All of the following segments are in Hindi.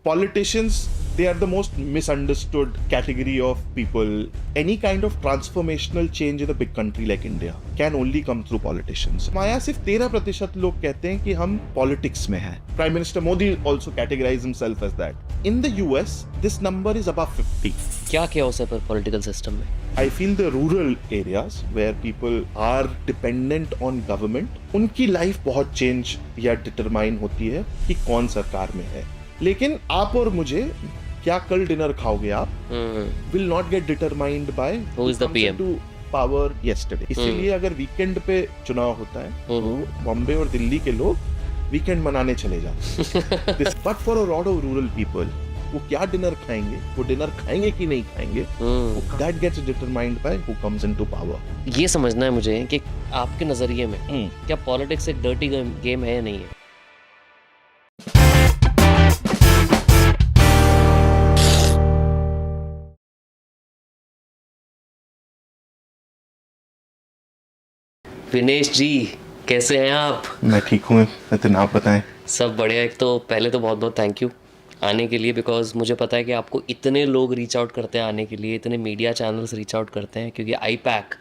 politicians, they are the most misunderstood category of people. Any kind of transformational change in a big country like India can only come through politicians. माया सिर्फ 13% लोग कहते हैं कि हम politics में हैं. Prime Minister Modi also categorized himself as that. In the US, this number is above 50. क्या chaos है पर political system में? I feel the rural areas where people are dependent on government, उनकी life बहुत change या determine होती है कि कौन सरकार में है. लेकिन आप और मुझे क्या कल डिनर खाओगे आप will not get determined by who is the PM to power yesterday. इसीलिए अगर वीकेंड पे चुनाव होता है तो बॉम्बे और दिल्ली के लोग वीकेंड मनाने चले जाते. But for a lot of rural people, वो क्या डिनर खाएंगे, वो डिनर खाएंगे कि नहीं खाएंगे, that gets determined by who comes into power. ये समझना है मुझे कि आपके नजरिए में क्या पॉलिटिक्स एक डर्टी गेम है या नहीं है? विनेश जी, कैसे हैं आप? मैं ठीक हूँ नितिन, आप बताएं. सब बढ़िया. एक तो पहले तो बहुत बहुत थैंक यू आने के लिए, बिकॉज मुझे पता है कि आपको इतने लोग रीच आउट करते हैं आने के लिए, इतने मीडिया चैनल्स रीच आउट करते हैं, क्योंकि आईपैक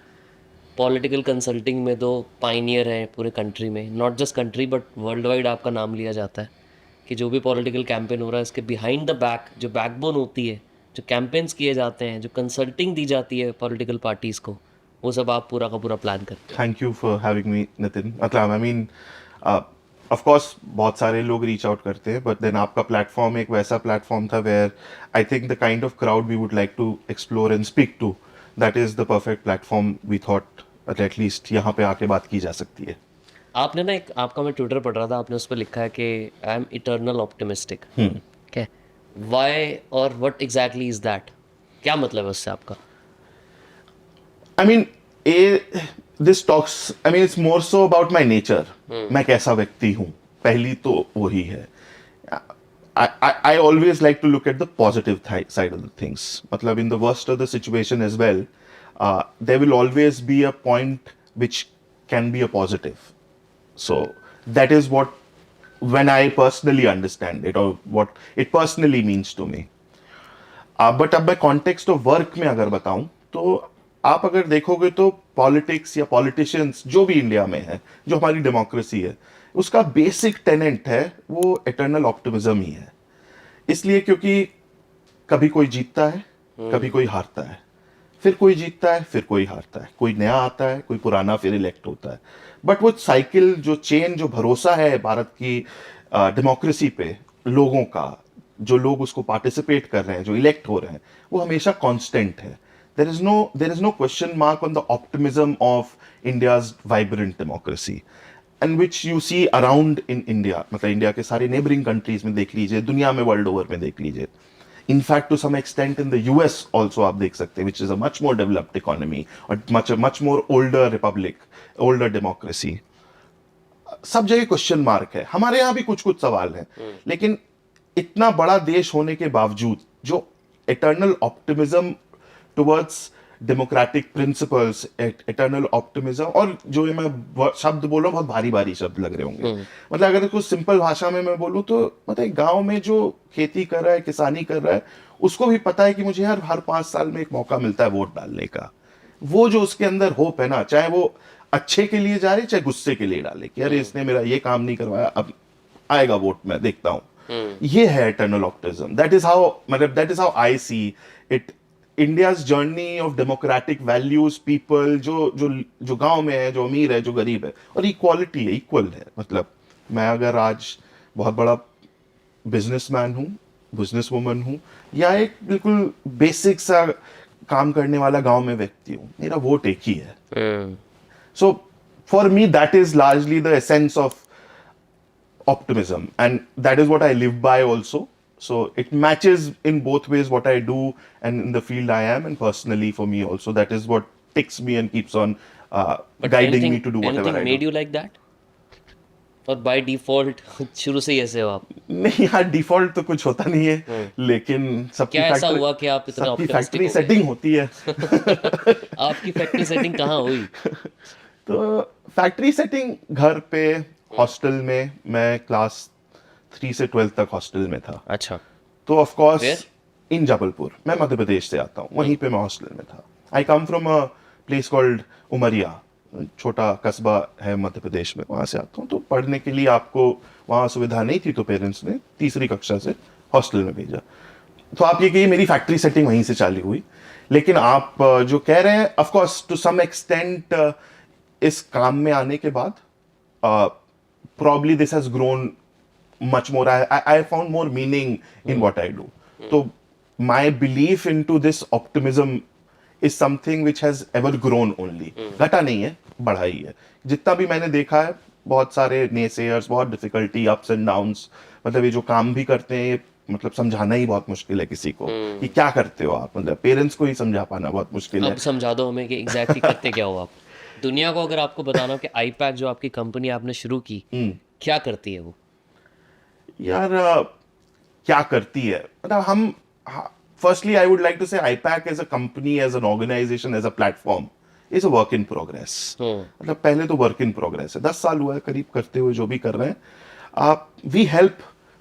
पॉलिटिकल कंसल्टिंग में तो पाइनियर है पूरे कंट्री में, not just country but world wide आपका नाम लिया जाता है कि जो भी पॉलिटिकल कैंपेन हो रहा है इसके बिहाइंड द बैक जो बैकबोन होती है, जो कैंपेन्स किए जाते हैं, जो कंसल्टिंग दी जाती है पॉलिटिकल पार्टीज़ को, वो सब आप पूरा का पूरा प्लान करते हैं. Thank you for having me Nitin. मतलब आई मीन ऑफ कोर्स बहुत सारे लोग रीच आउट करते हैं, बट देन आपका प्लेटफॉर्म एक वैसा प्लेटफॉर्म था where I think the kind of crowd we would like to explore and speak to, that is the perfect platform we thought at least यहाँ पे आके बात की जा सकती है. आपने ना एक, आपका मैं ट्विटर पढ़ रहा था, आपने उस पर लिखा है कि आई एम इटर्नल ऑप्टिमिस्टिक. क्या वाई और व्हाट एग्जैक्टली इज दैट? क्या मतलब है उससे आपका? I mean, this talks, I mean, it's more so about my nature. मैं कैसा व्यक्ति हूँ, पहली तो वही है. I always like to look at the positive side of the things. मतलब in the worst of the situation as well, there will always be a point which can be a positive. So that is what, when I personally understand it or what it personally means to me. But अब मैं context of work में अगर बताऊं तो आप अगर देखोगे तो पॉलिटिक्स या पॉलिटिशियंस जो भी इंडिया में है, जो हमारी डेमोक्रेसी है, उसका बेसिक टेनेंट है वो इटर्नल ऑप्टिमिज्म ही है. इसलिए क्योंकि कभी कोई जीतता है, कभी कोई हारता है, फिर कोई जीतता है, फिर कोई हारता है, कोई नया आता है, कोई पुराना फिर इलेक्ट होता है. बट वो साइकिल, जो चेन, जो भरोसा है भारत की डेमोक्रेसी पे लोगों का, जो लोग उसको पार्टिसिपेट कर रहे हैं, जो इलेक्ट हो रहे हैं, वो हमेशा कांस्टेंट है. There is no question mark on the optimism of India's vibrant democracy, and which you see around in India. मतलब इंडिया के सारे neighboring countries में देख लीजिए, दुनिया में वर्ल्ड ओवर में देख लीजिए. In fact, to some extent in the US also आप देख सकते हैं, which is a much more developed economy or much more older republic, older democracy. सब जगह क्वेश्चन मार्क है. हमारे यहाँ भी कुछ कुछ सवाल हैं, लेकिन इतना बड़ा देश होने के बावजूद जो eternal optimism towards democratic principles, eternal optimism, और जो ये मैं शब्द बोल रहा हूँ बहुत भारी भारी शब्द लग रहे होंगे. मतलब अगर कुछ सिंपल भाषा में मैं बोलूँ तो मतलब गांव में जो खेती कर रहा है, किसानी कर रहा है, उसको भी पता है कि मुझे हर 5 साल में एक मौका मिलता है वोट डालने का. वो जो उसके अंदर होप है ना, चाहे वो अच्छे के लिए जा रहे, चाहे गुस्से के लिए डाले कि अरे इसने मेरा ये काम नहीं करवाया, अब आएगा वोट, मैं देखता हूँ. ये है eternal optimism. That is how, मतलब that is how I see it. India's journey of democratic values, people जो गांव में है, जो अमीर है, जो गरीब है, और इक्वालिटी है, इक्वल है. मतलब मैं अगर आज बहुत बड़ा बिजनेसमैन हूँ, बिजनेस वुमन हूँ, या एक बिल्कुल बेसिक सा काम करने वाला गांव में व्यक्ति हूँ, मेरा वोट एक ही है. So for me that is largely the essence of optimism, and that is what I live by also. So it matches in both ways what I do and in the field I am, and personally for me also, that is what ticks me and keeps on guiding me to do whatever I do. Anything made you like that? और by default शुरू से ही ऐसे हो आप? नहीं यार, डिफॉल्ट तो कुछ होता नहीं है, लेकिन सबकी क्या ऐसा हुआ कि आप इतने फैक्ट्री सेटिंग होती है. आपकी फैक्ट्री सेटिंग कहाँ हुई? तो फैक्ट्री सेटिंग घर पे, हॉस्टल में. मैं क्लास 3 से 12 तक हॉस्टल में था. अच्छा. तो ऑफ कोर्स Where? इन जबलपुर, मैं मध्य प्रदेश से आता हूँ, वहीं पे मैं हॉस्टल में था। I come from a place called Umaria, छोटा कस्बा है मध्य प्रदेश में, वहां से आता हूँ। तो पढ़ने के लिए आपको वहाँ सुविधा नहीं थी, तो पेरेंट्स ने तीसरी कक्षा से हॉस्टल में भेजा। तो आप ये कहिए मेरी फैक्ट्री सेटिंग वहीं से चालू हुई। लेकिन आप जो कह रहे हैं, of course to some extent इस काम में आने के बाद probably this has grown much more. I found more meaning in what I do. So my belief into this optimism is something which has ever grown only. घटा नहीं है, बढ़ा ही है। जितना भी मैंने देखा है, बहुत सारे naysayers, बहुत डिफिकल्टी, अप्स एंड डाउन्स, मतलब ये जो काम भी करते हैं, मतलब समझाना ही बहुत मुश्किल है किसी को कि क्या करते हो आप, मतलब पेरेंट्स को ही समझा पाना बहुत मुश्किल है। अब समझा दो हमें कि एग्जैक्टली करते क्या हो आप। दुनिया को अगर आपको बताना हो कि आईपैक जो आपकी कंपनी आपने शुरू की क्या करती है वो। यार क्या करती है, मतलब हम, firstly I would like to say IPAC as a company, as an organization, as a platform is a work in progress. मतलब पहले तो वर्क इन प्रोग्रेस है, 10 साल हुआ है करीब करते हुए जो भी कर रहे हैं आप। We help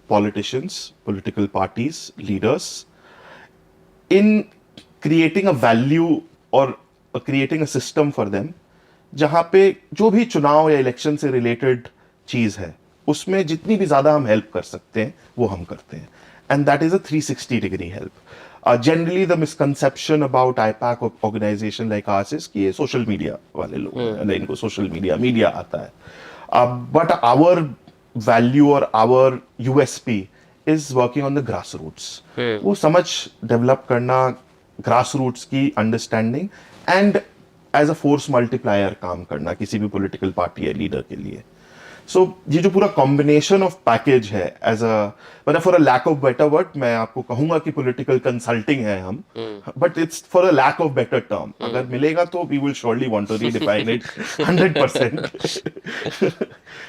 politicians, political parties, leaders in creating a value और creating a system for them, जहां पे जो भी चुनाव या इलेक्शन से रिलेटेड चीज है उसमें जितनी भी ज्यादा हम हेल्प कर सकते हैं वो हम करते हैं, and that is a 360 degree help. Generally the misconception about IPAC organisation like ours is कि ये सोशल मीडिया वाले लोग हैं, इनको सोशल मीडिया आता है, बट आवर वैल्यू और our USP is working on the grass roots. वो समझ डेवलप करना, ग्रास रूट्स की understanding, and as a force multiplier काम करना किसी भी पॉलिटिकल पार्टी या लीडर के लिए। सो ये जो पूरा कॉम्बिनेशन ऑफ पैकेज है, एज अ, मतलब for a lack of better word मैं आपको कहूंगा कि पॉलिटिकल कंसल्टिंग है हम, but it's for a lack of better term. अगर मिलेगा तो we will surely want to redefine it 100%।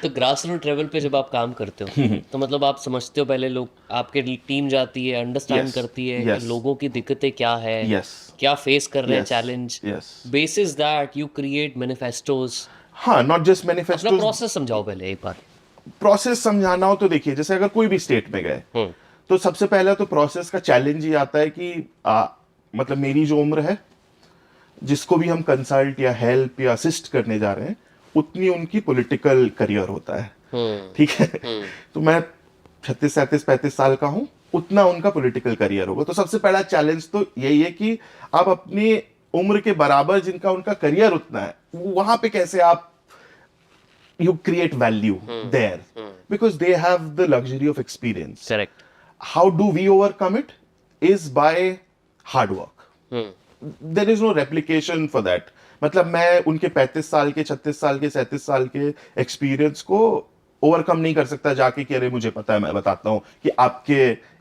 तो ग्रास रूट लेवल पे जब आप काम करते हो तो मतलब आप समझते हो, पहले लोग आपके टीम जाती है, अंडरस्टैंड Yes, करती है yes. कि लोगों की दिक्कतें क्या है, Yes. क्या फेस कर रहे हैं Yes, challenge. yes. Basis that you create manifestos. हाँ, नॉट जस्ट अपना मैनिफेस्टोज। प्रोसेस समझाओ पहले एक बार। प्रोसेस समझाना हो तो देखिए, जैसे अगर कोई भी स्टेट में गए तो सबसे पहला तो प्रोसेस का चैलेंज ये आता है कि मतलब मेरी जो उम्र है, जिसको भी हम कंसल्ट या हेल्प या असिस्ट करने जा रहे हैं, उतनी उनकी पॉलिटिकल करियर होता है। ठीक है, तो मैं 36, 37, 35 साल का हूं, उतना उनका पॉलिटिकल करियर होगा। तो सबसे पहला चैलेंज तो यही है कि आप अपनी उम्र के बराबर जिनका उनका करियर उतना है, वहां पे कैसे आप you create value there, because they have the luxury of experience. Correct. How do we overcome it is by hard work. There is no replication for that. मतलब मैं उनके 35 साल के, 36 साल के, 37 साल के एक्सपीरियंस को ओवरकम नहीं कर सकता जाके कि अरे मुझे पता है, मैं बताता हूं कि आपके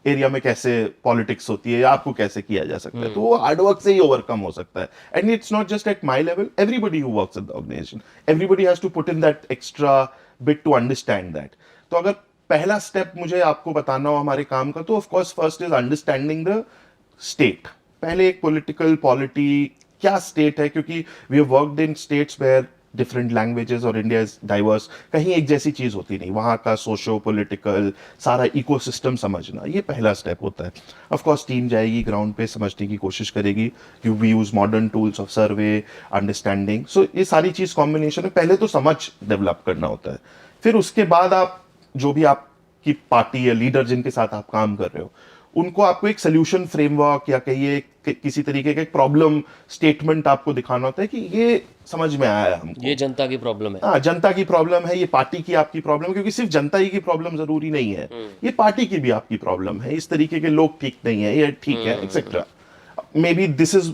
एरिया में कैसे पॉलिटिक्स होती है या आपको कैसे किया जा सकता है। तो वो हार्डवर्क से ही ओवरकम हो सकता है। And it's not just at my level, everybody who works in the organisation, everybody has to put in that extra bit to understand that. तो अगर पहला स्टेप मुझे आपको बताना हो हमारे काम का, तो of course first is understanding the state. पहले एक पॉलिटिकल पॉलिटी क्या स्टेट है, क्योंकि we have worked in states where different languages और इंडिया इज डाइवर्स, कहीं एक जैसी चीज होती नहीं, वहां का सोशो पॉलिटिकल सारा इकोसिस्टम समझना, ये पहला स्टेप होता है। ऑफ कोर्स टीम जाएगी ग्राउंड पे, समझने की कोशिश करेगी, you we use modern tools of survey, understanding. So ये सारी चीज कॉम्बिनेशन है, पहले तो समझ डेवलप करना होता है, फिर उसके बाद आप जो भी आपकी पार्टी या लीडर जिनके साथ आप काम कर रहे हो, उनको आपको एक सोल्यूशन फ्रेमवर्क या कहिए किसी तरीके का एक प्रॉब्लम स्टेटमेंट आपको दिखाना होता है कि ये समझ में आया है हमको, ये जनता की प्रॉब्लम है। हाँ जनता की प्रॉब्लम है, ये पार्टी की आपकी प्रॉब्लम है, क्योंकि सिर्फ जनता ही की प्रॉब्लम जरूरी नहीं है, ये पार्टी की भी आपकी प्रॉब्लम है, इस तरीके के लोग ठीक नहीं है, ये ठीक है, etcetera. May be this is,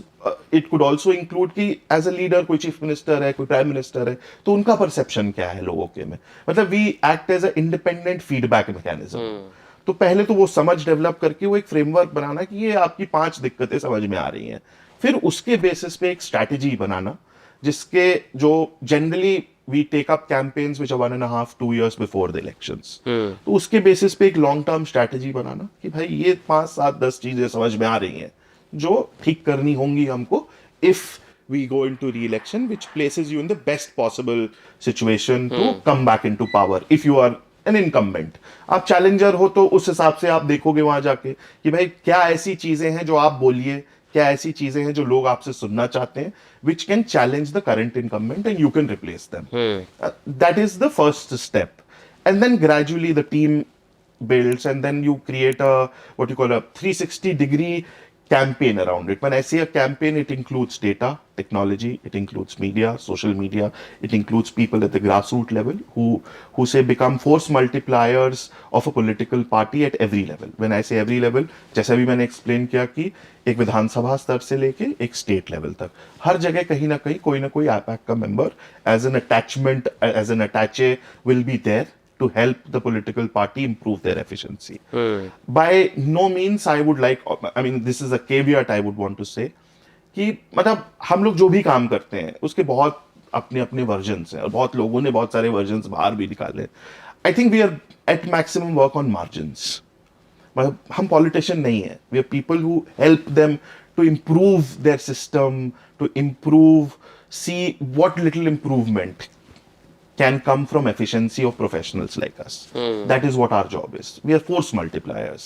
it could also include कि एज अ लीडर कोई चीफ मिनिस्टर है, कोई प्राइम मिनिस्टर है, तो उनका परसेप्शन क्या है लोगों के में, मतलब we act as a independent feedback mechanism. तो पहले तो वो समझ डेवलप करके वो एक फ्रेमवर्क बनाना कि ये आपकी 5 दिक्कतें समझ में आ रही हैं, फिर उसके बेसिस पे एक स्ट्रैटेजी बनाना, जिसके जो generally we take up campaigns which are 1.5-2 years before the elections. तो उसके बेसिस पे एक लॉन्ग टर्म स्ट्रैटेजी बनाना कि भाई ये 5-7-10 चीजें समझ में आ रही हैं जो ठीक करनी होंगी हमको, if we go into re-election, which places you in the best possible situation to come back into power if you are an incumbent. आप चैलेंजर हो तो उस हिसाब से आप देखोगे वहां जाके कि भाई क्या ऐसी चीजें हैं जो आप बोलिए, क्या ऐसी चीजें हैं जो लोग आपसे सुनना चाहते हैं, which can challenge the current incumbent and you can replace them. That is the first step, and then gradually the team builds, and then you create a what you call a 360-degree campaign around it. When I say a campaign, it includes data, technology, it includes media, social media, it includes people at the grassroots level who say become force multipliers of a political party at every level. When I say every level, जैसे भी मैंने explain किया कि एक विधानसभा स्तर से लेके एक स्टेट लेवल तक हर जगह कहीं ना कोई आईपैक का member as an attachment, as an attache will be there to help the political party improve their efficiency. By no means I would like, I mean this is a caveat I would want to say कि मतलब हम लोग जो भी काम करते हैं उसके बहुत अपने अपने वर्जन्स हैं और बहुत लोगों ने बहुत सारे वर्जन्स बाहर भी निकाले। I think we are at maximum work on margins. मतलब हम पॉलिटिशियन नहीं है, we are people who help them to improve their system, to improve, see what little improvement can come from efficiency of professionals like us. That is what our job is. We are force multipliers.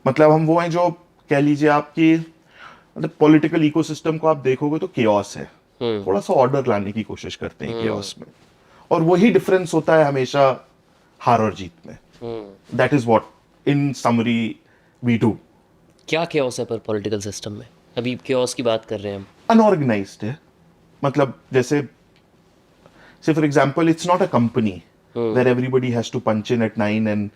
मतलब हम वो हैं जो कह लीजिए आपकी मतलब पॉलिटिकल इकोसिस्टम को आप देखोगे तो केओस है, थोड़ा सा ऑर्डर लाने की कोशिश करते हैं केओस में, और वही डिफरेंस होता है हमेशा हार और जीत में. That is what in summary we do. क्या केओस है पर पॉलिटिकल सिस्टम में? अभी केओस की बात कर रहे हैं हम. अनऑर्गेनाइज्ड है. मतलब जैसे say for example it's not a company where everybody has to punch in at 9 and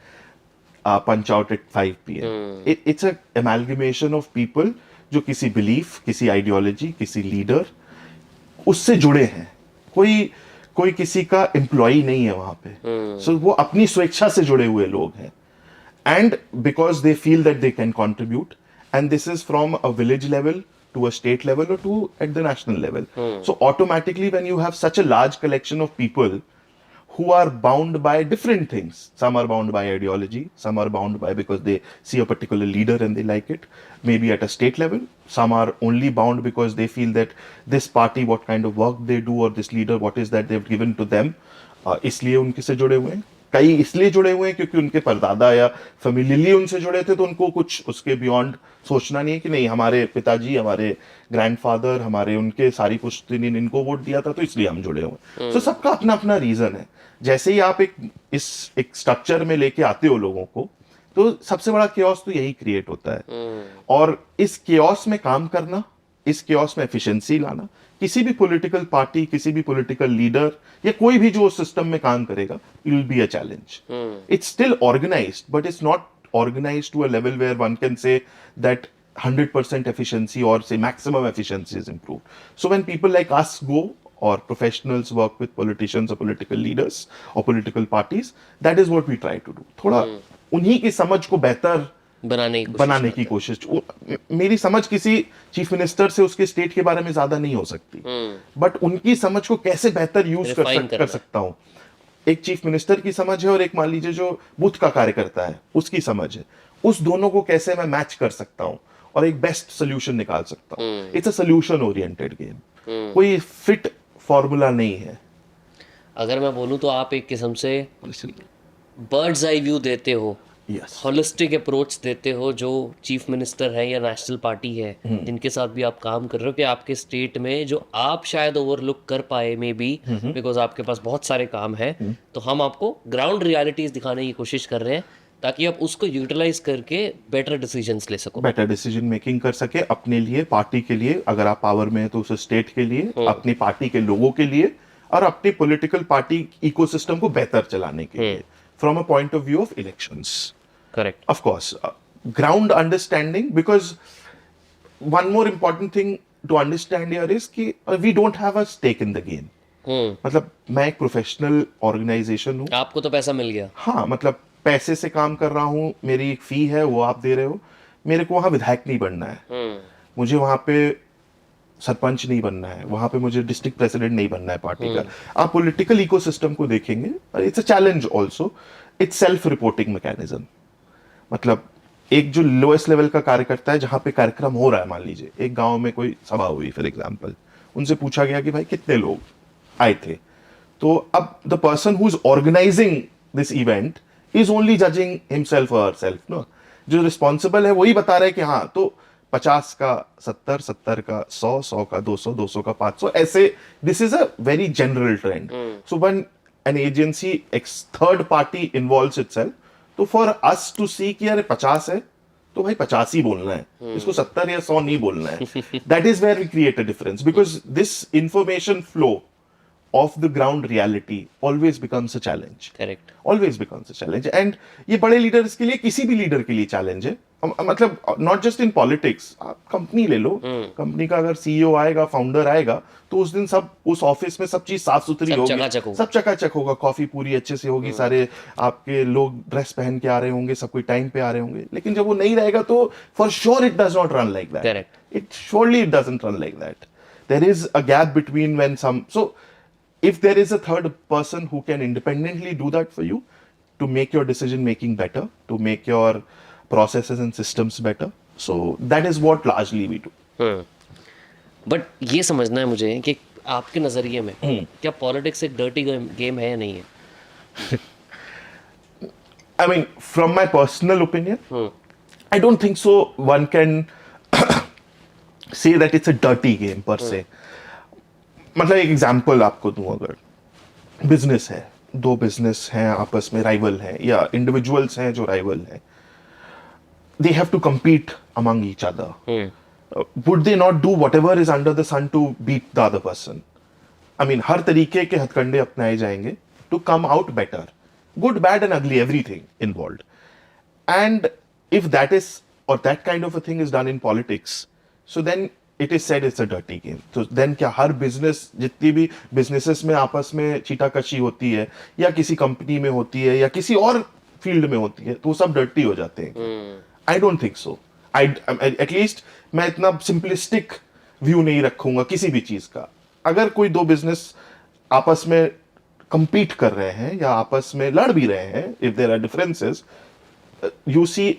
punch out at 5 p.m. It's a amalgamation of people जो किसी belief, किसी ideology, किसी leader उससे जुड़े हैं. कोई किसी का employee नहीं है वहां पे. So वो अपनी स्वेच्छा से जुड़े हुए लोग हैं, and because they feel that they can contribute, and this is from a village level to a state level or to at the national level. So automatically when you have such a large collection of people who are bound by different things, some are bound by ideology, some are bound by because they see a particular leader and they like it, maybe at a state level, some are only bound because they feel that this party, what kind of work they do, or this leader, what is that they've given to them, इसलिए उनके से जुड़े हुए हैं. कई इसलिए जुड़े हुए हैं क्योंकि उनके परदादा या फैमिलीली उनसे जुड़े थे, तो उनको कुछ उसके बियॉन्ड सोचना नहीं है कि नहीं हमारे पिताजी, हमारे ग्रैंडफादर, हमारे उनके सारी पुश्ती ने इनको वोट दिया था तो इसलिए हम जुड़े हुए. तो सबका अपना अपना रीजन है. जैसे ही आप एक स्ट्रक्चर में लेके आते हो लोगों को, तो सबसे बड़ा केओस तो यही क्रिएट होता है. और इस केओस में काम करना, इस केओस में एफिशिएंसी लाना, किसी भी पॉलिटिकल पार्टी, किसी भी पॉलिटिकल लीडर या कोई भी जो सिस्टम में काम करेगा, it will be a challenge. It's still organised, but it's not organized to a level where one can say that 100% efficiency or say maximum efficiency is improved. So when people like us go, or professionals work with politicians or political leaders or political parties, that is what we try to do. थोड़ा उन्हीं की समझ को बेहतर बनाने की कोशिश. मेरी समझ किसी चीफ मिनिस्टर से उसके स्टेट के बारे में ज्यादा नहीं हो सकती, बट उनकी समझ को कैसे बेहतर यूज कर सकता हूँ. एक चीफ मिनिस्टर की समझ है और एक मान लीजिए जो बूथ का कार्यकर्ता है उसकी समझ है. उस दोनों को कैसे मैं मैच कर सकता हूं और एक बेस्ट सोल्यूशन निकाल सकता हूं. It's a solution oriented game. कोई फिट फॉर्मूला नहीं है. अगर मैं बोलूं तो आप एक किस्म से बर्ड्स आई व्यू देते हो, होलिस्टिक अप्रोच देते हो, जो चीफ मिनिस्टर है या नेशनल पार्टी है जिनके साथ भी आप काम कर रहे हो, कि आपके स्टेट में जो आप शायद ओवरलुक कर पाए मे बी बिकॉज आपके पास बहुत सारे काम है, तो हम आपको ग्राउंड रियलिटीज दिखाने की कोशिश कर रहे हैं ताकि आप उसको यूटिलाइज करके बेटर डिसीजंस ले सको, बेटर डिसीजन मेकिंग कर सके अपने लिए, पार्टी के लिए. अगर आप पावर में है तो उस स्टेट के लिए, अपनी पार्टी के लोगों के लिए, और अपनी पॉलिटिकल पार्टी इकोसिस्टम को बेहतर चलाने के लिए. From a point of view of elections. Correct. Of course. Ground understanding, because one more important thing to understand here is कि we don't have a stake in the game. मतलब मैं एक प्रोफेशनल ऑर्गेनाइजेशन हूँ. आपको तो पैसा मिल गया. हाँ, मतलब पैसे से काम कर रहा हूँ, मेरी एक फी है वो आप दे रहे हो. मेरे को वहाँ विधायक नहीं बनना है, मुझे वहाँ पे सरपंच नहीं बनना है, वहां पे मुझे डिस्ट्रिक्ट प्रेसिडेंट नहीं बनना है पार्टी का. आप पॉलिटिकल इकोसिस्टम को देखेंगे, it's a challenge also. It's self reporting mechanism. मतलब एक जो लोएस्ट लेवल का कार्यकर्ता है, जहां पे कार्यक्रम हो रहा है, मान लीजिए एक गांव में कोई सभा हुई फॉर एग्जांपल, उनसे पूछा गया कि भाई कितने लोग आए थे, तो अब the person who is organising this event is only judging himself और हरसेल्फ नो। जो रिस्पॉन्सिबल है वही बता रहा है कि हाँ तो 50 का 70, 70 का 100, 100 का 200, 200 का 500 ऐसे। This is a very general trend. So when an agency third party involves itself, तो फॉर अस टू सी कि यार 50 है तो भाई 50 ही बोलना है, इसको 70 या 100 नहीं बोलना है। That is where we create a difference, because this information flow of the ground reality always becomes a challenge. Correct. Always becomes a challenge. And ये बड़े लीडर्स के लिए, किसी भी लीडर के लिए चैलेंज है। मतलब नॉट जस्ट इन पॉलिटिक्स, आप कंपनी ले लो, कंपनी का अगर सीईओ आएगा, फाउंडर आएगा, तो उस दिन सब उस ऑफिस में सब चीज साफ सुथरी सब होगी, चकाचक होगा। सब चकाचक होगा, कॉफी पूरी अच्छे से होगी, सारे आपके लोग ड्रेस पहन के आ रहे होंगे, सब कोई टाइम पे आ रहे होंगे। लेकिन जब वो नहीं रहेगा तो for sure it does not run like that. Correct. It surely it doesn't run like that. There is a gap between when some, so if there is a third person who can independently do that for you, to make your decision making better, to make your processes and systems better, so that is what largely we do. But ये समझना है मुझे कि आपके नज़रिए में क्या पॉलिटिक्स एक डर्टी गेम है या नहीं है? I mean, from my personal opinion, I don't think so one can say that it's a dirty game per se. मतलब एक एग्जाम्पल आपको दूं, अगर बिजनेस है, दो बिजनेस हैं आपस में राइवल हैं, या इंडिविजुअल्स हैं जो राइवल हैं, they have to compete among each other. Would they not do whatever is under the sun to beat the other person? I mean, हर तरीके के हथकंडे अपनाए जाएंगे to come out better. Good, bad and ugly, everything involved. And if that is, or that kind of a thing is done in politics, so then it is said it's a dirty game. So then क्या हर बिजनेस, जितनी भी बिजनेसेस में आपस में छीटाकशी होती है, या किसी कंपनी में होती है, या किसी और फील्ड में होती है, तो वो सब डर्टी हो जाते हैं? आई डोंट थिंक सो। एटलीस्ट मैं इतना सिंपलिस्टिक व्यू नहीं रखूंगा किसी भी चीज का। अगर कोई दो बिजनेस आपस में compete कर रहे हैं या आपस में लड़ भी रहे हैं, if there are differences, you see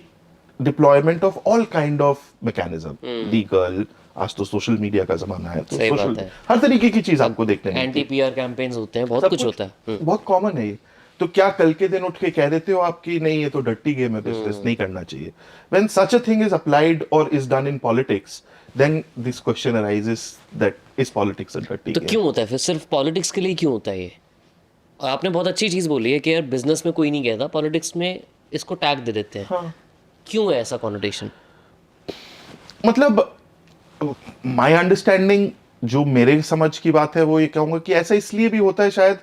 deployment of all kind of mechanism, legal, आज तो सोशल मीडिया का जमाना है, तो सही बात सोशल है। हर तरीके की चीज आपको देखने को एंटी पीआर कैंपेन्स होते हैं, बहुत सब कुछ होता है। बहुत कॉमन है ये। तो क्या कल के दिन उठ के कह देते हो आप कि नहीं ये तो डर्टी गेम है, बिजनेस नहीं करना चाहिए? When such a thing is applied or is done in politics, then this question arises that is politics a dirty तो game? क्यों होता है फिर? सिर्फ पॉलिटिक्स के लिए क्यों होता है ये? और आपने बहुत अच्छी चीज़ बोली है कि यार बिजनेस में कोई नहीं कहता, पॉलिटिक्स में इसको टैग दे देते हैं। हाँ। क्यों है ऐसा कॉनोटेशन? मतलब माय अंडरस्टैंडिंग, जो मेरे समझ की बात है, वो ये कहूंगा कि ऐसा इसलिए भी होता है शायद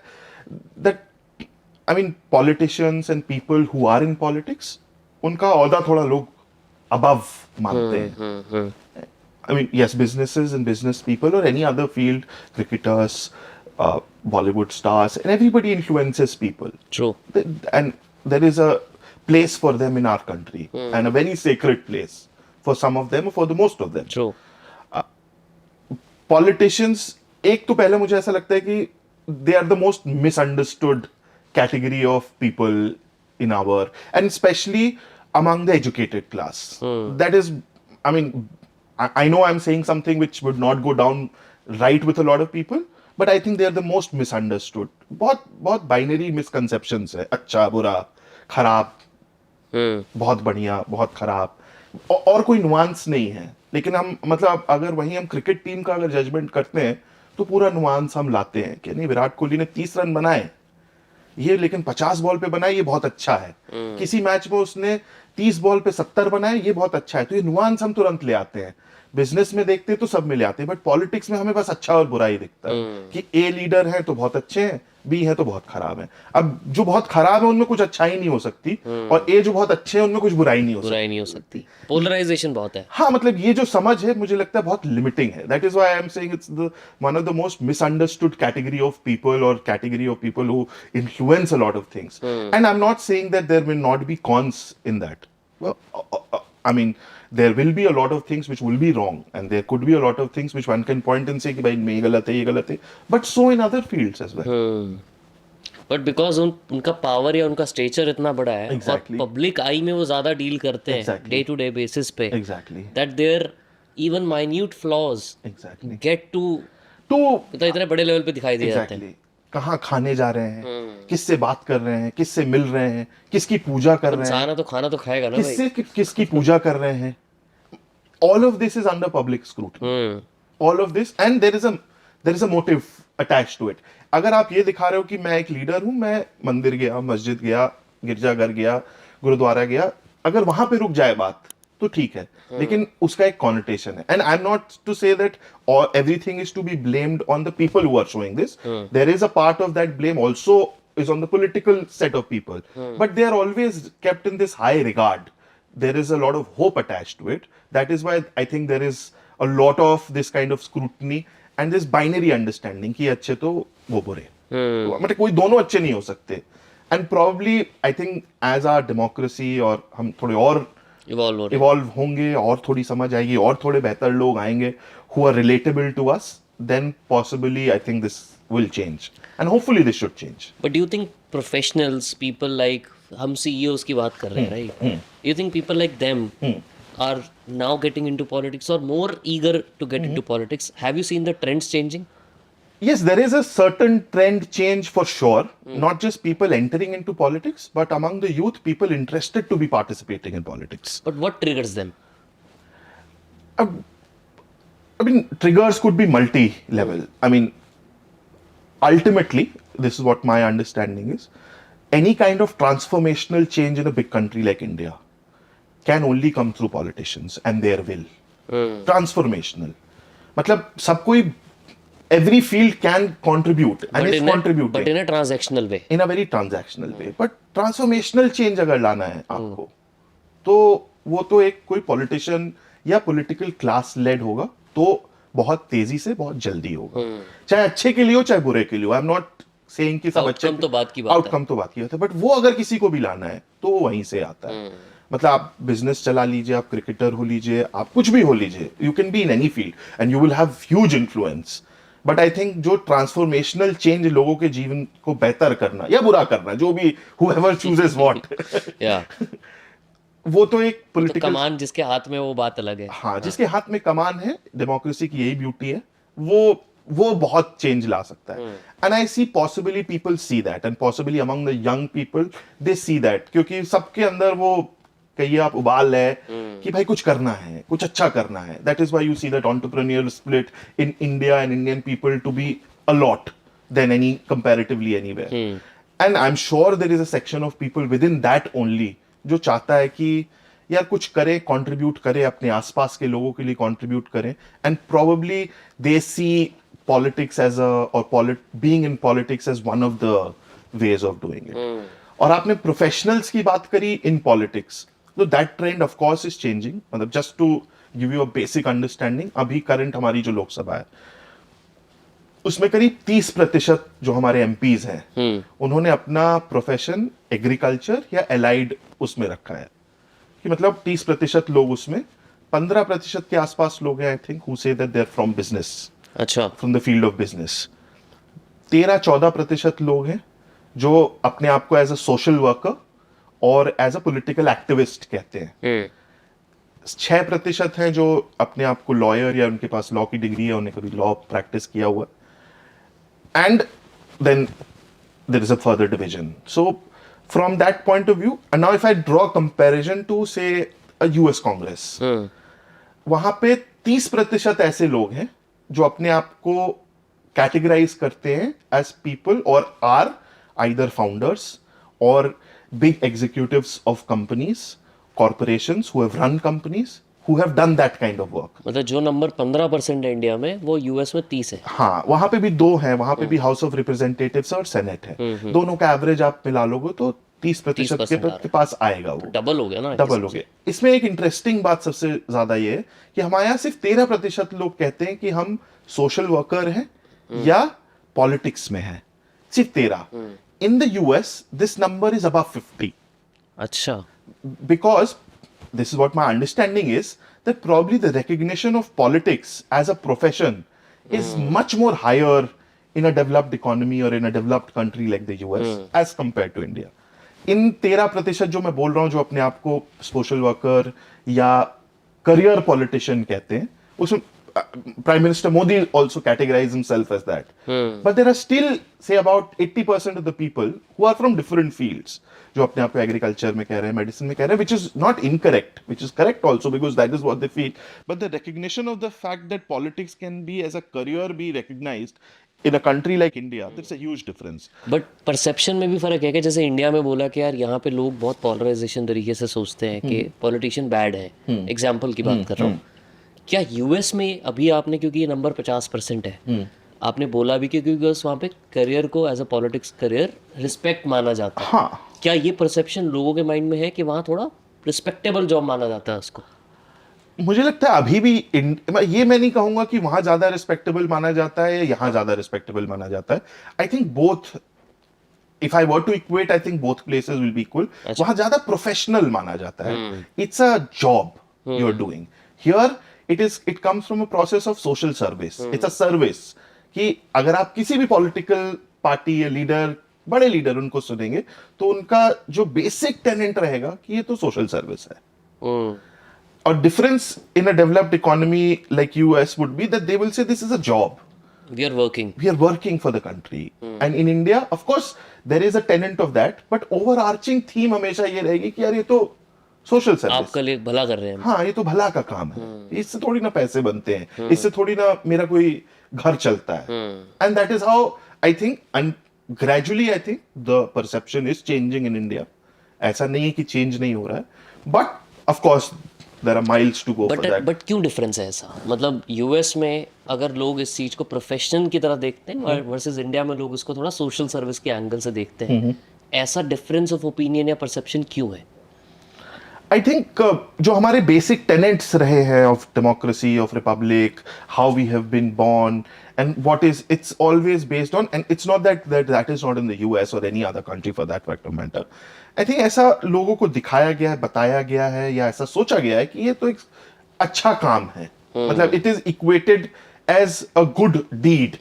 that I mean politicians and people who are in politics, उनका ओहदा थोड़ा लोग अबव मानते हैं। I mean, yes, businesses and business people or any other field, cricketers, Bollywood stars, and everybody influences people. True. And there is a place for them in our country, and a very sacred place for some of them, or for the most of them. True. Politicians, एक तो पहले मुझे ऐसा लगता है कि they are the most misunderstood category of people in our, and especially among the educated class. That is, I mean, I know I'm saying something which would not go down right with a lot of people, but I think they are the most misunderstood. बहुत binary misconceptions है, अच्छा बुरा खराब, बहुत बढ़िया बहुत खराब, और कोई नुआंस नहीं है। लेकिन हम मतलब अगर वहीं हम क्रिकेट टीम का अगर जजमेंट करते हैं तो पूरा नुआंस हम लाते हैं कि नहीं, विराट कोहली ने 30 रन बनाए ये, लेकिन 50 बॉल पे बनाए ये बहुत अच्छा है। किसी मैच में उसने 30 बॉल पे 70 बनाए ये बहुत अच्छा है। तो ये नुआंस हम तुरंत ले आते हैं। बिजनेस में देखते हैं तो सब में ले आते हैं, बट पॉलिटिक्स में हमें बस अच्छा और बुरा ही दिखता है कि ए लीडर है तो बहुत अच्छे हैं, बी है तो बहुत खराब है। अब जो बहुत खराब है उनमें कुछ अच्छा ही नहीं हो सकती, और ए जो बहुत अच्छे हैं उनमें कुछ बुराई नहीं हो सकती। बुराई नहीं हो सकती। पोलराइजेशन बहुत है। हाँ, मतलब ये जो समझ है मुझे लगता है बहुत लिमिटिंग है। That is why I am saying it's the one of the most misunderstood category of people, और category of people who influence a lot of things. And I am not saying that there will not be cons in that. I mean, there will be a lot of things which will be wrong, and there could be a lot of things which one can point and say कि भाई ये गलत है, ये गलत है, but so in other fields as well. But because उनका पावर या उनका स्टेचर इतना बड़ा है, Exactly. और पब्लिक आई में वो ज्यादा डील करते हैं Exactly. Day to day basis पे, Exactly. That there even minute flaws Exactly. Get to To मतलब इतने बड़े लेवल पे दिखाई दे जाते हैं। exactly. कहाँ खाने जा रहे हैं, किससे बात कर रहे हैं, किससे मिल रहे हैं, किसकी पूजा कर रहे हैं, इंसान है तो खाना तो खाएगा ना भाई। किसकी पूजा कर रहे हैं. All of this is under public scrutiny. All of this, and there is a motive attached to it. अगर आप ये दिखा रहे हो कि मैं एक लीडर हूं, मैं मंदिर गया, मस्जिद गया, गिरजाघर गया, गुरुद्वारा गया, अगर वहां पे रुक जाए बात तो ठीक है, लेकिन उसका एक कॉनिटेशन है. And I am not to say that everything is to be blamed on the people who are showing this. There is a part of that blame also is on the political set of people, but they are always kept in this high regard. There is a lot of hope attached to it. That is why I think there is a lot of this kind of scrutiny and this binary understanding कि अच्छे तो वो बुरे. मतलब कोई दोनों अच्छे नहीं हो सकते. And probably I think as our democracy और हम थोड़े और इवॉल्व होंगे और थोड़ी समझ आएगी और थोड़े बेहतर लोग आएंगे who are relatable to us, then possibly I think this will change and hopefully this should change. But do you think professionals, people like हम CEOs की बात कर रहे हैं, right? You think people like them are now getting into politics or more eager to get into politics? Have you seen the trends changing? Yes, there is a certain trend change for sure. Not just people entering into politics, but among the youth, people interested to be participating in politics. But what triggers them? I mean, triggers could be multi-level. I mean, ultimately, this is what my understanding is. Any kind of transformational change in a big country like India can only come through politicians and their will. Transformational. मतलब सब कोई every field can contribute and is contributing. But in a transactional way. In a very transactional way. But transformational change अगर लाना है आपको, तो वो तो एक कोई politician या political class led होगा, तो बहुत तेजी से बहुत जल्दी होगा. चाहे अच्छे के लिए हो चाहे बुरे के लिए हो. I'm not saying कि सब अच्छे. Outcome तो बात की बात है. Outcome तो बात की बात है. But वो अगर किसी को भी लाना है, तो वो वहीं से आता है. मतलब आप बिजनेस चला लीजिए, आप क्रिकेटर हो लीजिए, आप कुछ भी हो लीजिए, you can be in any field and you will have huge influence. But I think जो ट्रांसफॉर्मेशनल चेंज लोगों के जीवन को बेहतर करना या बुरा करना, जो भी whoever chooses what, वो तो एक पॉलिटिकल कमान जिसके हाथ में, वो बात अलग है. हाँ, जिसके हाथ में कमान है, डेमोक्रेसी की यही ब्यूटी है, वो बहुत चेंज ला सकता है. And I see possibly people see that, and possibly among the young people they see that, क्योंकि सबके अंदर वो कहिए आप उबाल है कि भाई कुछ करना है, कुछ अच्छा करना है. That is why you see that entrepreneurial spirit in India and Indian people to be a lot than any comparatively anywhere. And I am sure there is a section of people within that only जो चाहता है कि यार कुछ करे, कंट्रीब्यूट करे, अपने आसपास के लोगों के लिए कंट्रीब्यूट करें. And probably they see politics as a और being in politics as one of the ways of doing it. और आपने प्रोफेशनल्स की बात करी इन पॉलिटिक्स, तो that trend of course is changing. मतलब just to give you a basic understanding, अभी करंट हमारी जो लोकसभा है उसमें करीब 30% जो हमारे एमपीज हैं, उन्होंने अपना प्रोफेशन एग्रीकल्चर या एलाइड उसमें रखा है. कि मतलब 30% लोग उसमें, 15% के आसपास लोग हैं I think who say that they are from business. अच्छा. From the field of business. 13-14% लोग हैं जो अपने आप को एज अ सोशल वर्कर और एज अ पॉलिटिकल एक्टिविस्ट कहते हैं. 6% हैं जो अपने आप को लॉयर या उनके पास लॉ की डिग्री है, उन्हें कभी लॉ प्रैक्टिस किया हुआ. And then there is a further division. So from that point of view, and now if I draw comparison to say a US Congress, वहां पे 30% ऐसे लोग हैं जो अपने आप को कैटेगराइज करते हैं एज पीपल और आर आइदर फाउंडर्स और big executives of companies, corporations who have run companies, who have done that kind of work. मतलब जो नंबर 15% है इंडिया में, वो यूएस में 30 है. हाँ, वहां पे भी 2 हैं, वहां पे भी हाउस ऑफ रिप्रेजेंटेटिव्स और सेनेट है. दोनों का एवरेज आप मिला लोगे तो 30% के पास आएगा. वो डबल हो गया ना. डबल हो गया. इसमें एक इंटरेस्टिंग बात सबसे ज्यादा ये है कि हमारे यहाँ सिर्फ 13% लोग कहते हैं कि हम सोशल वर्कर हैं या पॉलिटिक्स में हैं. सिर्फ 13. In the US, this number is above 50. अच्छा. Because this is what my understanding is, that probably the recognition of politics as a profession is much more higher in a developed economy or in a developed country like the US as compared to India. इन 13% जो मैं बोल रहा हूँ, जो अपने आप को सोशल वर्कर या करियर पॉलिटिशियन कहते हैं, उसमें Prime Minister Modi also categorized himself as that. But there are still, say, about 80% of the people who are from different fields. जो अपने आप को एग्रीकल्चर में कह रहे हैं, मेडिसिन में कह रहे हैं, which is not incorrect, which is correct also because that is what they feel. But the recognition of the fact that politics can be as a career be recognized in a country like India, that's a huge difference. But perception में भी फर्क है कि जैसे इंडिया में बोला कि यार यहाँ पे लोग बहुत पोलराइजेशन तरीके से सोचते हैं कि पॉलिटिशियन बैड है, एग्जाम्पल की बात कर रहा हूँ. क्या यूएस में अभी आपने, क्योंकि ये नंबर 50% है, आपने बोला भी कि क्योंकि वहाँ पे करियर को as a politics career respect माना जाता है. हाँ, क्या ये परसेप्शन लोगों के माइंड में है कि वहाँ थोड़ा रिस्पेक्टेबल जॉब माना जाता है उसको? मुझे लगता है अभी भी ये मैं नहीं कहूंगा कि वहां ज्यादा रिस्पेक्टेबल माना जाता है या यहाँ ज्यादा रिस्पेक्टेबल माना जाता है. I think both, if I were to equate, I think both places will be equal. वहां ज्यादा प्रोफेशनल माना जाता है. It's a job you are doing. Here it comes from a process of social service. It's a service कि अगर आप किसी भी पॉलिटिकल पार्टी या लीडर, बड़े लीडर उनको सुनेंगे तो उनका जो बेसिक टेनेंट रहेगा कि ये तो सोशल सर्विस है. Or difference in a developed economy like US would be that they will say this is a job. We are working. We are working for the country. And in India, of course, there is a tenet of that, but overarching theme हमेशा ये रहेगी कि यार ये तो सोशल सर्विस, आपका लिए भला कर रहे हैं. हाँ, ये तो भला का काम है. इससे थोड़ी ना पैसे बनते हैं, इससे थोड़ी ना मेरा कोई घर चलता है. And that is how I think, and gradually I think the perception is changing in India. ऐसा नहीं है कि चेंज नहीं हो रहा है, but of course there are miles to go for that. But क्यों डिफरेंस है ऐसा? मतलब यूएस में अगर लोग इस चीज को प्रोफेशन की तरह देखते हैं वर्सेस इंडिया में लोग इसको थोड़ा सोशल सर्विस के एंगल से देखते हैं, ऐसा डिफरेंस ऑफ ओपिनियन या परसेप्शन क्यों है? आई थिंक जो हमारे बेसिक टेनेंट्स रहे हैं of democracy, of republic, how we have been born and what is, it's always based on, and it's not that is not in the US or any other country for that fact of matter. I think ऐसा लोगों को दिखाया गया है, बताया गया है, या ऐसा सोचा गया है कि ये तो एक अच्छा काम है. मतलब it is equated as a good deed.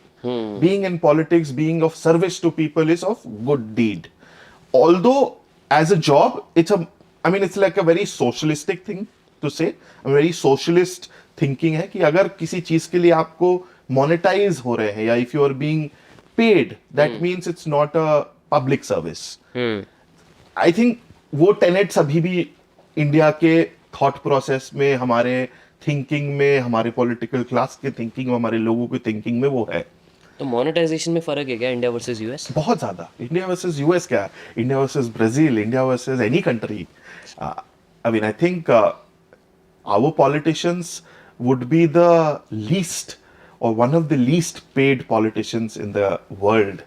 Being in politics, being of service to people is of good deed. Although as a job, it's like a very socialistic thing to say. A very socialist thinking है कि अगर किसी चीज के लिए आपको मोनेटाइज हो रहे हैं या if you are being paid, that means it's not a public service. I think वो टेनेट्स अभी भी इंडिया के थॉट प्रोसेस में, हमारे थिंकिंग में, हमारे पॉलिटिकल क्लास के थिंकिंग में, हमारे लोगों के थिंकिंग में वो है. तो मोनेटाइजेशन में फर्क है क्या इंडिया वर्सेस यूएस? बहुत ज्यादा. इंडिया वर्सेस यूएस क्या, India versus Brazil, India versus any country. I think our politicians would be the least or one of the least paid politicians in the world.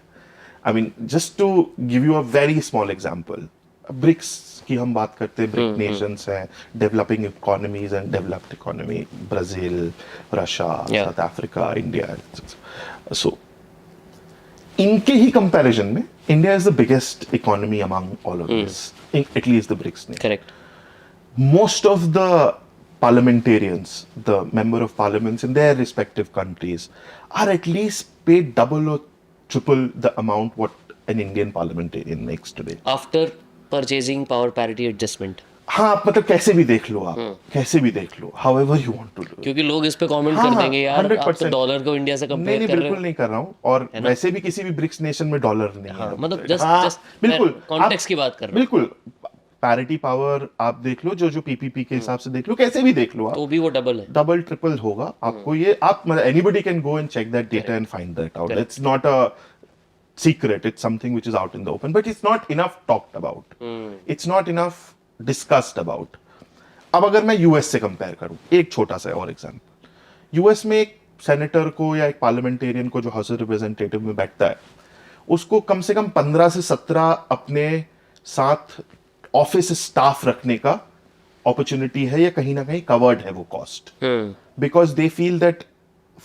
I mean, just to give you a very small example, BRICS की हम बात करते हैं, BRIC nations हैं, developing economies and developed economy, Brazil, Russia, South Africa, India. So, इनके ही comparison में, India is the biggest economy among all of this, at least the BRICS nations. Correct. Most of the parliamentarians, the member of parliaments in their respective countries, are at least paid double or triple the amount what an Indian parliamentarian makes today. After purchasing power parity adjustment. हाँ, मतलब कैसे भी देख लो आप, कैसे भी देख लो, however you want to do. क्योंकि लोग इस पे कमेंट कर देंगे यार, आप तो डॉलर को इंडिया से कंपेयर कर रहे हो. बिल्कुल नहीं कर रहा हूँ, और वैसे भी किसी भी ब्रिक्स नेशन में डॉलर नहीं है. मतलब जस्ट बिल्कुल कॉन्टेक्स्ट की बात कर रहा हूँ. बिल्कुल पैरिटी पावर आप देख लो, जो पीपीपी के हिसाब से देख लो, कैसे भी देख लो आप, तो भी वो डबल है, डबल ट्रिपल होगा आपको. ये आप मतलब anybody can go and check that data and find that out. It's not a secret, it's something which is out in the open, but it's not enough talked about, it's not enough discussed about. अब अगर मैं यूएस से कंपेयर करूं, एक छोटा सा और एग्जांपल, यूएस में एक सेनेटर को या एक पार्लियामेंटेरियन को जो हाउस ऑफ रिप्रेजेंटेटिव में बैठता है, उसको कम से कम 15 से 17 अपने साथ ऑफिस स्टाफ रखने का अपॉर्चुनिटी है, या कहीं ना कहीं कवर्ड है वो cost, because they feel that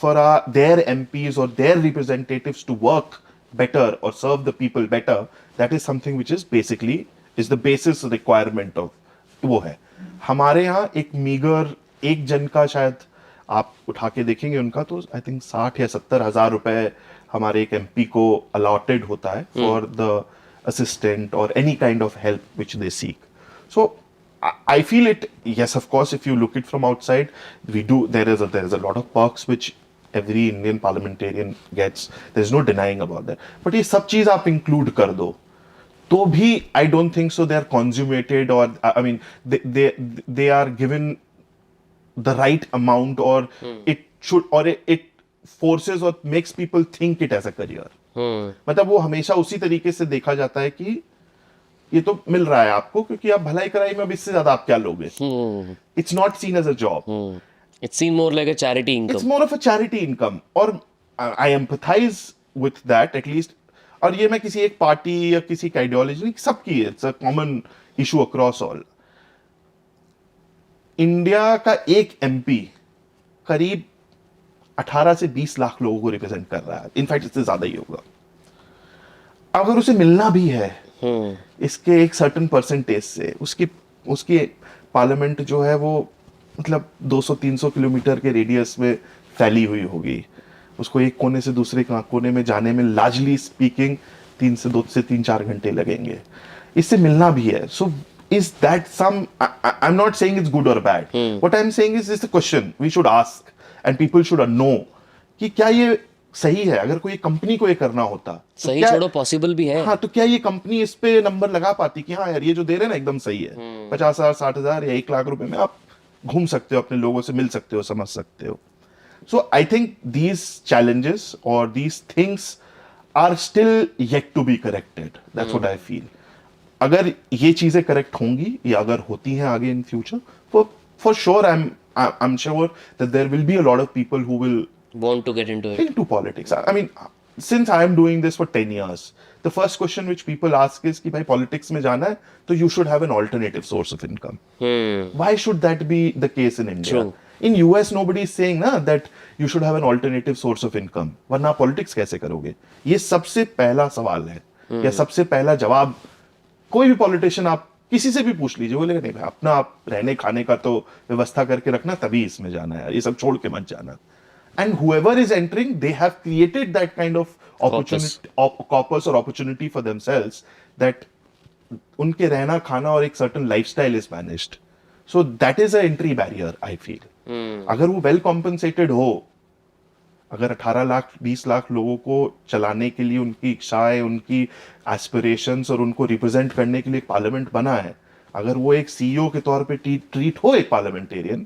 for their MPs और their representatives to work better और serve the people better, that is something which is basically is the basis requirement of वो है. हमारे यहाँ एक मीगर एक जन का शायद आप उठा के देखेंगे उनका, तो आई थिंक 60 या 70 हजार रुपए हमारे एक एमपी को अलॉटेड होता है for the assistant or any kind of help which they seek. So I feel it. Yes, of course. If you look it from outside, we do. There is a lot of perks which every Indian parliamentarian gets. There's no denying about that. But ये सब चीज आप include कर दो, तो भी I don't think so. They are consummated, or I mean, they are given the right amount, or it should, or it forces or makes people think it as a career. मतलब वो हमेशा उसी तरीके से देखा जाता है कि ये तो मिल रहा है आपको क्योंकि आप भलाई कराई में अब इससे ज्यादा आप क्या लोगे. It's not seen as a job. It's seen more like a charity It's income. more of a charity income. और I empathize with that at least. और ये मैं किसी एक पार्टी या किसी का आइडियोलॉजी नहीं, सबकी है. It's a common issue across all. India का एक एमपी करीब 18 से 20 लाख लोगों को रिप्रेजेंट कर रहा है. इनफैक्ट इससे ज्यादा ही होगा. अगर उसे मिलना भी है इसके एक सर्टेन परसेंटेज से, उसकी पार्लियामेंट जो है वो मतलब 200-300 किलोमीटर के रेडियस में फैली हुई होगी. उसको एक कोने से दूसरे कोने में जाने में लार्जली स्पीकिंग 2 से 3-4 घंटे लगेंगे. इससे मिलना भी है. सो is that some, I'm not saying it's good or bad. What I'm saying is this is a question we should ask and people should know कि क्या ये सही है. अगर कोई कंपनी को ये करना होता तो सही क्या, छोड़ो पॉसिबल भी है. हाँ, तो क्या ये कंपनी इस पे नंबर लगा पाती कि हाँ यार ये जो दे रहे हैं ना एकदम सही है. 50,000 60,000 या 1 लाख रुपए में आप घूम सकते हो, अपने लोगों से मिल सकते हो, समझ सकते हो. So I think these challenges और these things are still yet to be corrected. That's what I feel. अगर ये चीजें करेक्ट होंगी या अगर होती हैं आगे in future, for sure I am sure that there will be a lot of people who will Want to get into it. into politics. I mean, since I am doing this for 10 years, the first question which people ask is कि भाई politics में जाना है तो you should have an alternative source of income. Why should that be the case in India? True. In US nobody is saying ना that you should have an alternative source of income. वरना politics कैसे करोगे? ये सबसे पहला सवाल है या सबसे पहला जवाब. कोई भी पॉलिटिशियन आप किसी से भी पूछ लीजिए, बोलेगा नहीं भाई अपना आप रहने खाने का तो व्यवस्था करके रखना, तभी इसमें जाना है, ये सब छोड़ के मत जाना. And whoever is entering, they have created that kind of opportunity, corpus or opportunity for themselves that उनके रहना खाना और एक certain lifestyle is managed. So that is a entry barrier, I feel. अगर वो well compensated हो, अगर 18 लाख 20 लाख लोगों को चलाने के लिए उनकी इच्छाएं, उनकी एस्पिरेशंस और उनको रिप्रेजेंट करने के लिए पार्लियामेंट बना है, अगर वो एक सीईओ के तौर पे ट्रीट हो एक पार्लियामेंटेरियन,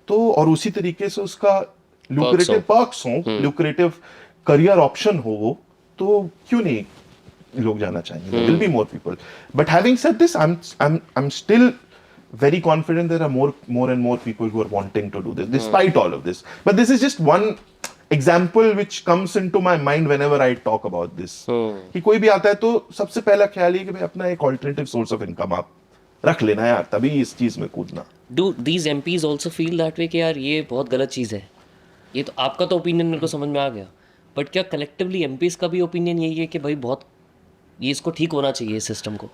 तो और उसी तरीके से उसका lucrative perks हो, lucrative career option हो वो, तो क्यों नहीं लोग जाना चाहेंगे? There will be more people. But having said this, I'm still very confident there are more and more people who are wanting to do this, despite all of this. But this is just one example which comes into my mind whenever I talk about this. कि कोई भी आता है तो सबसे पहला ख्याल ये कि भाई अपना एक alternative source of income आप रख लेना यार, तभी इस चीज में कूदना. Do these MPs also feel that way कि यार ये बहुत गलत चीज़ है? ये तो आपका तो ओपिनियन मेरे को समझ में आ गया, बट क्या कलेक्टिवली एमपीज का भी ओपिनियन यही है कि भाई बहुत ये इसको ठीक होना चाहिए इस सिस्टम को?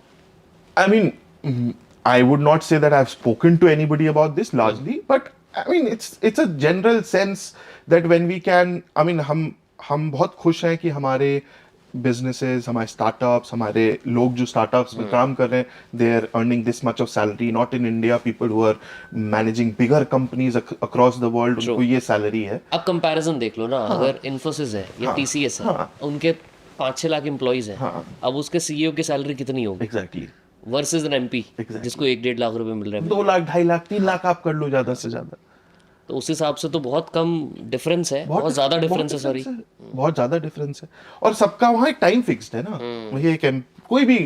I mean, I would not say that I've spoken to anybody about this largely, but I mean it's a general sense that when we can, I mean हम बहुत खुश हैं कि हमारे businesses, हमारे startups, हमारे लोग जो startups में काम कर रहे हैं, they are earning this much of salary. Not in India, people who are managing bigger companies across the world, उनको ये salary है. अब कंपैरिजन देख लो ना, अगर इन्फोसिस है या टीसीएस है, उनके 5-6 लाख एम्प्लॉइज हैं, अब उसके सीईओ की सैलरी कितनी होगी? Exactly. वर्सेस एन एमपी जिसको 1-1.5 लाख रुपए मिल रहे हैं. 2 लाख 2.5 लाख 3 लाख आप कर लो ज्यादा से ज्यादा. तो उस हिसाब से तो बहुत कम डिफरेंस है, बहुत ज्यादा डिफरेंस है, सॉरी, बहुत ज्यादा डिफरेंस है. और सबका वहाँ एक टाइम फिक्स्ड है ना. ये कोई भी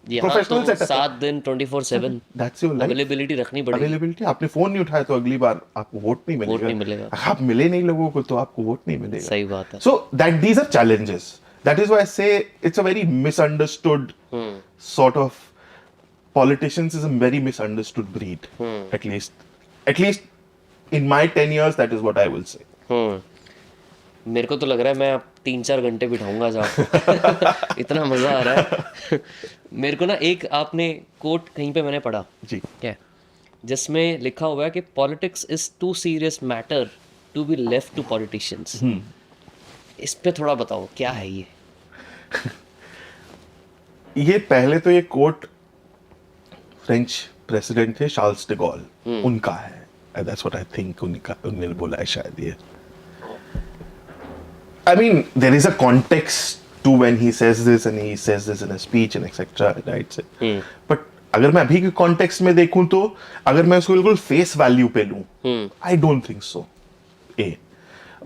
प्रोफेशनल सेटअप 7 दिन 24/7 दैट्स योर लाइफ. अवेलेबिलिटी रखनी पड़ेगी. अवेलेबिलिटी, आपने फोन नहीं उठाया तो अगली बार आपको वोट नहीं मिलेगा. आप मिले नहीं लोगों को तो आपको वोट नहीं मिलेगा. सही बात है. So that these are challenges. That is why I say it's a very misunderstood sort of politicians is a very misunderstood breed. At least in my 10 years, that is what I will say. मेरे को तो लग रहा है मैं अब 3-4 घंटे बिठाऊंगा जहाँ इतना मजा आ रहा है. मेरे को ना एक आपने कोट कहीं पे मैंने पढ़ा जी, क्या, जिसमें लिखा हुआ है कि politics is too serious matter to be left to politicians. इस पे थोड़ा बताओ क्या है ये? ये पहले तो ये कोट फ्रेंच प्रेसिडेंट थे चार्ल्स डे गॉल, उनका है, दैट्स व्हाट आई थिंक, उन्होंने बोला है शायद ये. I mean, there is a context to when he says this, and he says this in a speech and etc. Right? But अगर मैं अभी के context में देखूं तो अगर मैं उसको बिल्कुल face value पे लूं, I don't think so.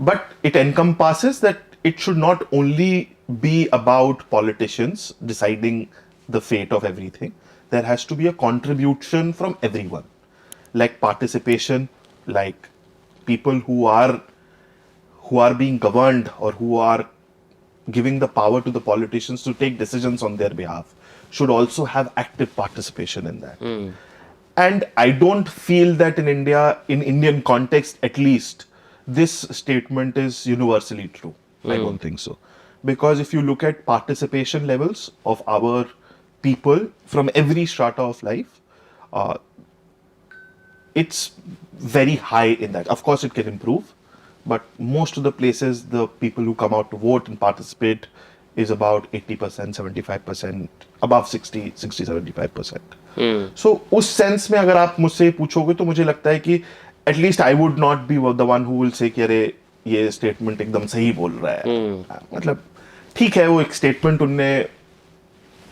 But it encompasses that it should not only be about politicians deciding the fate of everything. There has to be a contribution from everyone, like participation, like people who are being governed or who are giving the power to the politicians to take decisions on their behalf should also have active participation in that. And I don't feel that in India, in Indian context at least, this statement is universally true. I don't think so. Because if you look at participation levels of our people from every strata of life, it's very high in that. Of course, it can improve. But most of the places, the people who come out to vote and participate is about 80%, 75%, above 60-75%. So उस sense में अगर आप मुझसे पूछोगे तो मुझे लगता है कि at least I would not be the one who will say कि अरे ये statement एकदम सही बोल रहा है. मतलब ठीक है, वो एक statement उनने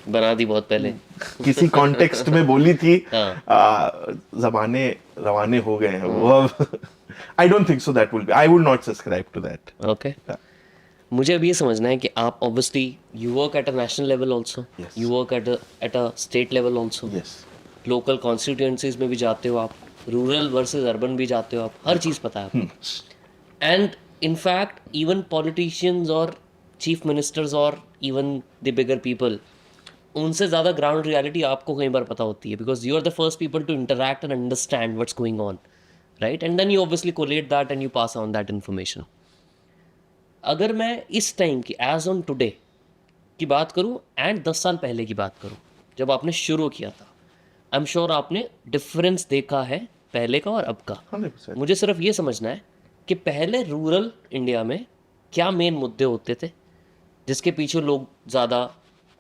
बना दी बहुत पहले, किसी कॉन्टेक्स्ट में बोली थी, जमाने रवाने हो गए हैं वो. I don't think so that will be, I would not subscribe to that. Okay. मुझे अभी ये समझना है कि आप obviously you work at a national level also, you work at a state level also, yes, local constituencies में भी जाते हो आप, रूरल वर्सेस अर्बन भी जाते हो आप, हर चीज़ पता है आपको. एंड इनफैक्ट इवन पॉलिटिशियंस और चीफ मिनिस्टर्स और इवन द बिगर पीपल, उनसे ज़्यादा ग्राउंड रियलिटी आपको कई बार पता होती है, because you are the first people to interact and understand what's going on, right? And then you obviously collate that and you pass on that information. अगर मैं इस टाइम की एज ऑन टुडे की बात करूं एंड 10 साल पहले की बात करूं, जब आपने शुरू किया था, आई एम श्योर आपने डिफरेंस देखा है पहले का और अब का. 100%. मुझे सिर्फ ये समझना है कि पहले रूरल इंडिया में क्या मेन मुद्दे होते थे जिसके पीछे लोग ज़्यादा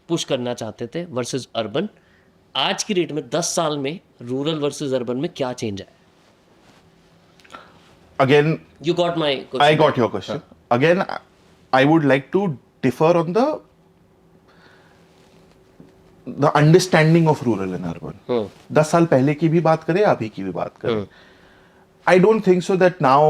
पुश करना चाहते थे वर्सेस अर्बन. आज की डेट में 10 साल में रूरल वर्सेस अर्बन में क्या चेंज है? Again, You got my question. I got your question. Again, I would like to differ on the understanding of rural and urban. 10 साल पहले की भी बात करें, अभी की भी बात करें. I don't think so that now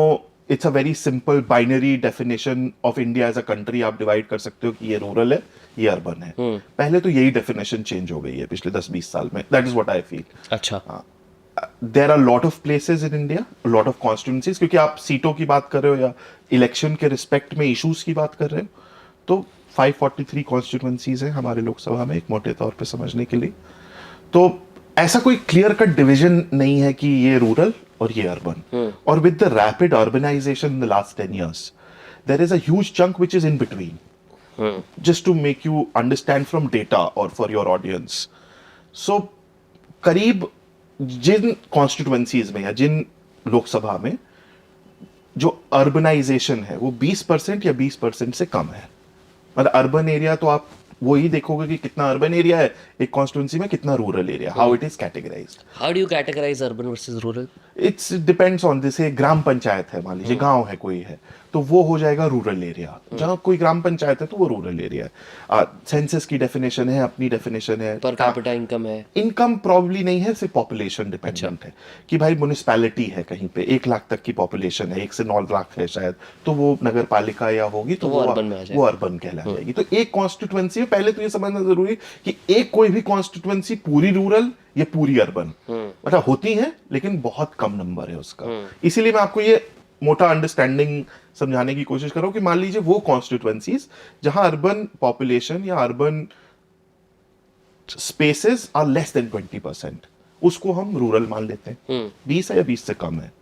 it's a very simple binary definition of India as a country. आप divide कर सकते हो कि ये rural है, ये urban है. पहले तो यही definition change हो गई है पिछले 10-20 साल में. That is what I feel. अच्छा. There are a lot of places in India, a lot of constituencies, क्योंकि आप सीटों की बात कर रहे हो या इलेक्शन के रिस्पेक्ट में इश्यूज की बात कर रहे हो, तो 543 कॉन्स्टिट्यूएंसीज हैं हमारे लोकसभा में, एक मोटे तौर पे समझने के लिए. तो ऐसा कोई क्लियर कट डिवीजन नहीं है कि ये रूरल और ये अर्बन. और with the rapid urbanization in the last 10 years, there is a huge chunk which is in between. Just to make you understand from data or for your audience. So, करीब जिन कॉन्स्टिट्यूएंसीज में या जिन लोकसभा में जो अर्बनाइजेशन है वो 20% या 20% से कम है. मतलब अर्बन एरिया तो आप वो ही देखोगे कि कितना अर्बन एरिया है एक कॉन्स्टिट्यूएंसी में, कितना rural area, how it is categorized. How do you categorize urban versus rural? It's depends on, जैसे ग्राम पंचायत है, मान लीजिए गांव है कोई है, तो वो हो जाएगा रूरल एरिया. जहां कोई ग्राम पंचायत है तो वो रूरल एरिया है. सेंसस की डेफिनेशन है, अपनी डेफिनेशन है. पर कैपिटा इनकम है, इनकम प्रॉब्ली नहीं है, सिर्फ पॉपुलेशन डिपेंडेंट है कि भाई म्युनिसिपैलिटी है कहीं पे 1 लाख तक की पॉपुलेशन है, 1 से 9 लाख है शायद, तो वो नगर पालिका या होगी तो वो अर्बन कहला जाएगी. तो एक कॉन्स्टिट्यूएंसी में पहले तो ये समझना जरूरी कि एक कोई भी कॉन्स्टिट्यूएंसी पूरी रूरल या पूरी अर्बन, मतलब होती है लेकिन बहुत कम नंबर है उसका. इसीलिए मैं आपको ये मोटा अंडरस्टैंडिंग समझाने की कोशिश कर रहा हूं कि मान लीजिए वो कॉन्स्टिट्यूएंसीज जहां अर्बन पॉपुलेशन या urban spaces are less than 20%, उसको हम रूरल मान लेते हैं. 20 है या 20 से कम है.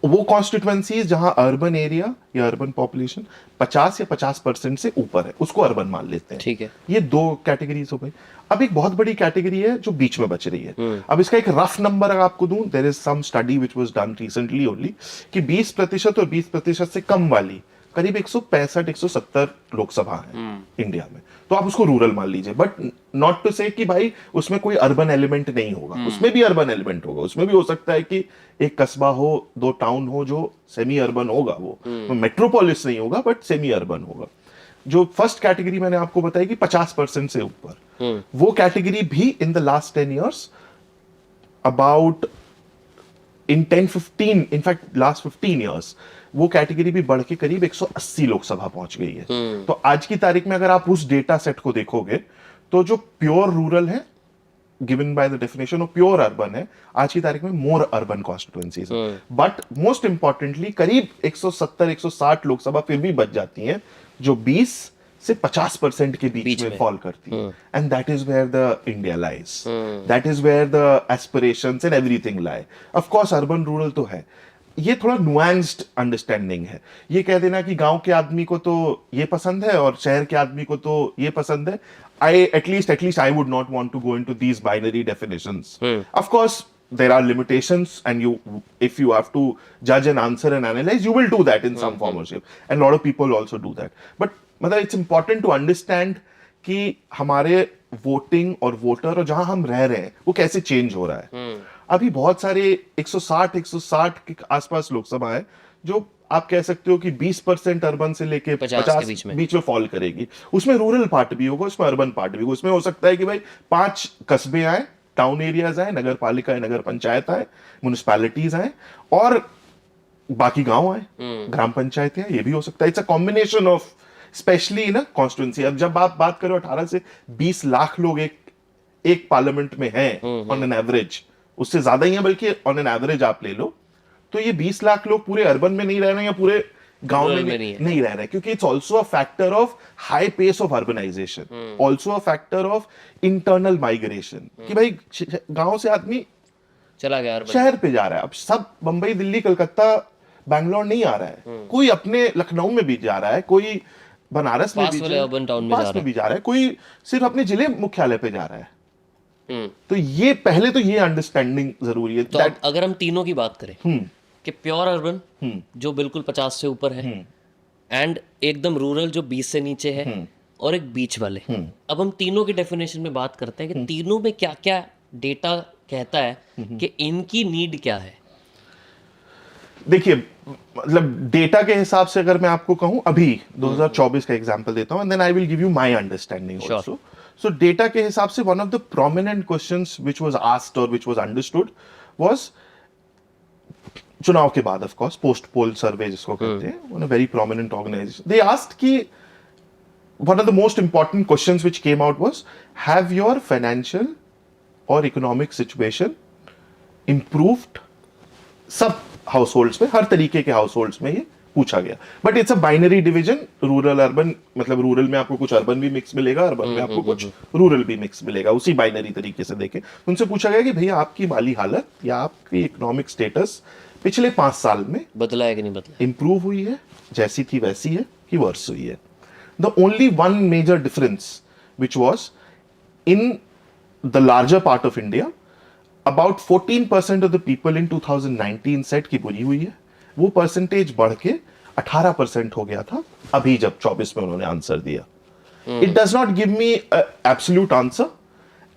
वो कॉन्स्टिट्यूएंसीज जहां अर्बन एरिया या अर्बन पॉपुलेशन 50 या 50% से ऊपर है, उसको अर्बन मान लेते हैं. ठीक है. ये 2 कैटेगरीज हो गई. अब एक बहुत बड़ी कैटेगरी है जो बीच में बच रही है. अब इसका एक रफ नंबर अगर आपको दूं, there is some study which was done recently only कि 20% और 20% से कम वाली करीब 165-170 लोकसभा है इंडिया में, तो आप उसको रूरल मान लीजिए, बट नॉट टू से कि भाई उसमें कोई अर्बन एलिमेंट नहीं होगा, उसमें भी अर्बन एलिमेंट होगा, उसमें भी हो सकता है कि एक कस्बा हो, 2 टाउन हो जो सेमी अर्बन होगा, वो मेट्रोपोलिस नहीं होगा बट सेमी अर्बन होगा। जो फर्स्ट कैटेगरी मैंने आपको बताई कि 50% से ऊपर, वो कैटेगरी भी इन the last 10 years about in 10-15 in fact last 15 years वो कैटेगरी भी बढ़ के करीब 180 लोकसभा पहुंच गई है। तो आज की तारीख में अगर आप उस डेटा सेट को देखोगे तो जो प्योर रूरल है given by the definition of pure urban है, आज की तारीख में more urban constituencies, but most importantly करीब 170-160 लोकसभा फिर भी बच जाती हैं जो 20 से 50% के बीच में फॉल करती है, and that is where the India lies, that is where the aspirations and everything lie. Of course urban rural तो है, ये थोड़ा नुआंस्ड अंडरस्टैंडिंग है। ये कह देना कि गांव के आदमी को तो ये पसंद है और शहर के आदमी को तो ये पसंद है, at least I would not want to go into these binary definitions. Of course there are limitations, and if you have to judge and answer and analyze, you will do that in some form or shape, and a lot of people also do that, but मतलब it's important to understand कि हमारे वोटिंग और वोटर और जहां हम रह रहे हैं वो कैसे चेंज हो रहा है। अभी बहुत सारे 160 के आसपास लोकसभा है जो आप कह सकते हो कि 20% अर्बन से लेके 50 बीच में फॉल करेगी। उसमें रूरल पार्ट भी होगा, उसमें अर्बन पार्ट भी होगा, उसमें हो सकता है कि भाई 5 कस्बे आए, टाउन एरियाज आए, नगर पालिका है, नगर पंचायत आए, म्युनिसिपैलिटीज आए, और बाकी गांव आए, ग्राम पंचायतें हैं, ये भी हो सकता है। It's a combination of specially ना कॉन्स्टिट्यूंसी। अब जब आप बात करो 18 से 20 लाख लोग एक पार्लियामेंट में हैं ऑन एन एवरेज, उससे ज्यादा ही है बल्कि ऑन एन एवरेज आप ले लो, तो ये 20 लाख लोग पूरे अर्बन में नहीं रह रहे हैं या पूरे गांव में नहीं रह रहे, क्योंकि it's also a factor of high pace of urbanization, also a factor of internal migration, कि भाई गांव से आदमी चला गया शहर पे जा रहा है। अब सब बंबई, दिल्ली, कलकत्ता, बैंगलोर नहीं आ रहा है, कोई अपने लखनऊ में भी जा रहा है, कोई बनारस में भी जा रहा है, कोई सिर्फ अपने जिले मुख्यालय पे जा रहा है। तो ये पहले तो ये अंडरस्टैंडिंग जरूरी है। तो अगर हम तीनों की बात करें कि प्योर अर्बन जो बिल्कुल 50 से ऊपर है, एंड एकदम रूरल जो 20 से नीचे है, और एक बीच वाले, अब हम तीनों की डेफिनेशन में बात करते हैं कि तीनों में क्या क्या डेटा कहता है कि इनकी नीड क्या है। देखिए, मतलब डेटा के हिसाब से अगर मैं आपको कहूं, अभी 2024 का एग्जांपल देता हूं, and then I will give you my understanding also. So data के हिसाब से one of the prominent questions which was asked or which was understood was चुनाव के बाद, of course, post poll survey जिसको कहते हैं, one a very prominent organization, they asked कि one of the most important questions which came out was, have your financial or economic situation improved? सब households में, हर तरीके के households में ये पूछा गया, but it's a binary division, rural urban, मतलब रूरल में आपको कुछ अर्बन भी मिक्स मिलेगा, अर्बन में आपको कुछ रूरल भी मिक्स मिलेगा, उसी बाइनरी तरीके से देखें। उनसे पूछा गया कि भैया आपकी माली हालत या आपकी इकोनॉमिक स्टेटस पिछले 5 साल में बदला है कि नहीं बदला, इंप्रूव हुई है, जैसी थी वैसी है, कि वर्स हुई है। The only one major difference which was in the larger part of India, about 14% of the people in 2019 सेट की बुरी हुई है, वो परसेंटेज बढ़ के 18% हो गया था अभी जब 24 में उन्होंने आंसर दिया। It does not give me absolute answer,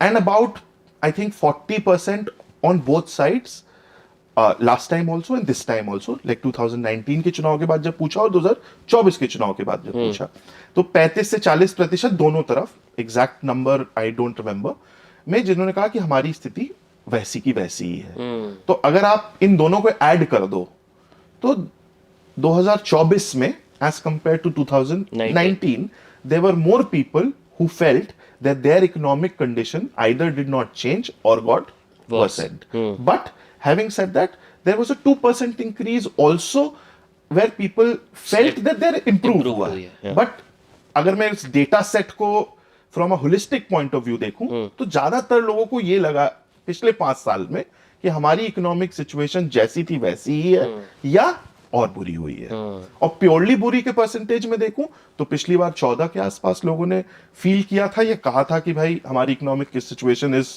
and about I think 40% on both sides, last time also and this time also, like 2019 के चुनाव के बाद जब पूछा और 2024 के चुनाव के बाद जब पूछा, तो 35 से 40% दोनों तरफ, exact number I don't remember, में जिन्होंने कहा कि हमारी स्थिति वैसी की वैसी ही है। तो अगर आप इन दोनों को ऐड कर दो तो 2024 में as compared to 2019 there were more people who felt that their economic condition either did not change or got worsened. But having said that, there was a 2% increase also where people felt that they're improved हुआ है। But अगर मैं इस डेटा सेट को from a holistic point of view देखूं तो ज्यादातर लोगों को ये लगा पिछले 5 साल में कि हमारी इकोनॉमिक सिचुएशन जैसी थी वैसी ही है या और बुरी हुई है। और प्योरली बुरी के परसेंटेज में देखूं तो पिछली बार 14 के आसपास लोगों ने फील किया था, ये कहा था कि भाई हमारी इकोनॉमिक सिचुएशन इज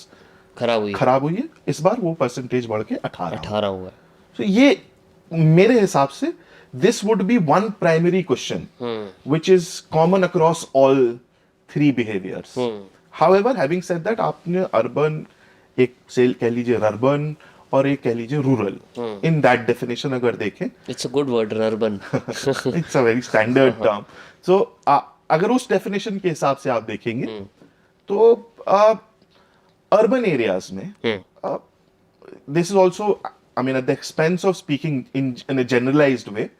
खराब हुई है। इस बार वो परसेंटेज बढ़ के 18 हुआ है। तो ये मेरे हिसाब से this would be one primary question which is common across all three behaviors. However, having said that, आपने urban एक से कह लीजिए urban और एक कह लीजिए rural, in that definition अगर देखें, it's a good word, urban. it's a very standard term. So अगर उस definition के हिसाब से आप देखेंगे तो urban areas में this is also, I mean, at the expense of speaking in a generalized way,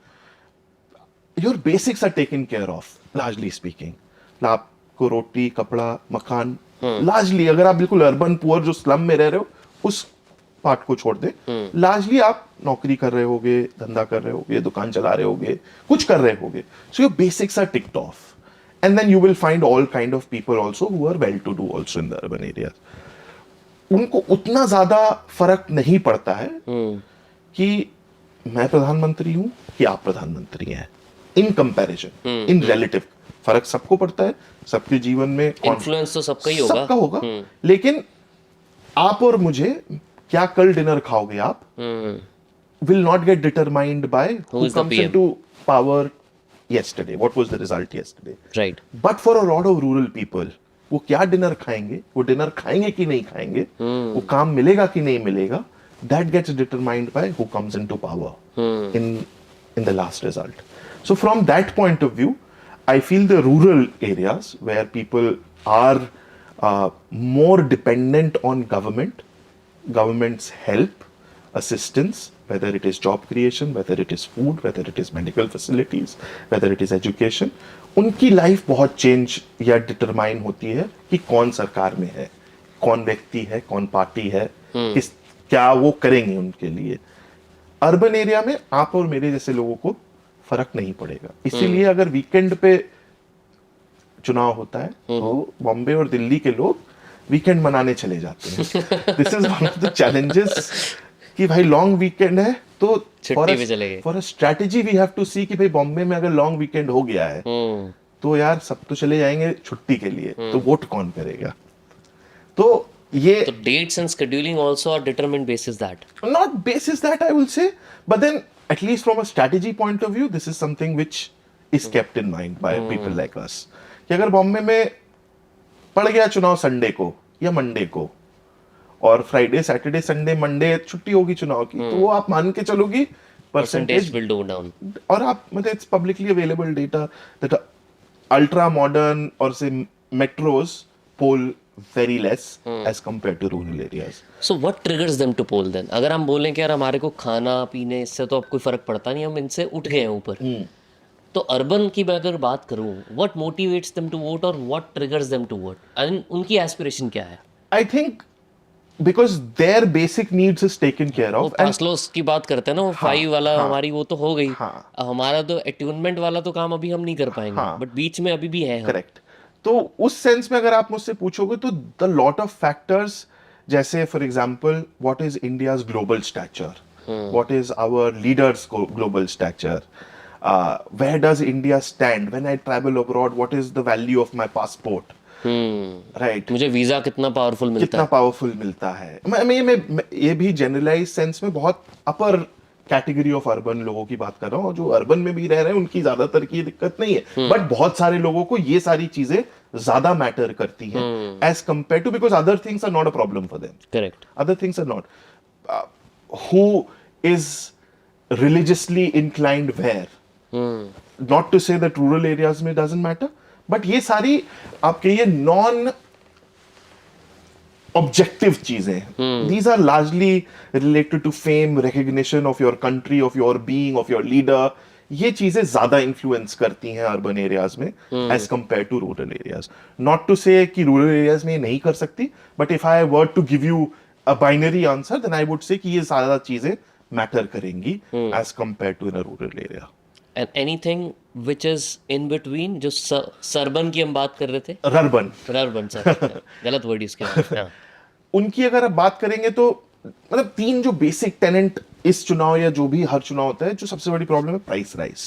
your basics are taken care of, largely speaking. आपको रोटी, कपड़ा, मकान, largely अगर आप बिल्कुल अर्बन पुअर जो स्लम में रह रहे हो उस पार्ट को छोड़ दे, largely आप नौकरी कर रहे होगे, धंधा कर रहे होगे, दुकान चला रहे होगे, कुछ कर रहे होगे. So your basics are ticked off, and then you will find all kind of people also who are well to do also in the urban areas. उनको उतना ज्यादा फर्क नहीं पड़ता है कि मैं प्रधानमंत्री हूं कि आप प्रधानमंत्री हैं. इन कंपैरिजन, इन रिलेटिव फर्क सबको पड़ता है, सबके जीवन में इन्फ्लुएंस तो सबका ही होगा, सबका होगा. लेकिन आप और मुझे क्या कल डिनर खाओगे आप will not get determined by who is the comes PM? into power yesterday, what was the result yesterday. Right. But for a lot of rural people, वो क्या डिनर खाएंगे, वो डिनर खाएंगे कि नहीं खाएंगे, वो काम मिलेगा कि नहीं मिलेगा, that gets determined by who comes into power in the last result. So from that point of view, I feel the rural areas where people are more dependent on government's help, assistance, whether it is job creation, whether it is food, whether it is medical facilities, whether it is education, उनकी लाइफ बहुत चेंज या डिटरमाइन होती है कि कौन सरकार में है, कौन व्यक्ति है, कौन पार्टी है, किस क्या वो करेंगे उनके लिए. अर्बन एरिया में आप और मेरे जैसे लोगों को फर्क नहीं पड़ेगा. इसीलिए अगर वीकेंड पे चुनाव होता है तो बॉम्बे और दिल्ली के लोग वीकेंड मनाने चले जाते हैं. This is one of the challenges कि भाई लॉन्ग वीकेंड है तो छुट्टी पे चले गए. For a strategy we have to see कि भाई बॉम्बे में अगर लॉन्ग वीकेंड हो गया है तो यार सब तो चले जाएंगे छुट्टी के लिए, तो वोट कौन करेगा. तो ये तो dates and scheduling also are determined basis that. not basis that I will say, but then at least from a strategy point of view, this is something which is kept in mind by people like us. कि अगर बॉम्बे में पड़ गया चुनाव संडे को या मंडे को और फ्राइडे, सैटरडे, संडे, मंडे छुट्टी होगी चुनाव की, तो वो आप मान के चलोगी परसेंटेज विल गो डाउन. और आप मतलब it's publicly available data that ultra modern और से metros pole very less as compared to rural areas. So what triggers them to poll then? अगर हम बोलें कि यार हमारे को खाना पीने इससे तो अब कोई फर्क पड़ता नहीं, हम इनसे उठ गए हैं ऊपर, तो अर्बन की मैं अगर बात करूं, what motivates them to vote और what triggers them to vote? And उनकी एस्पिरेशन क्या है? I think because their basic needs is taken care वो of and पासलोस की बात करते हैं ना, वो 5 वाला हमारी वो तो हो गई. हाँ. अब हमारा तो अट्यूनमेंट वाला तो काम अभी हम नहीं कर पाएंगे, बट बीच में अभी भी है हम. correct. तो उस सेंस में अगर आप मुझसे पूछोगे तो द लॉट ऑफ फैक्टर्स, जैसे for example what is India's global stature, what is our leaders global stature, where does India stand when I travel abroad, what is the value of my passport, right, मुझे वीजा कितना पावरफुल मिलता कितना पावरफुल मिलता है. मैं ये भी जनरलाइज सेंस में बहुत अपर कैटेगरी ऑफ अर्बन लोगों की बात कर रहा हूँ. जो अर्बन में भी रह रहे हैं उनकी ज्यादातर की दिक्कत नहीं है, बट बहुत सारे लोगों को ये सारी चीजें ज्यादा मैटर करती हैं as compare to, because other things are not a problem for them. Correct. Other things are not. Who is religiously inclined where? Not to say that rural areas में doesn't matter, but ये सारी आप कहिए non objective चीजें. These are largely related to fame, recognition of your country, of your being, of your leader. ये चीजें ज्यादा इन्फ्लुएंस करती हैं अर्बन एरियाज में as compare to rural areas. Not to say कि रूरल एरियाज में ये नहीं कर सकती, but if I were to give you a binary answer then I would say कि ये ज्यादा चीजें मैटर करेंगी as compare to in a rural area. And anything which is in between, जो सरबन की हम बात कर रहे थे, रर्बन, सर गलत वर्ड इसके बाद. उनकी अगर आप बात करेंगे तो मतलब तीन जो बेसिक टेनेंट इस चुनाव या जो भी हर चुनाव होता है, जो सबसे बड़ी प्रॉब्लम है प्राइस राइज.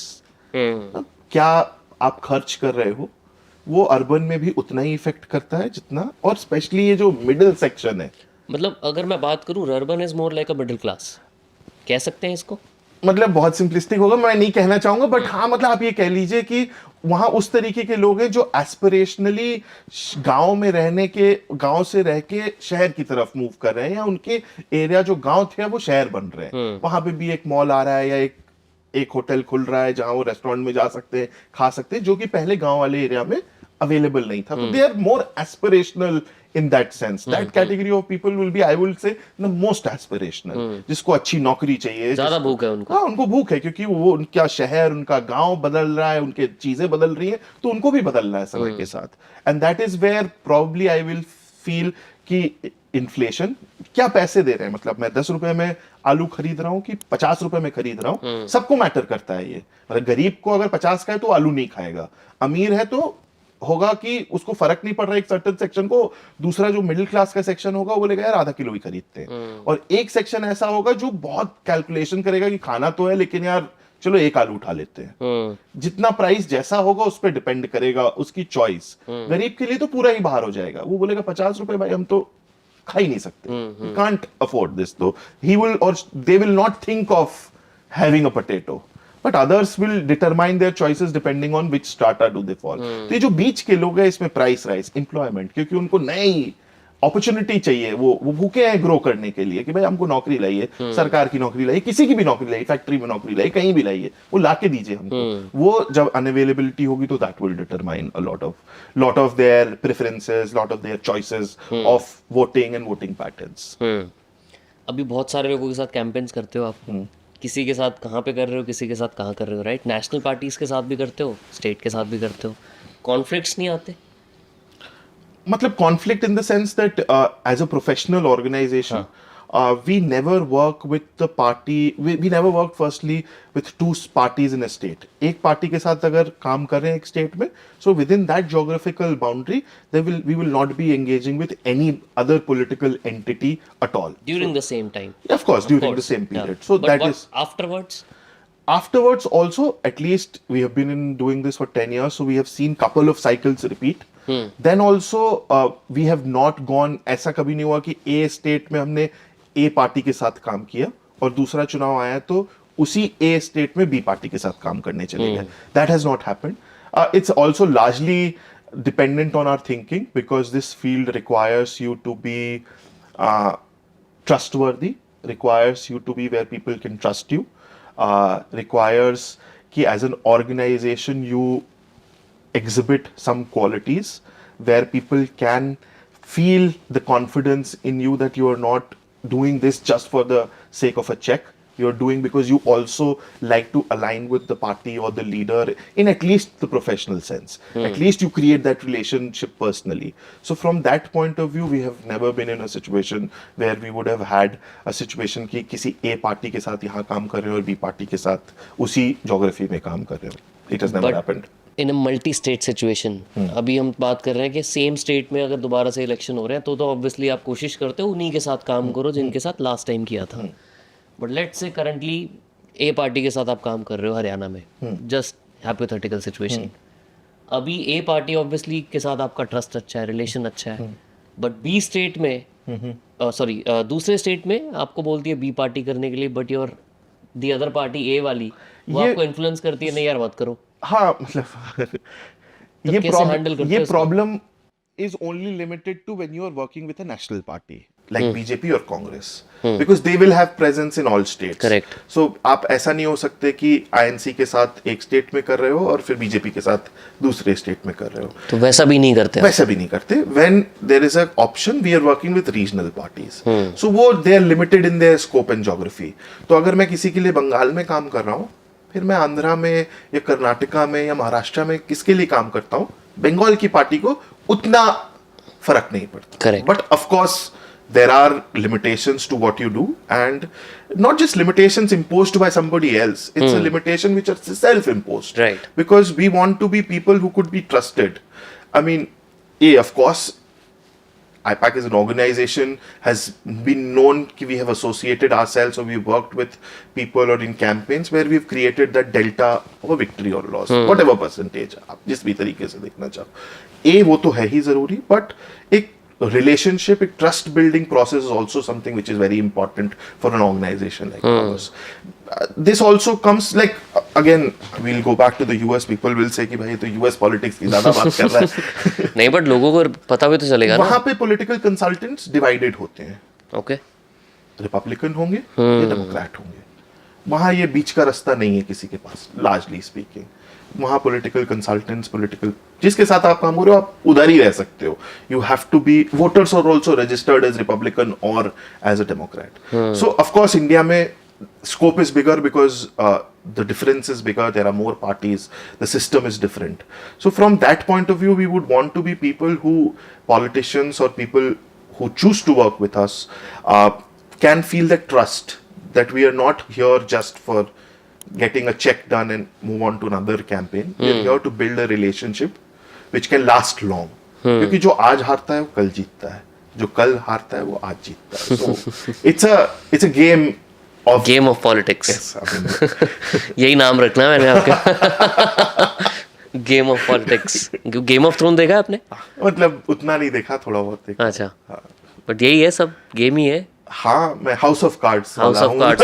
क्या आप खर्च कर रहे हो वो अर्बन में भी उतना ही इफेक्ट करता है जितना, और स्पेशली ये जो मिडिल सेक्शन है. मतलब अगर मैं बात करूं, urban is more like a middle class, कह सकते हैं इसको. मतलब बहुत सिंपलिस्टिक होगा, मैं नहीं कहना चाहूंगा, बट हाँ मतलब आप ये कह लीजिए कि वहां उस तरीके के लोग हैं जो एस्पिरेशनली गांव में रहने के, गांव से रह के शहर की तरफ मूव कर रहे हैं, या उनके एरिया जो गांव थे वो शहर बन रहे हैं। वहां पे भी एक मॉल आ रहा है या एक होटल खुल रहा है जहां वो रेस्टोरेंट में जा सकते हैं, खा सकते हैं, जो कि पहले गांव वाले एरिया में अवेलेबल नहीं था। तो they are more aspirational in that sense. That category of people will be, I will say, the most aspirational. जिसको अच्छी नौकरी चाहिए, ज्यादा भूख है उनको। हाँ उनको भूख है, क्योंकि वो उनका शहर, उनका गांव बदल रहा है, उनके चीजें बदल रही हैं, तो उनको भी बदलना है समय के साथ। And that is where probably I will feel कि इन्फ्लेशन, क्या पैसे दे रहे हैं, मतलब मैं 10 रुपए में आलू खरीद रहा हूँ कि 50 रुपए में खरीद रहा हूँ, सबको मैटर करता है ये। मतलब गरीब को अगर 50 का है तो आलू नहीं खाएगा, अमीर है तो होगा कि उसको फर्क नहीं पड़ रहा एक सर्टेन सेक्शन को, दूसरा जो मिडिल क्लास का सेक्शन होगा वो बोलेगा यार आधा किलो ही खरीदते हैं। और एक सेक्शन ऐसा होगा जो बहुत कैलकुलेशन करेगा कि खाना तो है लेकिन यार चलो एक आलू उठा लेते हैं। जितना प्राइस जैसा होगा उस पर डिपेंड करेगा उसकी चॉइस। गरीब के लिए तो पूरा ही बाहर हो जाएगा, वो बोलेगा 50 रुपए भाई हम तो खा ही नहीं सकते, कांट अफोर्ड दिस, तो ही विल और they will not think of having a potato, but others will determine their choices depending on which strata do they fall. तो ये जो बीच के लोग हैं इसमें प्राइस राइज, एम्प्लॉयमेंट, क्योंकि उनको नई अपॉर्चुनिटी चाहिए, वो भूखे हैं ग्रो करने के लिए कि भाई हमको नौकरी लाइए, सरकार की नौकरी लाइए, किसी की भी नौकरी लाइए, फैक्ट्री में नौकरी लाइए, कहीं भी लाइए, वो लाके दीजिए हमको। वो जब अनअवेलेबिलिटी होगी तो that will determine a lot of their preferences, lot of their choices of voting and voting patterns. अभी बहुत सारे लोगों के साथ कैंपेन्स करते हो आप, किसी के साथ कहाँ पे कर रहे हो, किसी के साथ कहाँ कर रहे हो, राइट? नेशनल पार्टीज के साथ भी करते हो, स्टेट के साथ भी करते हो, कॉन्फ्लिक्ट्स नहीं आते? मतलब conflict in the sense that as a professional organization, we never work with the party, we never work firstly with two parties in a state. एक पार्टी के साथ अगर काम कर रहे हैं एक स्टेट में, so within that geographical boundary we will not be engaging with any other political entity at all. During the same time? Of course, during the same period. Yeah. So But that what is afterwards also, at least we have been doing this for 10 years, so we have seen couple of cycles repeat. Then also we have not gone, ऐसा कभी नहीं हुआ कि A स्टेट में हमने A पार्टी के साथ काम किया और दूसरा चुनाव आया तो उसी A स्टेट में B पार्टी के साथ काम करने चले गए. That has not happened. It's also largely dependent on our thinking, because this field requires you to be trustworthy, requires you to be where people can trust you, requires कि as an organization you exhibit some qualities where people can feel the confidence in you that you are not doing this just for the sake of a check. You're doing because you also like to align with the party or the leader in at least the professional sense. At least you create that relationship personally. So from that point of view, we have never been in a situation where we would have had a situation कि किसी A party के साथ यहाँ काम कर रहे हो और B party के साथ उसी geography में काम कर रहे हो. It has never happened. In a multi state situation, अभी हम बात कर रहे हैं कि सेम स्टेट में अगर दोबारा से इलेक्शन हो रहे हैं तो ऑब्वियसली आप कोशिश करते हो उन्हीं के साथ काम करो जिनके साथ लास्ट टाइम किया था. But let's say currently A party के साथ आप काम कर रहे हो हरियाणा में, जस्ट हाइपोथेटिकल सिचुएशन. अभी ए पार्टी ऑब्वियसली के साथ आपका ट्रस्ट अच्छा है, रिलेशन अच्छा है, बट बी स्टेट में दूसरे स्टेट में आपको बोलती है बी पार्टी करने के लिए, but your the other party A वाली वो आपको इन्फ्लुएंस करती है, नहीं यार मत करो. हाँ मतलब ये problem is only limited to when you are working with a national party like BJP or Congress, because they will have presence in all states. Correct. So आप ऐसा नहीं हो सकते कि INC के साथ एक स्टेट में कर रहे हो और फिर BJP के साथ दूसरे स्टेट में कर रहे हो. तो वैसा भी नहीं करते. When there is an option, we are working with regional parties. So वो they are limited in their scope and geography. तो अगर मैं किसी के लिए बंगाल में काम कर रहा हूँ, फिर मैं आंध्रा में या कर्नाटका में या महाराष्ट्र में किसके लिए काम करता हूँ, बंगाल की पार्टी को उतना फर्क नहीं पड़ता. Correct. But of course there are limitations to what you do, and not just limitations imposed by somebody else, it's a limitation which is self-imposed. Right. Because we want to be people who could be trusted. I mean, of course IPAC as an organization has been known कि we have associated ourselves or we've worked with people or in campaigns where we've created that delta of a victory or loss, whatever percentage आप जिस भी तरीके से देखना चाहो. वो तो है ही जरूरी, बट एक relationship, trust building process is also something which is very important for an organization like ours. This also comes like, again, we'll go back to the US. People will say कि भाई तो US politics की ज़्यादा बात कर रहा है. नहीं, बट लोगों को पता भी तो चलेगा ना. वहाँ पे political consultants divided होते हैं. ओके. रिपब्लिकन होंगे या डेमोक्रेट होंगे. वहाँ ये बीच का रास्ता नहीं है किसी के पास, लार्जली स्पीकिंग. वहाँ पॉलिटिकल कंसल्टेंट्स, पॉलिटिकल जिसके साथ आप काम करो आप उधर ही रह सकते हो. You have to be, voters are also registered as Republican और as a Democrat. So of course India में scope is bigger because the difference is bigger, there are more parties, the system is different. So from that point of view, we would want to be people who, politicians or people who choose to work with us, can feel that trust that we are not here just for getting a check done and move on to another campaign. We are here to build a relationship which can last long. क्योंकि जो आज हारता है वो कल जीतता है, जो कल हारता है वो आज जीतता है. So it's a game of politics. yes, I mean, यही नाम रखना है मैंने आपके. Game of politics. Game of throne देखा आपने? मतलब उतना नहीं देखा, थोड़ा बहुत देखा. अच्छा. बट यही है, सब गेम ही है. हाँ, मैं house of cards. House of cards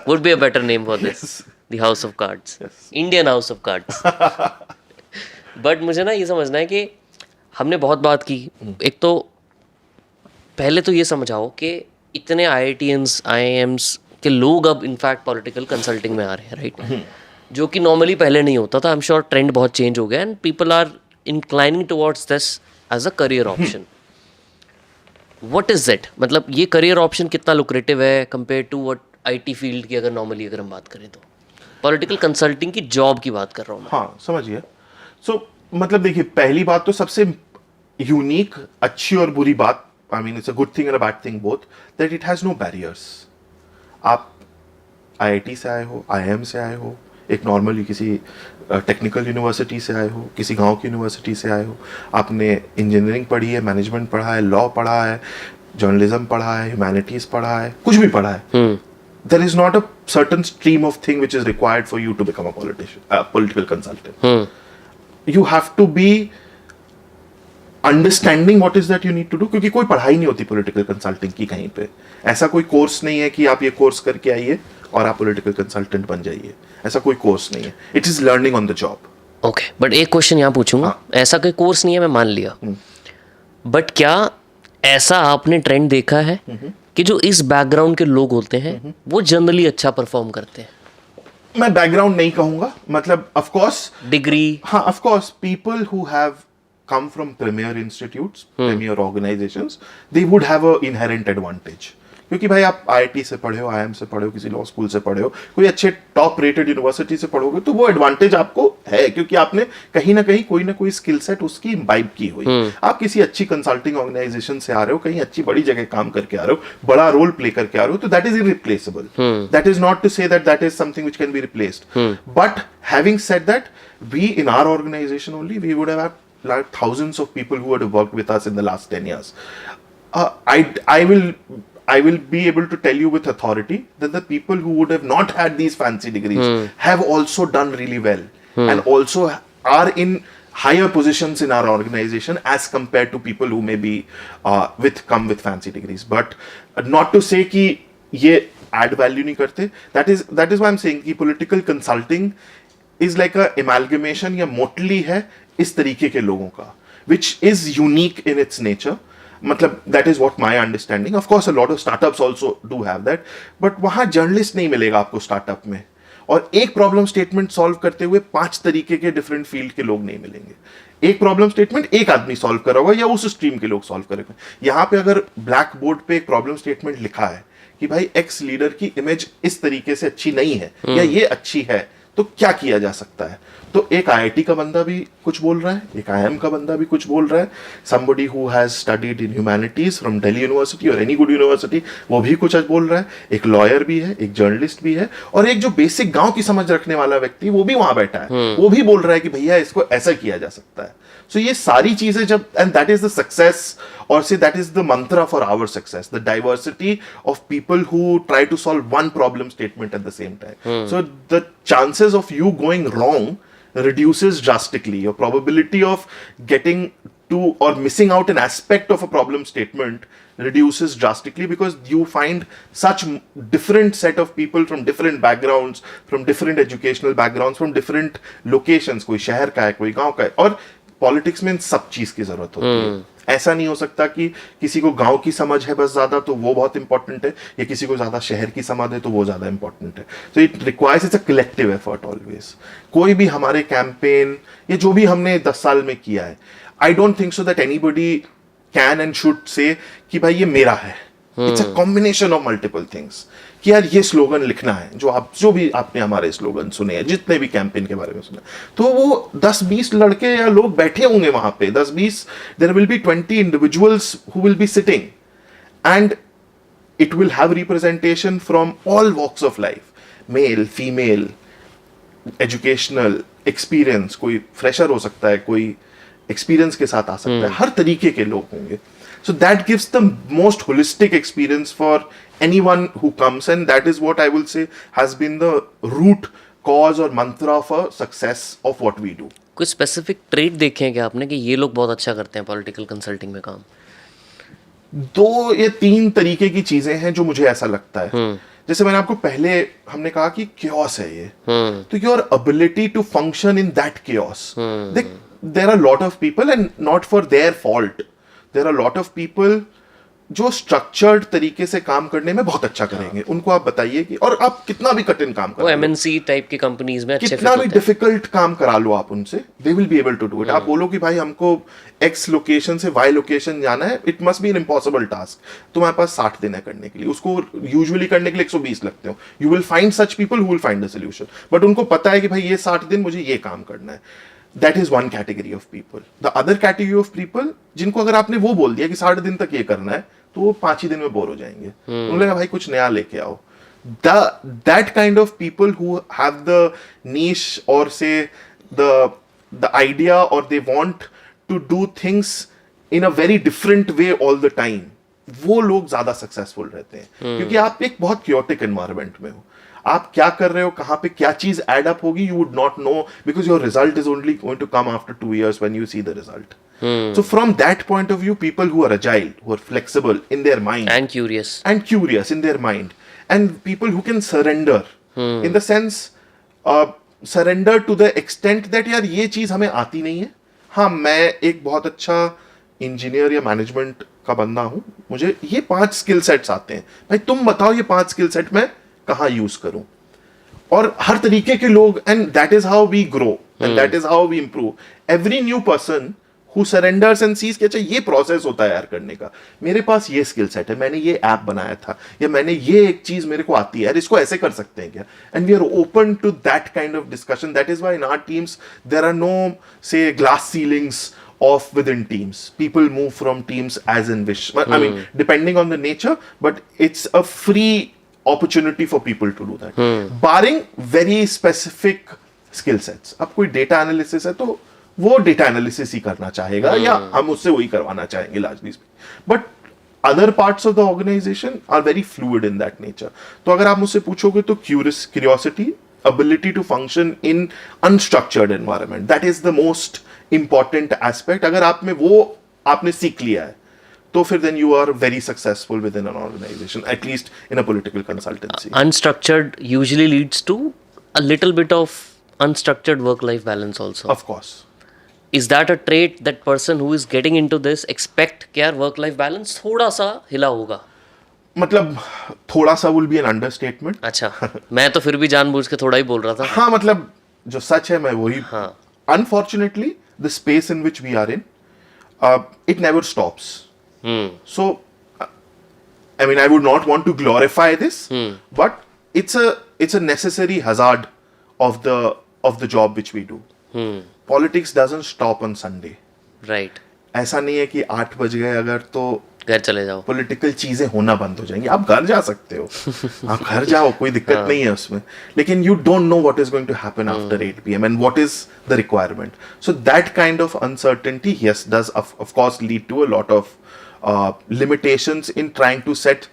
would be a better name for this. The House of Cards. Indian House of Cards. But मुझे ना ये समझना है कि हमने बहुत बात की. एक तो पहले तो ये समझाओ कि इतने IITians, IIMs के लोग अब इनफैक्ट पॉलिटिकल कंसल्टिंग में आ रहे हैं, राइट? जो कि नॉर्मली पहले नहीं होता था. आई एम श्योर ट्रेंड बहुत चेंज हो गया and people are inclining towards this as a career option. What is it? मतलब ये करियर ऑप्शन कितना लुक्रेटिव है compare to what IT field की, अगर हम बात करें तो पॉलिटिकल कंसल्टिंग की जॉब की बात कर रहा हूँ मैं. हाँ, समझिए. सो मतलब देखिए, पहली बात तो सबसे यूनिक, अच्छी और बुरी बात, I mean it's a good thing and a bad thing both, that it has no barriers. आप IIT से आए हो, IIM से आए हो, एक नॉर्मली किसी टेक्निकल यूनिवर्सिटी से आए हो, किसी गांव की यूनिवर्सिटी से आए हो, आपने इंजीनियरिंग पढ़ी है, मैनेजमेंट पढ़ा है, लॉ पढ़ा है, जर्नलिज्म पढ़ा है, ह्यूमैनिटीज पढ़ा है, कुछ भी पढ़ा है. There is not a certain stream of thing which is required for you to become a political consultant. You have to be understanding what is that you need to do. क्योंकि कोई पढ़ाई नहीं होती पॉलिटिकल कंसल्टिंग की कहीं पे. ऐसा कोई कोर्स नहीं है कि आप ये कोर्स करके आइए और आप पॉलिटिकल कंसल्टेंट बन जाइए. ऐसा कोई कोर्स नहीं है. It is learning on the job. Okay, but एक क्वेश्चन यहाँ पूछूंगा. ऐसा कोई कोर्स नहीं है, मैं मान लिया, बट क्या ऐसा आपने ट्रेंड देखा है कि जो इस बैकग्राउंड के लोग होते हैं वो जनरली अच्छा परफॉर्म करते हैं? मैं बैकग्राउंड नहीं कहूंगा, मतलब ऑफ कोर्स डिग्री. हाँ, of course people who have come from premier institutes, premier organizations, they would have a inherent advantage. क्योंकि भाई आप IIT से पढ़े हो, IIM से पढ़े हो, किसी लॉ स्कूल से पढ़े हो, कोई अच्छे टॉप रेटेड यूनिवर्सिटी से पढ़ोगे तो वो एडवांटेज आपको है, क्योंकि आपने कहीं ना कहीं कोई ना कोई स्किल सेट उसकी इम्बाइब की हुई. आप किसी अच्छी कंसल्टिंग ऑर्गेनाइजेशन से आ रहे हो, कहीं अच्छी बड़ी जगह काम करके आ रहे हो, बड़ा रोल प्ले करके आ रहे हो, तो that is irreplaceable. That is not to say that is something which can be replaced. But having said that, we in our organization only we would have like thousands of people who had worked with us in the last 10 years. I will be able to tell you with authority that the people who would have not had these fancy degrees have also done really well and also are in higher positions in our organization as compared to people who may be come with fancy degrees. But not to say कि ये add value नहीं करते. That is why I'm saying कि political consulting is like a amalgamation या मोटली है इस तरीके के लोगों का, which is unique in its nature. मतलब that is what my understanding. Of course, a lot of startups also do have that, but वहाँ जर्नलिस्ट नहीं मिलेगा आपको स्टार्टअप में, और एक प्रॉब्लम स्टेटमेंट सॉल्व करते हुए 5 तरीके के डिफरेंट फील्ड के लोग नहीं मिलेंगे. एक प्रॉब्लम स्टेटमेंट एक आदमी सॉल्व कर रहा होगा या उस स्ट्रीम के लोग सॉल्व करेंगे. यहाँ पे अगर ब्लैक बोर्ड पे एक प्रॉब्लम स्टेटमेंट लिखा है कि भाई एक्स लीडर की इमेज इस तरीके से अच्छी नहीं है या ये अच्छी है, तो क्या किया जा सकता है. तो एक IIT का बंदा भी कुछ बोल रहा है, एक IIM का बंदा भी कुछ बोल रहा है, somebody who has studied in humanities from Delhi University or any good university वो भी कुछ बोल रहा है, एक लॉयर भी है, एक जर्नलिस्ट भी है, और एक जो बेसिक गांव की समझ रखने वाला व्यक्ति वो भी वहां बैठा है, वो भी बोल रहा है कि भैया इसको ऐसा किया जा सकता है. सो ये सारी चीजें जब, and that is the success, or say that is the mantra for our success, the diversity of people who try to solve one problem statement at the same time. So the chances of you going wrong reduces drastically. Your probability of getting to, or missing out an aspect of a problem statement reduces drastically, because you find such different set of people from different backgrounds, from different educational backgrounds, from different locations. कोई शहर का है, कोई गांव का है, और पॉलिटिक्स में इन सब चीज की जरूरत होती है. ऐसा नहीं हो सकता कि किसी को गांव की समझ है बस ज्यादा तो वो बहुत इंपॉर्टेंट है, या किसी को ज्यादा शहर की समझ है तो वो ज्यादा इंपॉर्टेंट है. So it requires, it's a collective effort always. कोई भी हमारे कैंपेन या जो भी हमने 10 साल में किया है, आई don't think so that anybody can and should say कि भाई ये मेरा है. It's a combination of multiple things, कि यार ये स्लोगन लिखना है, जो भी आपने हमारे स्लोगन सुने हैं, जितने भी कैंपेन के बारे में सुने, तो वो 10-20 लड़के या लोग बैठे होंगे वहां पे, 10-20, there will be 20 individuals who will be sitting, and it will have representation from all walks of life, male, female, educational, experience, कोई फ्रेशर हो सकता है, कोई एक्सपीरियंस के साथ आ सकता है, हर तरीके के लोग होंगे. So that gives the most holistic experience for anyone who comes, and that is what I will say has been the root cause or mantra for success of what we do. कुछ स्पेसिफिक ट्रेट देखे हैं क्या आपने कि ये लोग बहुत अच्छा करते हैं पॉलिटिकल कंसल्टिंग में काम? 2 या 3 तरीके की चीजें हैं जो मुझे ऐसा लगता है. जैसे मैंने आपको पहले हमने कहा कि chaos है ये, तो your ability to function in that chaos. There are a lot of people, and not for their fault, there are a lot of people जो स्ट्रक्चर्ड तरीके से काम करने में बहुत अच्छा करेंगे. उनको आप बताइए कि, और आप कितना भी कठिन काम वो एमएनसी टाइप की कंपनीज में अच्छे कितना भी डिफिकल्ट काम करा लो आप उनसे, they will be able to do it. आप बोलो कि भाई हमको एक्स लोकेशन से वाई लोकेशन जाना है, it must be an impossible task, तुम्हारे पास 60 दिन है करने के लिए, उसको यूजुअली करने के लिए 120 लगते हो. You will find such people who will find the solution, but उनको पता है कि भाई ये 60 दिन मुझे ये काम करना है. That is one category of people. The other category of people, जिनको अगर आपने वो बोल दिया कि 60 दिन तक ये करना है, तो वो 5 ही दिन में बोर हो जाएंगे. उन्होंने कहा भाई कुछ नया लेके आओ. That kind of people who have the niche, or say the idea, or they want to do things in a very different way all the time, वो लोग ज्यादा सक्सेसफुल रहते हैं. क्योंकि आप एक बहुत chaotic environment में हो. आप क्या कर रहे हो, कहां पे क्या चीज एड अप होगी, you would not know, because your result is only going to come after 2 years when you see the result. So from that point of view, people who are agile, who are flexible in their mind, and curious in their mind, and people who can surrender, in the sense surrender to the extent that यार ये चीज हमें आती नहीं है. हाँ, मैं एक बहुत अच्छा इंजीनियर या मैनेजमेंट का बंदा हूं, मुझे ये 5 स्किल सेट्स आते हैं, भाई तुम बताओ ये 5 स्किल सेट मैं कहाँ यूज करूं. और हर तरीके के लोग, and that is how we grow, and that is how we improve. Every new person who surrenders and sees कि अच्छा ये प्रोसेस होता है यार करने का, मेरे पास ये स्किल सेट है, मैंने ये ऐप बनाया था, या मैंने ये एक चीज मेरे को आती है यार, इसको ऐसे कर सकते हैं क्या, and we are open to that kind of discussion. That is why in our teams there are no say glass ceilings of within teams. People move from teams as in wish. I mean, depending on the nature, but it's a free opportunity for people to do that. Barring very specific skill sets. अब कोई data analysis है तो वो data analysis ही करना चाहेगा, या हम उससे वही करवाना चाहेंगे largely speaking. But other parts of the organization are very fluid in that nature. तो अगर आप मुझसे पूछोगे तो curiosity, ability to function in unstructured environment, that is the most important aspect. अगर आप में वो आपने सीख लिया है, तो फिर then you are very successful within an organization, at least in a political consultancy. Unstructured usually leads to a little bit of unstructured work-life balance also. Of course. Is that a trait that person who is getting into this expect कि यार work-life balance थोड़ा सा हिला होगा? मतलब थोड़ा सा will be an understatement. अच्छा, मैं तो फिर भी जानबूझ के थोड़ा ही बोल रहा था. हाँ, मतलब जो सच है मैं वही. हाँ. Unfortunately, the space in which we are in, it never stops. So, I mean, I would not want to glorify this, but it's a necessary hazard of the job which we do. Politics doesn't stop on Sunday. Right. ऐसा नहीं है कि 8 बज गए अगर तो घर चले जाओ, पॉलिटिकल चीजें होना बंद हो जाएंगी. आप घर जा सकते हो, आप घर जाओ, कोई दिक्कत नहीं है उसमें, लेकिन you don't know what is going to happen after 8 PM and what is the requirement. So that kind of uncertainty, yes, does of course lead to a lot of limitations in trying to set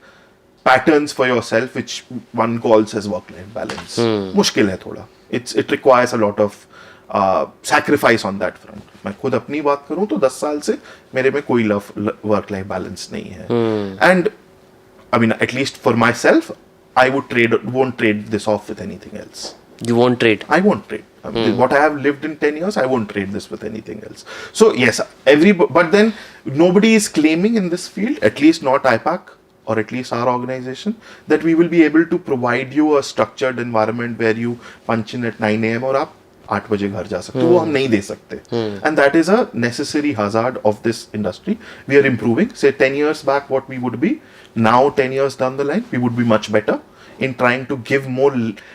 patterns for yourself, which one calls as work-life balance. मुश्किल है थोड़ा. It requires a lot of sacrifice on that front. मैं खुद अपनी बात करूं तो 10 साल से मेरे में कोई वर्क लाइफ बैलेंस नहीं है। And I mean, at least for myself, I won't trade this off with anything else. You won't trade. I won't trade. What I have lived in 10 years, I won't trade this with anything else. So yes, but then nobody is claiming in this field, at least not IPAC or at least our organization, that we will be able to provide you a structured environment where you punch in at 9 a.m. और आप 8 बजे घर जा सकते हो। वो हम नहीं दे सकते। And that is a necessary hazard of this industry. We are improving. Say 10 years back, what we would be. Now 10 years down the line, we would be much better in trying to give more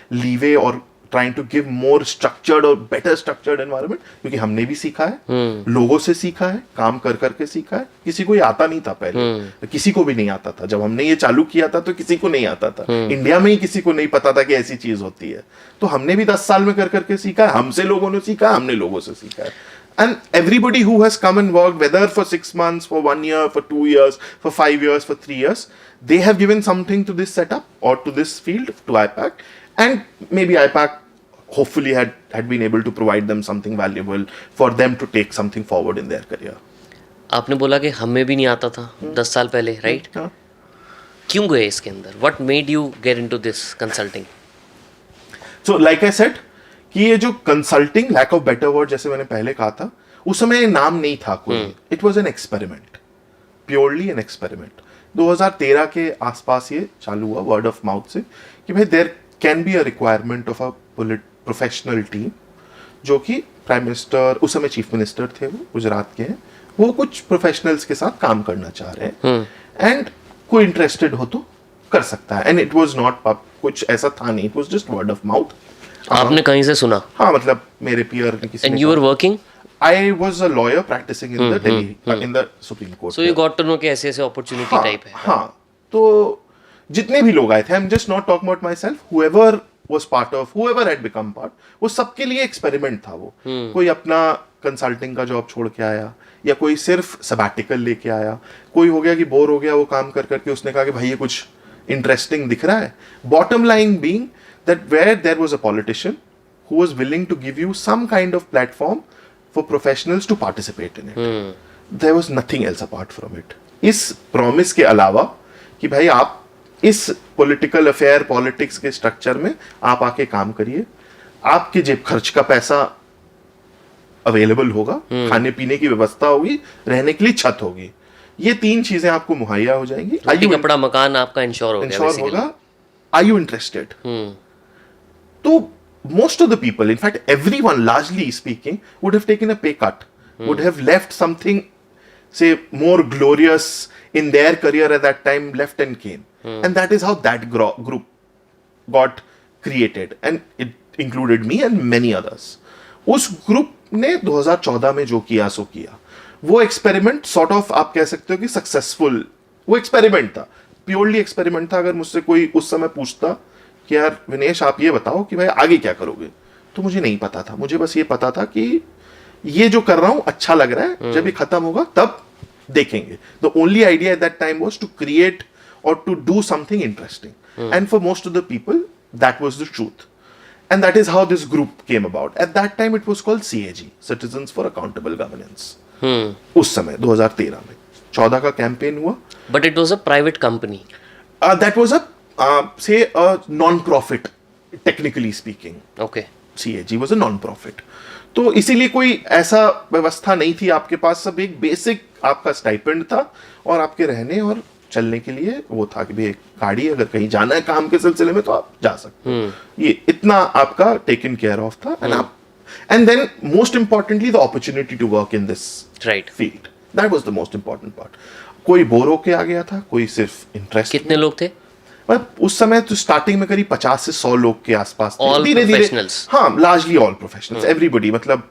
leeway or trying to give more structured or better structured environment, क्योंकि हमने भी सीखा है, लोगों से सीखा है, काम कर करके सीखा है। किसी को ये आता नहीं था पहले, किसी को भी नहीं आता था। जब हमने ये चालू किया था तो किसी को नहीं आता था, इंडिया में ही किसी को नहीं पता था कि ऐसी चीज होती है। तो हमने भी 10 साल में कर करके सीखा है, हमसे लोगों ने सीखा, हमने लोगों से सीखा है। And everybody who has come and worked, whether for 6 months, for 1 year, for 2 years, for 5 years, for 3 years, they have given something to this setup or to this field, to IPAC, and maybe IPAC hopefully had been able to provide them something valuable for them to take something forward in their career. आपने बोला कि हमें भी नहीं आता था 10 साल पहले, राइट? हाँ। क्यों गए इसके अंदर? What made you get into this consulting? So like I said, कि ये जो consulting, lack of better word, जैसे मैंने पहले कहा था, उस समय नाम नहीं था कोई। It was an experiment, purely an experiment. 2013 के आसपास ये चालू हुआ वर्ड ऑफ माउथ से कि भाई there can be a requirement of a professional team, जो कि प्राइम मिनिस्टर, उस समय चीफ मिनिस्टर थे, वो गुजरात के हैं, वो कुछ प्रोफेशनल्स के साथ काम करना चाह रहे हैं, एंड कोई इंटरेस्टेड हो तो कर सकता है। एंड इट वाज नॉट कुछ ऐसा था नहीं, it was just word of mouth. आपने कहीं से सुना? हाँ, मतलब मेरे पीयर ने किसी And you were working? I was a lawyer practicing in the Delhi in the Supreme Court. So you got to know कि ऐसे ऐसे opportunity type है। हाँ, तो जितने भी लोग आए थे, I'm just not talking about myself, whoever was part of, whoever had become part, वो सबके लिए एक्सपेरिमेंट था वो। कोई अपना कंसल्टिंग का जॉब छोड़ के आया, या कोई सिर्फ सबैटिकल लेके आया, कोई हो गया कि बोर हो गया वो काम कर करके, उसने कहा कि भाई ये कुछ इंटरेस्टिंग दिख रहा है। Bottom line being that where there was a politician who was willing to give you some kind of platform for professionals to participate in it. There was nothing else apart from it. इस promise के अलावा कि भाई आप इस political affair, politics के structure में आप आके काम करिए, आपके जेब खर्च का पैसा available होगा, खाने पीने की व्यवस्था होगी, रहने के लिए छत होगी, ये 3 चीजें आपको मुहैया हो जाएंगी। रोटी कपड़ा मकान आपका इंश्योर हो गया basically। होगा। Are you interested? So most of the people, in fact everyone largely speaking, would have taken a pay cut, would have left something, say, more glorious in their career at that time, left and came. And that is how that group got created, and it included me and many others. उस ग्रुप ने 2014 में जो किया सो किया, वो एक्सपेरिमेंट सॉर्ट ऑफ आप कह सकते हो कि सक्सेसफुल वो एक्सपेरिमेंट था, प्योरली एक्सपेरिमेंट था। अगर मुझसे कोई उस समय पूछता कि यार विनेश आप ये बताओ कि भाई आगे क्या करोगे, तो मुझे नहीं पता था। मुझे बस ये पता था कि ये जो कर रहा हूं अच्छा लग रहा है, जब ये खत्म होगा तब देखेंगे। The only idea at that time was to create और to do something interesting, and for most of the people that was the truth, and that is how this group came about. At that time it was called CAG, citizens for accountable governance. उस समय 2013 में 14 का कैंपेन हुआ। But it was a private company. That was say a non-profit, technically speaking. Okay. CAG was a non-profit. तो इसीलिए कोई ऐसा व्यवस्था नहीं थी आपके पास, सब एक बेसिक आपका स्टाइपेंड था और आपके रहने और चलने के लिए वो था कि भाई गाड़ी अगर कहीं जाना है काम के सिलसिले में तो आप जा सकते हो। ये इतना आपका टेकन केयर ऑफ था। And then most importantly the opportunity to work in this field, that was the most important part. कोई बोर होके आ गया था, कोई सिर्फ इंटरेस्ट। कितने लोग थे? उस समय तो स्टार्टिंग में करीब 50 से 100 लोग के आसपास थे। धीरे-धीरे, हाँ, लार्जली ऑल प्रोफेशनल्स, एवरीबॉडी। मतलब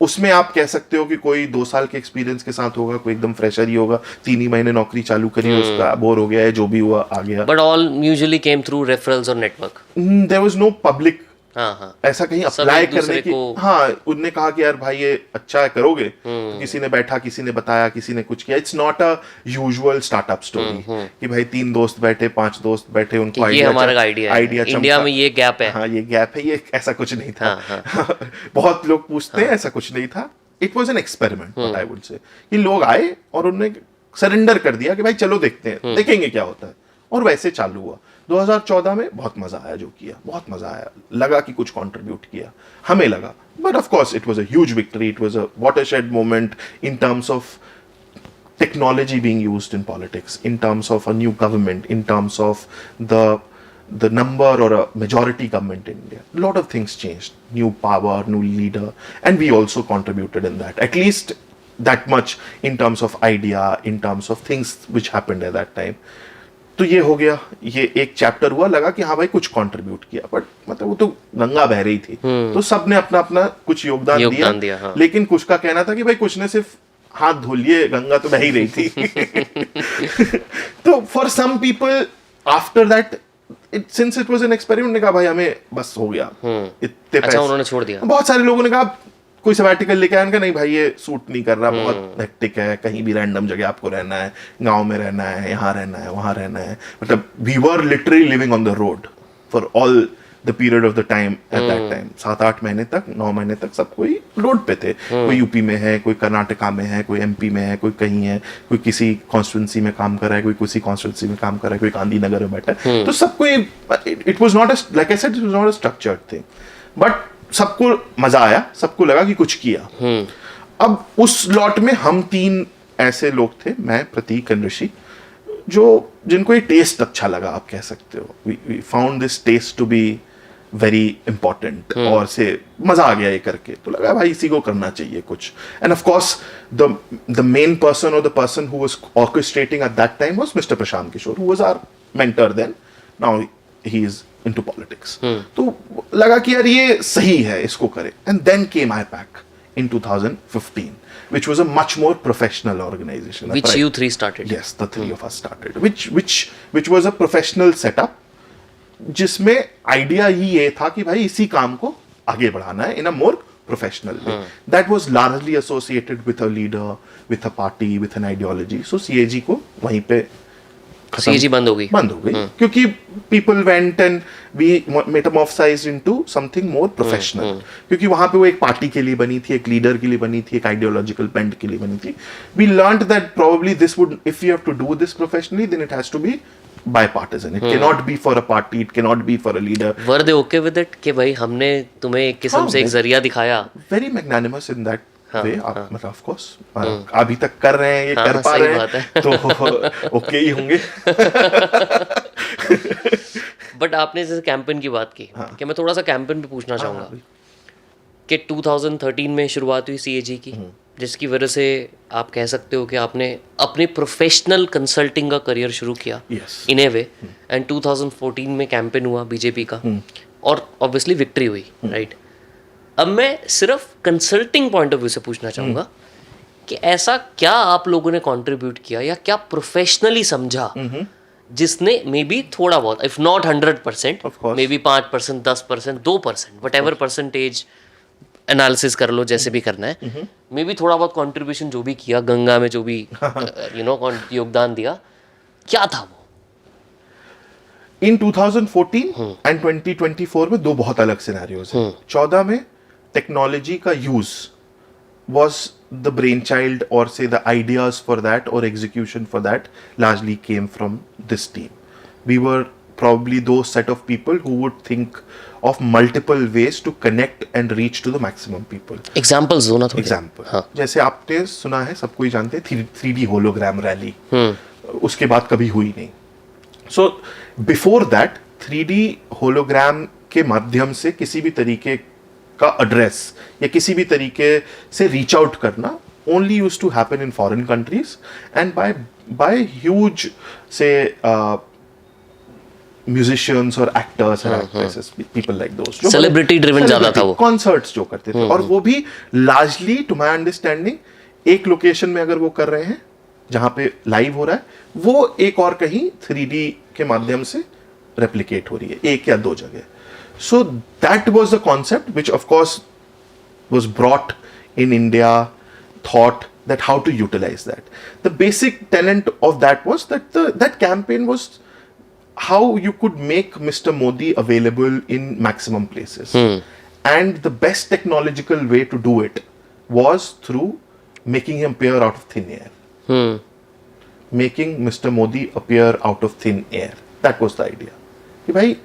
उसमें आप कह सकते हो कि कोई 2 साल के एक्सपीरियंस के साथ होगा, कोई एकदम फ्रेशर ही होगा, 3 ही महीने नौकरी चालू करी, उसका बोर हो गया है, जो भी हुआ आ गया। But all usually came through referrals और network. There was no public हाँ ऐसा कहीं सब अप्लाई एक दूसरे करने की, को- हाँ उनने कहा कि यार भाई ये अच्छा है करोगे, तो किसी ने बैठा, किसी ने बताया, किसी ने कुछ किया. It's not a usual startup story कि भाई 3 दोस्त बैठे, 5 दोस्त बैठे, उनको कि ये हमारा आइडिया है, इंडिया में ये गैप है. हाँ ये गैप है, ये ऐसा कुछ नहीं था. हाँ, बहुत लोग पूछते हैं, ऐसा कुछ नहीं था. It was an experiment, what I would say, कि लोग आए और उन्होंने सरेंडर कर दिया कि भाई चलो देखते हैं, देखेंगे क्या होता है, और वैसे चालू हुआ. 2014 में बहुत मजा आया जो किया, बहुत मजा आया, लगा कि कुछ कंट्रीब्यूट किया, हमें लगा. But of course it was a huge victory, it was a watershed moment in terms of technology being used in politics, in terms of a new government, in terms of the number or a majority government in India. A lot of things changed. New power, new leader, and we also contributed in that. At least that much in terms of idea, in terms of things which happened at that time. तो ये हो गया, ये एक चैप्टर हुआ, लगा कि हाँ भाई कुछ कंट्रीब्यूट किया. बट मतलब वो तो गंगा बह रही थी, तो सबने अपना अपना कुछ योगदान दिया. हाँ. लेकिन कुछ का कहना था कि भाई कुछ ने सिर्फ हाथ धो लिए, गंगा तो बह ही रही थी. तो for some people after that, since it was an experiment, ने कहा भाई हमें बस हो गया, इतने अच्छा, उन्होंने छोड़ दिया. बहुत सारे लोगों ने कहा, कोई सबैटिकल लेके आया, उनका नहीं भाई ये सूट नहीं कर रहा, बहुत हेक्टिक है, कहीं भी रैंडम जगह आपको रहना है, गांव में रहना है, यहाँ रहना है, वहाँ रहना है. मतलब we were literally living on the road for all the period of the time at that time. 7-8 महीने तक, 9 महीने तक सब कोई रोड पे थे. कोई यूपी में है, कोई कर्नाटका में है, कोई एमपी में है, कोई कहीं है, कोई किसी कॉन्स्टिट्यूंसी में काम कर रहा है, कोई किसी कॉन्स्टिट्यूंसी में काम कर रहा है, कोई गांधीनगर में बैठा है. तो सबको it was not like I said, it was not a structured thing, but सबको मजा आया, सबको लगा कि कुछ किया. अब उस लॉट में हम 3 ऐसे लोग थे, मैं, प्रतीक एंड ऋषि, जो जिनको ये टेस्ट अच्छा लगा, आप कह सकते हो. We found this test to be very important, और से मजा आ गया ये करके, तो लगा भाई इसी को करना चाहिए कुछ. And of course the main person और the person who was orchestrating at that time was mister Prashant Kishor, who was our mentor then. Now he is into politics. तो लगा कि यार ये सही है, इसको करें. And then came IPAC in 2015, which was a much more professional organization. Which you 3 started. Yes, the 3 of us started. Which was a professional setup, जिसमें आइडिया ही ये था कि भाई इसी काम को आगे बढ़ाना है in a more professional way. That was largely associated with a leader, with a party, with an ideology. So CAG को वहीं पे CAG बंद हो गई, क्योंकि people went and we metamorphosized into something more professional. क्योंकि वहां पे वो एक पार्टी के लिए बनी थी, एक लीडर के लिए बनी थी, एक आइडियोलॉजिकल बेंट के लिए बनी थी. We learned that probably this would, if you have to do this professionally, then it has to be bipartisan. It cannot be for a party, it cannot be for a leader. Were they okay with it कि भाई हमने तुम्हें एक किस्म से एक जरिया दिखाया? Very magnanimous in that way. आप मतलब ऑफ कोर्स अभी तक कर रहे हैं, ये कर पा रहे हैं, तो ओके ही होंगे. बट आपने जैसे कैंपेन की बात की, कि मैं थोड़ा सा कैंपेन पे पूछना चाहूँगा कि 2013 में शुरुआत हुई CAG की, जिसकी वजह से आप कह सकते हो कि आपने अपने प्रोफेशनल कंसल्टिंग का करियर शुरू किया इन ए वे. एंड 2014 में कैंपेन हुआ बीजेपी का, और ऑब्वियसली विक्ट्री हुई, राइट. अब मैं सिर्फ कंसल्टिंग पॉइंट ऑफ व्यू से पूछना चाहूँगा कि ऐसा क्या आप लोगों ने कंट्रीब्यूट किया या क्या प्रोफेशनली समझा जिसने मे बी थोड़ा बहुत, if not 100%, may be 5%, 10%, 2%, what ever percentage analysis कर लो, जैसे भी करना है, मे बी थोड़ा बहुत कंट्रीब्यूशन जो भी किया, गंगा में जो भी योगदान दिया, क्या था वो? इन 2014 एंड 2024 में 2 बहुत अलग सिनेरियोज हैं. 14 में टेक्नोलॉजी का use was the brainchild, or say the ideas for that or execution for that largely came from this team. We were probably those set of people who would think of multiple ways to connect and reach to the maximum people. Examples दो ना थोड़े. Example. जैसे आपने सुना है, सब कोई जानते हैं 3D hologram rally. उसके बाद कभी हुई नहीं. So before that 3D hologram के माध्यम से किसी भी तरीके का एड्रेस या किसी भी तरीके से रीच आउट करना only used to happen in foreign countries and by huge से म्यूजिशियंस और actors and actresses, people like those, जो सेलिब्रिटी ड्रिवन ज्यादा था वो, कॉन्सर्ट्स जो करते थे. और वो भी लार्जली टू माय अंडरस्टैंडिंग एक लोकेशन में अगर वो कर रहे हैं जहां पे लाइव हो रहा है, वो एक और कहीं 3D के माध्यम से रेप्लिकेट हो रही है, 1 या 2 जगह. So that was the concept, which of course was brought in India, thought that how to utilize that. The basic tenet of that was that that campaign was how you could make Mr. Modi available in maximum places. And the best technological way to do it was through making him appear out of thin air. Making Mr. Modi appear out of thin air. That was the idea. कि भाई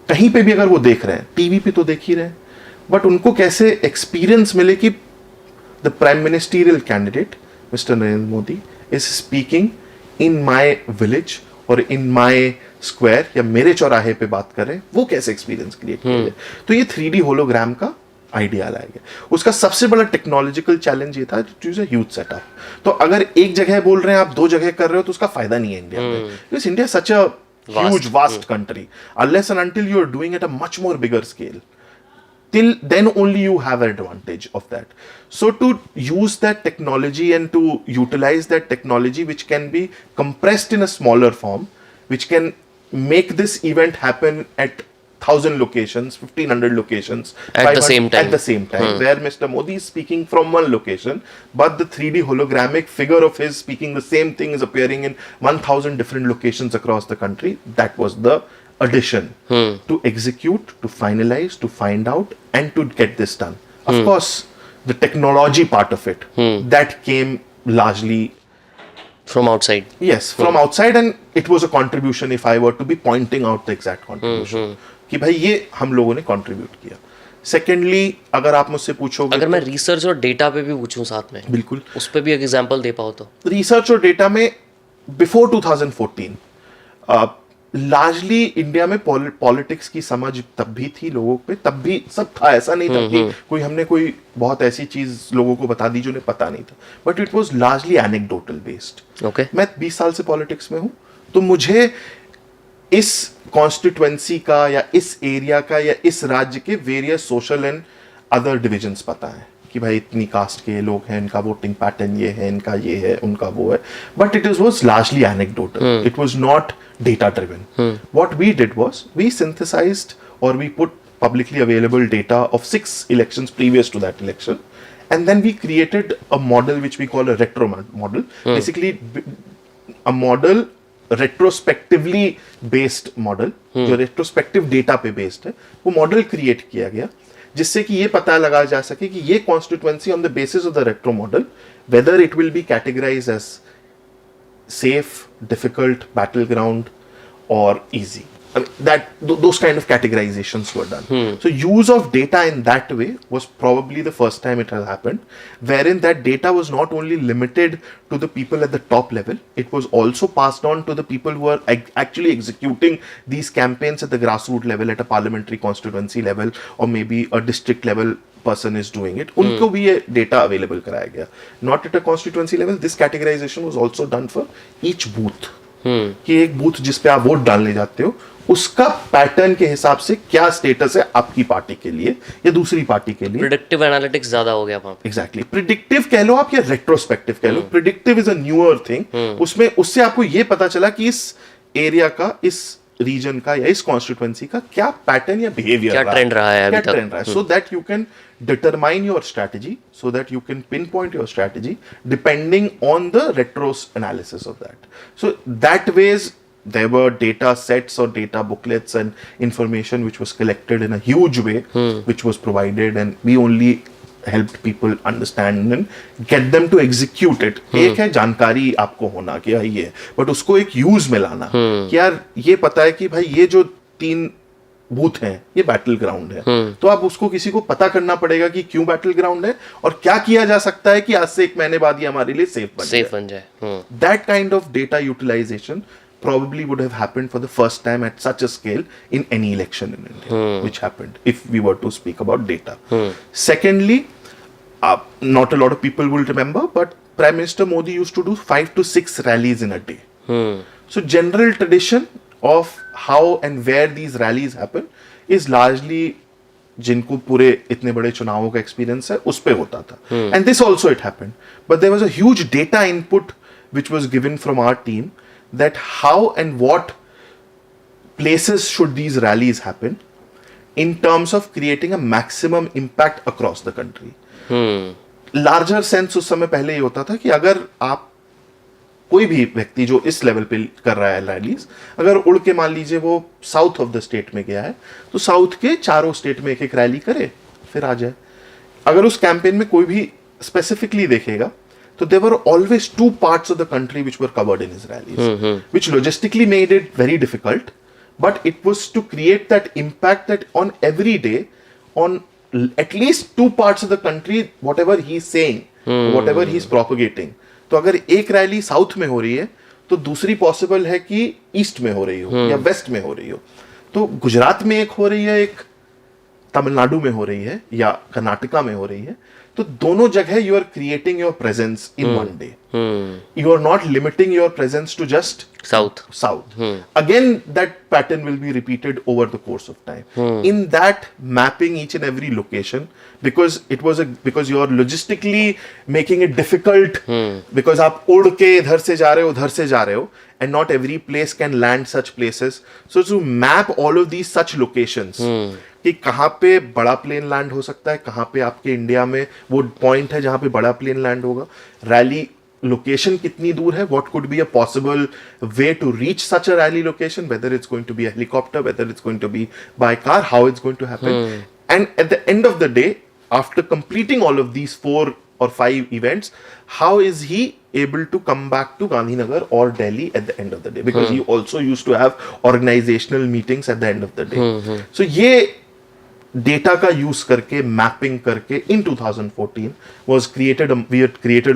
कहीं पे भी अगर वो देख रहे हैं, टीवी पे तो देख ही रहे हैं, बट उनको कैसे एक्सपीरियंस मिले कि the prime ministerial candidate mister Narendra Modi is speaking in my village और इन माय स्क्वायर या मेरे चौराहे पे बात कर रहे हैं, वो कैसे एक्सपीरियंस क्रिएट किया जाए. तो ये 3D होलोग्राम का आइडिया लाएगा. उसका सबसे बड़ा टेक्नोलॉजिकल चैलेंज ये था to use a huge setup. तो अगर एक जगह बोल रहे हैं आप 2 जगह कर रहे हो तो उसका फायदा नहीं है इंडिया में, because India such a huge vast country. Unless and until you are doing it at a much more bigger scale, till then only you have an advantage of that. So to use that technology and to utilize that technology which can be compressed in a smaller form, which can make this event happen at 1,000 locations, 1,500 locations At the same time. at the same time, where Mr. Modi is speaking from one location, but the 3D hologramic figure of his speaking the same thing is appearing in 1,000 different locations across the country. That was the addition to execute, to finalize, to find out, and to get this done. Of course, the technology part of it, that came largely From outside. yes from outside, and it was a contribution. If I were to be pointing out the exact contribution, कि भाई ये हम लोगों ने कंट्रीब्यूट किया. सेकेंडली, अगर आप मुझसे पूछोगे, अगर मैं रिसर्च और डेटा पे भी पूछूं साथ में, बिल्कुल उस पे भी एक एग्जांपल दे पाओ तो. रिसर्च और डेटा में बिफोर 2014 लार्जली इंडिया में पॉलिटिक्स की समझ तब भी थी लोगों पे, तब भी सब था. ऐसा नहीं था कि कोई हमने कोई बहुत ऐसी चीज लोगों को बता दी जो उन्हें पता नहीं था, but it was largely anecdotal based. Okay. मैं 20 साल से पॉलिटिक्स में हूं, तो मुझे इस कॉन्स्टिट्यूएंसी का या इस एरिया का या इस राज्य के various social and other divisions पता है कि भाई इतनी कास्ट के लोग हैं, इनका वोटिंग पैटर्न ये है, इनका ये है, उनका वो है. But it was largely anecdotal. It was not data driven. What we did was we synthesized or we put publicly available data of 6 elections previous to that election, and then we created a model which we call a retro model. Basically a model retrospectively based model, जो retrospective data पे based है, वो model create किया गया जिससे कि ये पता लगाया जा सके कि ये constituency on the basis of the retro model whether it will be categorized as safe, difficult, battleground, or easy. I mean, those kind of categorizations were done. So use of data in that way was probably the first time it has happened, wherein that data was not only limited to the people at the top level, it was also passed on to the people who are actually executing these campaigns at the grassroots level, at a parliamentary constituency level, or maybe a district level person is doing it. उनको भी ये data available कराया गया. Not at a constituency level, this categorization was also done for each booth. कि एक बूथ जिस पे आप वोट डालने जाते हो उसका पैटर्न के हिसाब से क्या स्टेटस है आपकी पार्टी के लिए या दूसरी पार्टी के लिए. प्रिडिक्टिव एनालिटिक्स ज्यादा हो गया वहां पे. एग्जैक्टली. प्रिडिक्टिव कह लो आप या रेट्रोस्पेक्टिव कह लो. Predictive is a newer thing. उसमें उससे आपको ये पता चला कि इस एरिया का, इस रीजन का या इस कॉन्स्टिट्यूएंसी का क्या पैटर्न या बिहेवियर, क्या ट्रेंड रहा है अभी तक, so that you can determine your strategy, so that you can pinpoint your strategy depending on the retro analysis of that. So that ways there were data sets or data booklets and information which was collected in a huge way, which was provided, and we only helped people understand and get them to execute it. एक है जानकारी आपको होना कि भाई ये, बट उसको एक यूज में लाना कि यार ये पता है कि भाई ये जो 3 बूथ हैं ये बैटल ग्राउंड है, तो आप उसको किसी को पता करना पड़ेगा कि क्यों बैटल ग्राउंड है और क्या किया जा सकता है कि आज से 1 महीने बाद ये हमारे लिए सेफ बन जाए. That kind of data utilization probably would have happened for the first time at such a scale in any election in India, which happened if we were to speak about data. Secondly, not a lot of people will remember, but Prime Minister Modi used to do 5 to 6 rallies in a day. So general tradition of how and where these rallies happen is largely जिनको पूरे इतने बड़े चुनावों का एक्सपीरियंस है उस पे होता था. And this also it happened, but there was a huge data input which was given from our team that how and what places should these rallies happen, in terms of creating a maximum impact across the country. Hmm larger sense उस समय पहले ये होता था कि अगर आप कोई भी व्यक्ति जो इस लेवल पे कर रहा है रैलीज, अगर उड़ के मान लीजिए वो साउथ ऑफ द स्टेट में गया है, तो साउथ के चारों स्टेट में एक एक रैली करे, फिर आ जाए. अगर उस कैंपेन में कोई भी स्पेसिफिकली देखेगा, तो there were always two parts of the country which were covered in his rallies, which logistically made it very difficult, but it was to create that impact that on every day, on at least two parts of the country, whatever he's saying, whatever he's propagating. तो अगर एक रैली साउथ में हो रही है, तो दूसरी पॉसिबल है कि ईस्ट में हो रही हो या वेस्ट में हो रही हो. तो गुजरात में एक हो रही है, एक तमिलनाडु में हो रही है या कर्नाटका में हो रही है, तो दोनों जगह you are creating your presence in one day. You are not limiting your presence to just south. Again, that pattern will be repeated over the course of time. In that mapping each and every location, because you are logistically making it difficult, because आप उड़ के इधर से जा रहे हो, उधर से जा रहे हो, and not every place can land such places. So to map all of these such locations, कि कहाँ पे बड़ा प्लेन लैंड हो सकता है, कहाँ पे आपके इंडिया में वो पॉइंट है जहाँ पे बड़ा प्लेन लैंड होगा, रैली लोकेशन कितनी दूर है, what could be a possible way to reach such a rally location, whether it's going to be a helicopter, whether it's going to be by car, how it's going to happen. And at the end of the day, after completing all of these 4 or 5 events, how is he able to come back to Gandhinagar or Delhi at the end of the day, because he also used to have organizational meetings at the end of the day. So ये डेटा का यूज करके, मैपिंग करके, in 2014 was created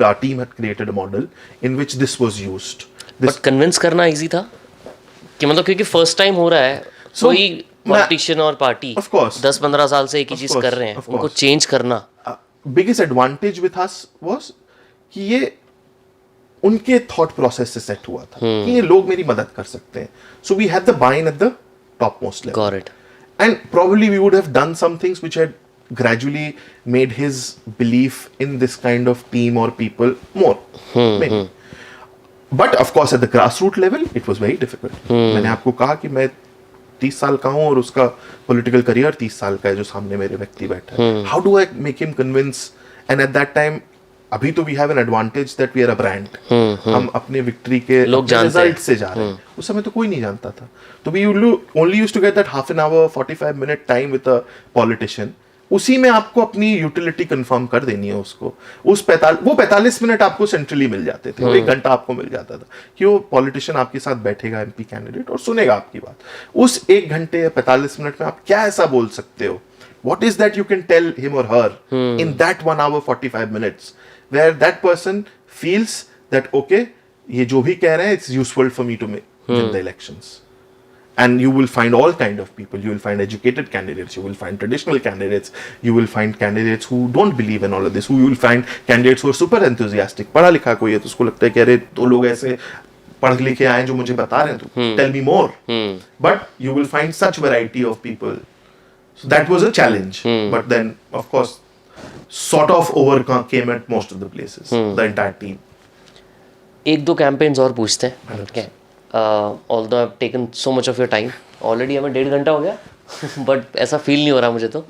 our team had created a model in which this was used. But convince करना इजी था कि मतलब क्योंकि फर्स्ट टाइम हो रहा है, कोई पॉलिटिशियन और पार्टी Of course. 10-15 साल से एक ही चीज कर रहे हैं, उनको चेंज करना. Biggest advantage with us was कि ये उनके थॉट प्रोसेस से सेट हुआ था कि ये लोग मेरी मदद कर सकते हैं. सो वी हैड द बाइन at the top most level. Got it. And probably we would have done some things which had gradually made his belief in this kind of team or people more. Maybe. But of course at the grassroots level it was very difficult. मैंने आपको कहा कि मैं 30 साल का हूँ और उसका पॉलिटिकल करियर 30 साल का है जो सामने मेरे व्यक्ति बैठा है. How do I make him convince? And at that time, अभी तो we have an advantage that we are a brand. हम अपने विक्ट्री के रिजल्ट से जा रहे हैं. उस समय तो कोई नहीं जानता था. तो we only used to get that half an hour 45 minute time with a politician. उसी में आपको अपनी यूटिलिटी कंफर्म कर देनी है उसको. वो 45 मिनट आपको सेंट्रली मिल जाते थे, 1 घंटा आपको मिल जाता था कि वो पॉलिटिशियन आपके साथ बैठेगा, एमपी कैंडिडेट, और सुनेगा आपकी बात. उस 1 घंटे या 45 मिनट में आप क्या ऐसा बोल सकते हो, what is that you can tell him or her in that 1 hour 45 minutes where that person feels that okay, ये जो भी कह रहे हैं, it's useful for me to win the elections. And you will find all kind of people. You will find educated candidates, you will find traditional candidates, you will find candidates who don't believe in all of this, who you will find candidates who are super enthusiastic. पढ़ा लिखा कोई है तो उसको लगता है कि अरे 2 लोग ऐसे पढ़ लिखे आए जो मुझे बता रहे हैं, तो tell me more. But you will find such variety of people. So that was a challenge. But then of course sort of overcame at most of the places, the entire team. 1-2 campaigns और पूछते हैं. Okay, although I have taken so much of your time, already हमें 1.5 घंटा हो गया, बट ऐसा फील नहीं हो रहा मुझे तो.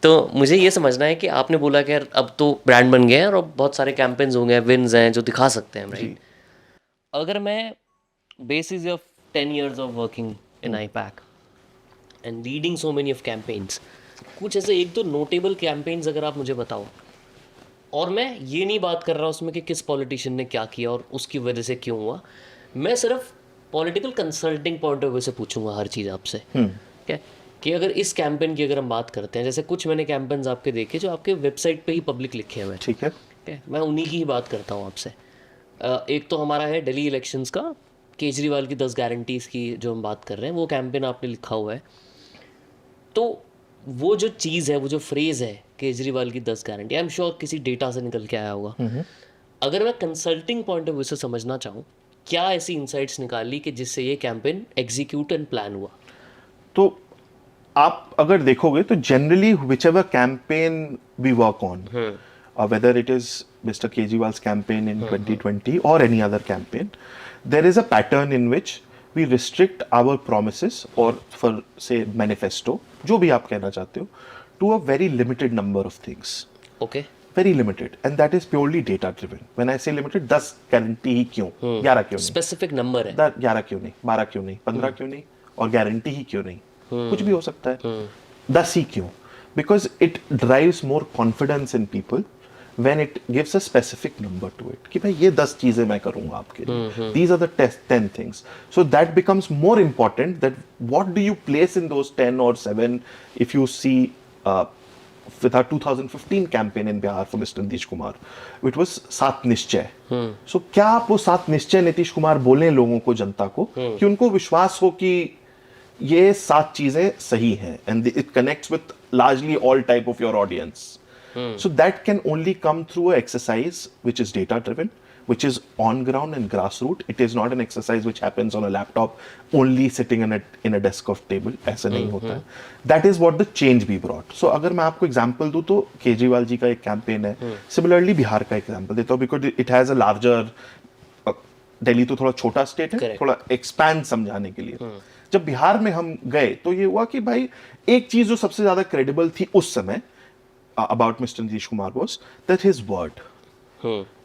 तो मुझे ये समझना है कि आपने बोला कि यार अब तो ब्रांड बन गए हैं और बहुत सारे कैंपेन्स होंगे, विन्स हैं जो दिखा सकते हैं, राइट? अगर मैं basis of 10 years of working in IUPAC and leading so many of campaigns, कुछ ऐसे 1-2 नोटेबल कैंपेन्स अगर आप मुझे बताओ, और मैं ये नहीं बात कर रहा उसमें कि किस पॉलिटिशियन ने क्या किया और उसकी वजह से क्यों हुआ, मैं सिर्फ political consulting point of view से पूछूंगा हर चीज़ आपसे. क्या कि अगर इस कैंपेन की अगर हम बात करते हैं, जैसे कुछ मैंने कैंपेन्स आपके देखे जो आपके वेबसाइट पे ही पब्लिक लिखे हुए हैं, ठीक है, मैं उन्हीं की ही बात करता हूँ आपसे. एक तो हमारा है दिल्ली इलेक्शंस का, केजरीवाल की 10 गारंटीज़ की जो हम बात कर रहे हैं, वो कैंपेन आपने लिखा हुआ है. तो वो जो चीज़ है, वो जो फ्रेज़ है केजरीवाल की 10 गारंटी, आई एम श्योर किसी डेटा से निकल के आया होगा. अगर मैं कंसल्टिंग पॉइंट ऑफ व्यू से समझना चाहूँ, क्या ऐसी इंसाइट्स निकाली कि जिससे ये कैंपेन एग्जीक्यूट एंड प्लान हुआ? तो आप अगर देखोगे तो generally whichever campaign we work on, whether it is Mr. Kejriwal's campaign in 2020 or any other campaign, there is a pattern in which we restrict our promises और फॉर से मैनिफेस्टो, जो भी आप कहना चाहते हो, to a very limited number of things, okay very limited, and that is purely data driven. When I say limited, 10 guarantee ही क्यों, 11 क्यों नहीं, स्पेसिफिक नंबर है 11 क्यों नहीं, 12 क्यों नहीं, 15 क्यों नहीं, और गारंटी ही क्यों नहीं, कुछ भी हो सकता है, 10 ही क्यों, because it drives more confidence in people when it gives a specific number to it, कि भाई ये 10 चीजें मैं करूंगा आपके लिए, these are the 10 things, so that becomes more important, that what do you place in those 10 or 7, if you see with our 2015 campaign in Bihar for Mr. Nitish Kumar, it was 7 निश्चय. So क्या आप वो 7 निश्चय नीतीश कुमार बोलें लोगों को, जनता को, कि उनको विश्वास हो कि ये 7 चीजें सही हैं, and it connects with largely all type of your audience. So that can only come through a exercise which is data driven, which is on ground and grassroots. It is not an exercise which happens on a laptop, only sitting in a desk of table. ऐसा नहीं होता है. That is what the change we brought. So अगर मैं आपको एग्जांपल दूं तो केजरीवाल जी का एक कैंपेन है. Similarly बिहार का एग्जांपल देता हूं, because it has a larger, Delhi तो थोड़ा छोटा स्टेट है, थोड़ा एक्सपैंड समझाने के लिए. जब बिहार में हम गए तो ये हुआ कि भाई एक चीज जो सबसे ज्यादा क्रेडिबल थी उस समय about Mr. Nitish Kumar was that his word.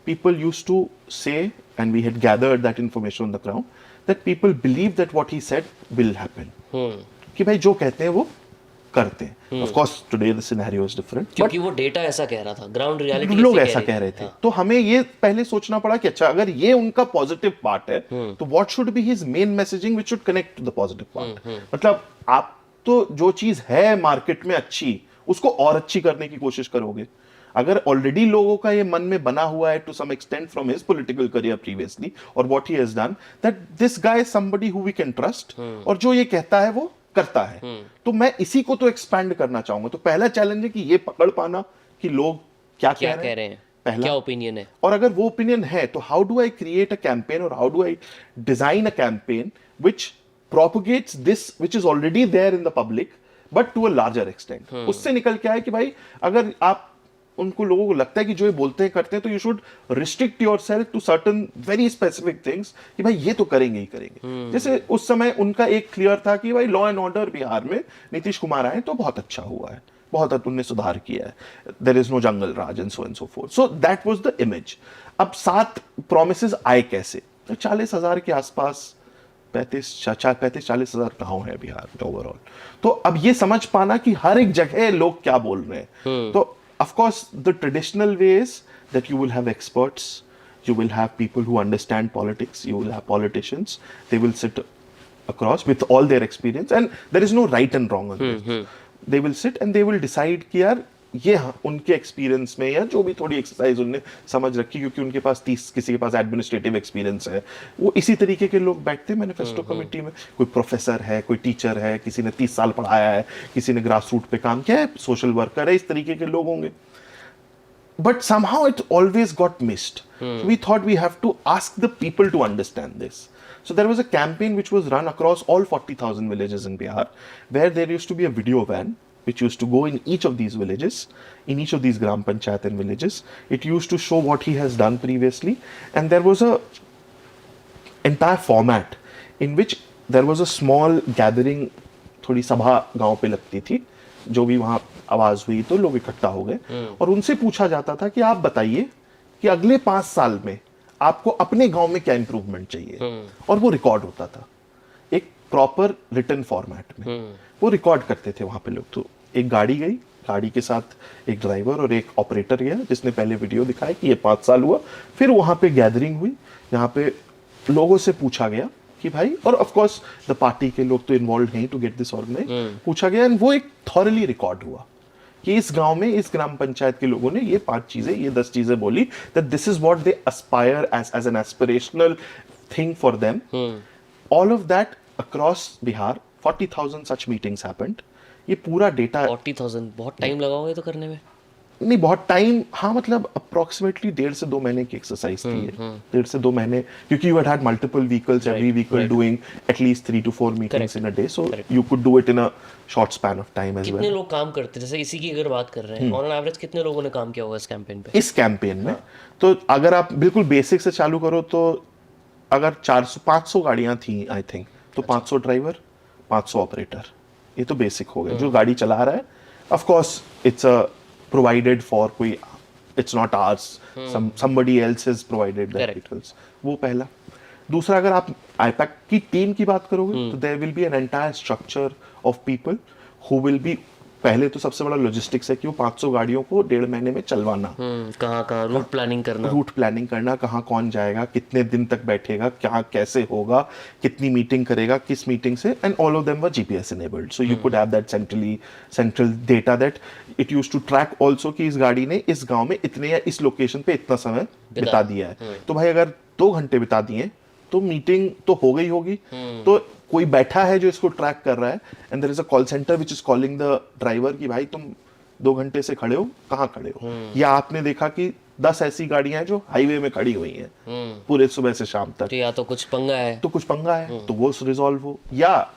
People used to say, and we had gathered that information on the ground, that people believe that what he said will happen. कि भाई जो कहते हैं वो करते हैं. Of course today the scenario is different. क्योंकि वो डेटा ऐसा कह रहा था, ग्राउंड रियलिटी लोग ऐसा कह रहे थे. तो हमें ये पहले सोचना पड़ा कि अच्छा अगर ये उनका पॉजिटिव पार्ट है तो what should be his main messaging which should connect to the positive part. मतलब आप तो जो चीज है मार्केट में अच्छी उसको और अच्छी करने की कोशिश करोगे. अगर ऑलरेडी लोगों का ये मन में बना हुआ है to some extent from his political career previously और what he has done, that this guy is somebody who we can trust, और जो ये कहता है वो करता है, तो मैं इसी को तो एक्सपैंड करना चाहूंगा. तो पहला चैलेंज है कि ये पकड़ पाना कि लोग क्या कह रहे हैं, पहला क्या ओपिनियन है, और अगर वो ओपिनियन है तो how do I create a campaign और how do I design a campaign which propagates this which is already there in the public but to a larger extent. उससे निकल के आए कि भाई अगर आप उनको लोगों को लगता है कि जो ये बोलते हैं करते हैं तो you should restrict yourself to certain very specific things कि भाई ये तो करेंगे ही करेंगे. जैसे उस समय उनका एक क्लियर था कि भाई लॉ एंड ऑर्डर बिहार में नीतीश कुमार आए तो बहुत अच्छा हुआ है, बहुत उनने सुधार किया है, there is no jungle raj and so forth. So that was the image. अब 7 प्रोमिसेस आए कैसे? 40,000 के आसपास 35-40 हजार गांव है बिहार में ओवरऑल. तो अब ये समझ पाना कि हर एक जगह लोग क्या बोल रहे हैं. तो of course the traditional way is that you will have experts, you will have people who understand politics, you will have politicians, they will sit across with all their experience, and there is no right and wrong on this. They will sit and they will decide कि यार ये उनके एक्सपीरियंस में या जो भी थोड़ी एक्सरसाइज उन्होंने समझ रखी, क्योंकि उनके पास 30 किसी के पास एडमिनिस्ट्रेटिव एक्सपीरियंस है, वो इसी तरीके के लोग बैठते हैं मैनिफेस्टो कमेटी में. कोई प्रोफेसर है, कोई टीचर है, किसी ने 30 साल पढ़ाया है, किसी ने ग्रास रूट पे काम किया है, सोशल वर्कर है, इस तरीके के लोग होंगे. But somehow it always got missed. So we thought we have to ask the people to understand this. So there was a campaign which was run across all 40,000 villages in Bihar, where there used to be a video van which used to go in each of these villages, in each of these Gram Panchayat and villages. It used to show what he has done previously, and there was a entire format in which there was a small gathering, थोड़ी सभा गांव पे लगती थी, जो भी वहां आवाज हुई तो लोग इकट्ठा हो गए और उनसे पूछा जाता था कि आप बताइए कि अगले 5 साल में आपको अपने गांव में क्या इंप्रूवमेंट चाहिए, और वो रिकॉर्ड होता था एक प्रॉपर रिटन फॉर्मेट में. वो रिकॉर्ड करते थे वहां पे लोग. तो एक गाड़ी गई, गाड़ी के साथ एक ड्राइवर और एक ऑपरेटर गया जिसने पहले वीडियो दिखाया कि ये 5 साल हुआ. फिर वहां पे गैदरिंग हुई, यहाँ पे लोगों से पूछा गया कि भाई, और ऑफ कोर्स द पार्टी के लोग तो इन्वॉल्व हैं टू गेट दिस ऑर्गेनाइज, पूछा गया, एंड वो एक थॉरली रिकॉर्ड हुआ कि इस गांव में, इस ग्राम पंचायत के लोगों ने ये 5 चीजें, ये 10 चीजें बोली, that this is what they aspire as an aspirational thing for them. All of that across Bihar 40,000 such meetings happened. ये पूरा डेटा 40,000 बहुत टाइम लगाओगे तो करने में? नहीं, बहुत टाइम, हाँ, मतलब अप्रोक्सीमेटली 1.5 से 2 महीने की एक्सरसाइज थी ये. 1.5 से 2 महीने, क्योंकि you had multiple vehicles, every vehicle doing at least 3 to 4 meetings in a day, so you could do it in a short span of time as well. कितने लोग काम करते, जैसे इसी की अगर बात कर रहे हैं, ऑन एवरेज कितने लोगों ने काम किया होगा इस कैंपेन पे? इस कैंपेन में तो अगर आप बिल्कुल बेसिक से चालू करो तो अगर 400-500 गाड़ियां थी आई थिंक, तो 500 ड्राइवर, 500 ऑपरेटर, ये तो बेसिक हो गया। जो गाड़ी चला रहा है, of course it's a provided for कोई, it's not ours, somebody else has provided the Correct. details, वो पहला। दूसरा, अगर आप आईपैक की टीम की बात करोगे तो there will be an entire structure of people who will be, पहले तो सबसे बड़ा लॉजिस्टिक्स है कि वो 500 गाड़ियों को 1.5 महीने में चलवाना, कहाँ रूट प्लानिंग करना, रूट प्लानिंग करना, कहाँ कौन जाएगा, कितने दिन तक बैठेगा, क्या कैसे होगा, कितनी मीटिंग करेगा, किस मीटिंग से, and all of them were GPS enabled, so you could have that central data that it used to track also कि इस गाड़ी ने इस गांव में इतने या इस लोकेशन पे इतना समय बिता दिया है। तो भाई अगर 2 घंटे बिता दिए तो मीटिंग तो हो गई होगी, तो कोई बैठा है जो इसको ट्रैक कर रहा है, and there is a call center which is calling the driver कि भाई तुम 2 घंटे से खड़े हो, कहाँ खड़े हो। या आपने देखा कि 10 ऐसी गाड़ियां हैं जो हाईवे में खड़ी हुई हैं पूरे सुबह से शाम तक, तो या तो कुछ पंगा है, तो वो रिजॉल्व हो, या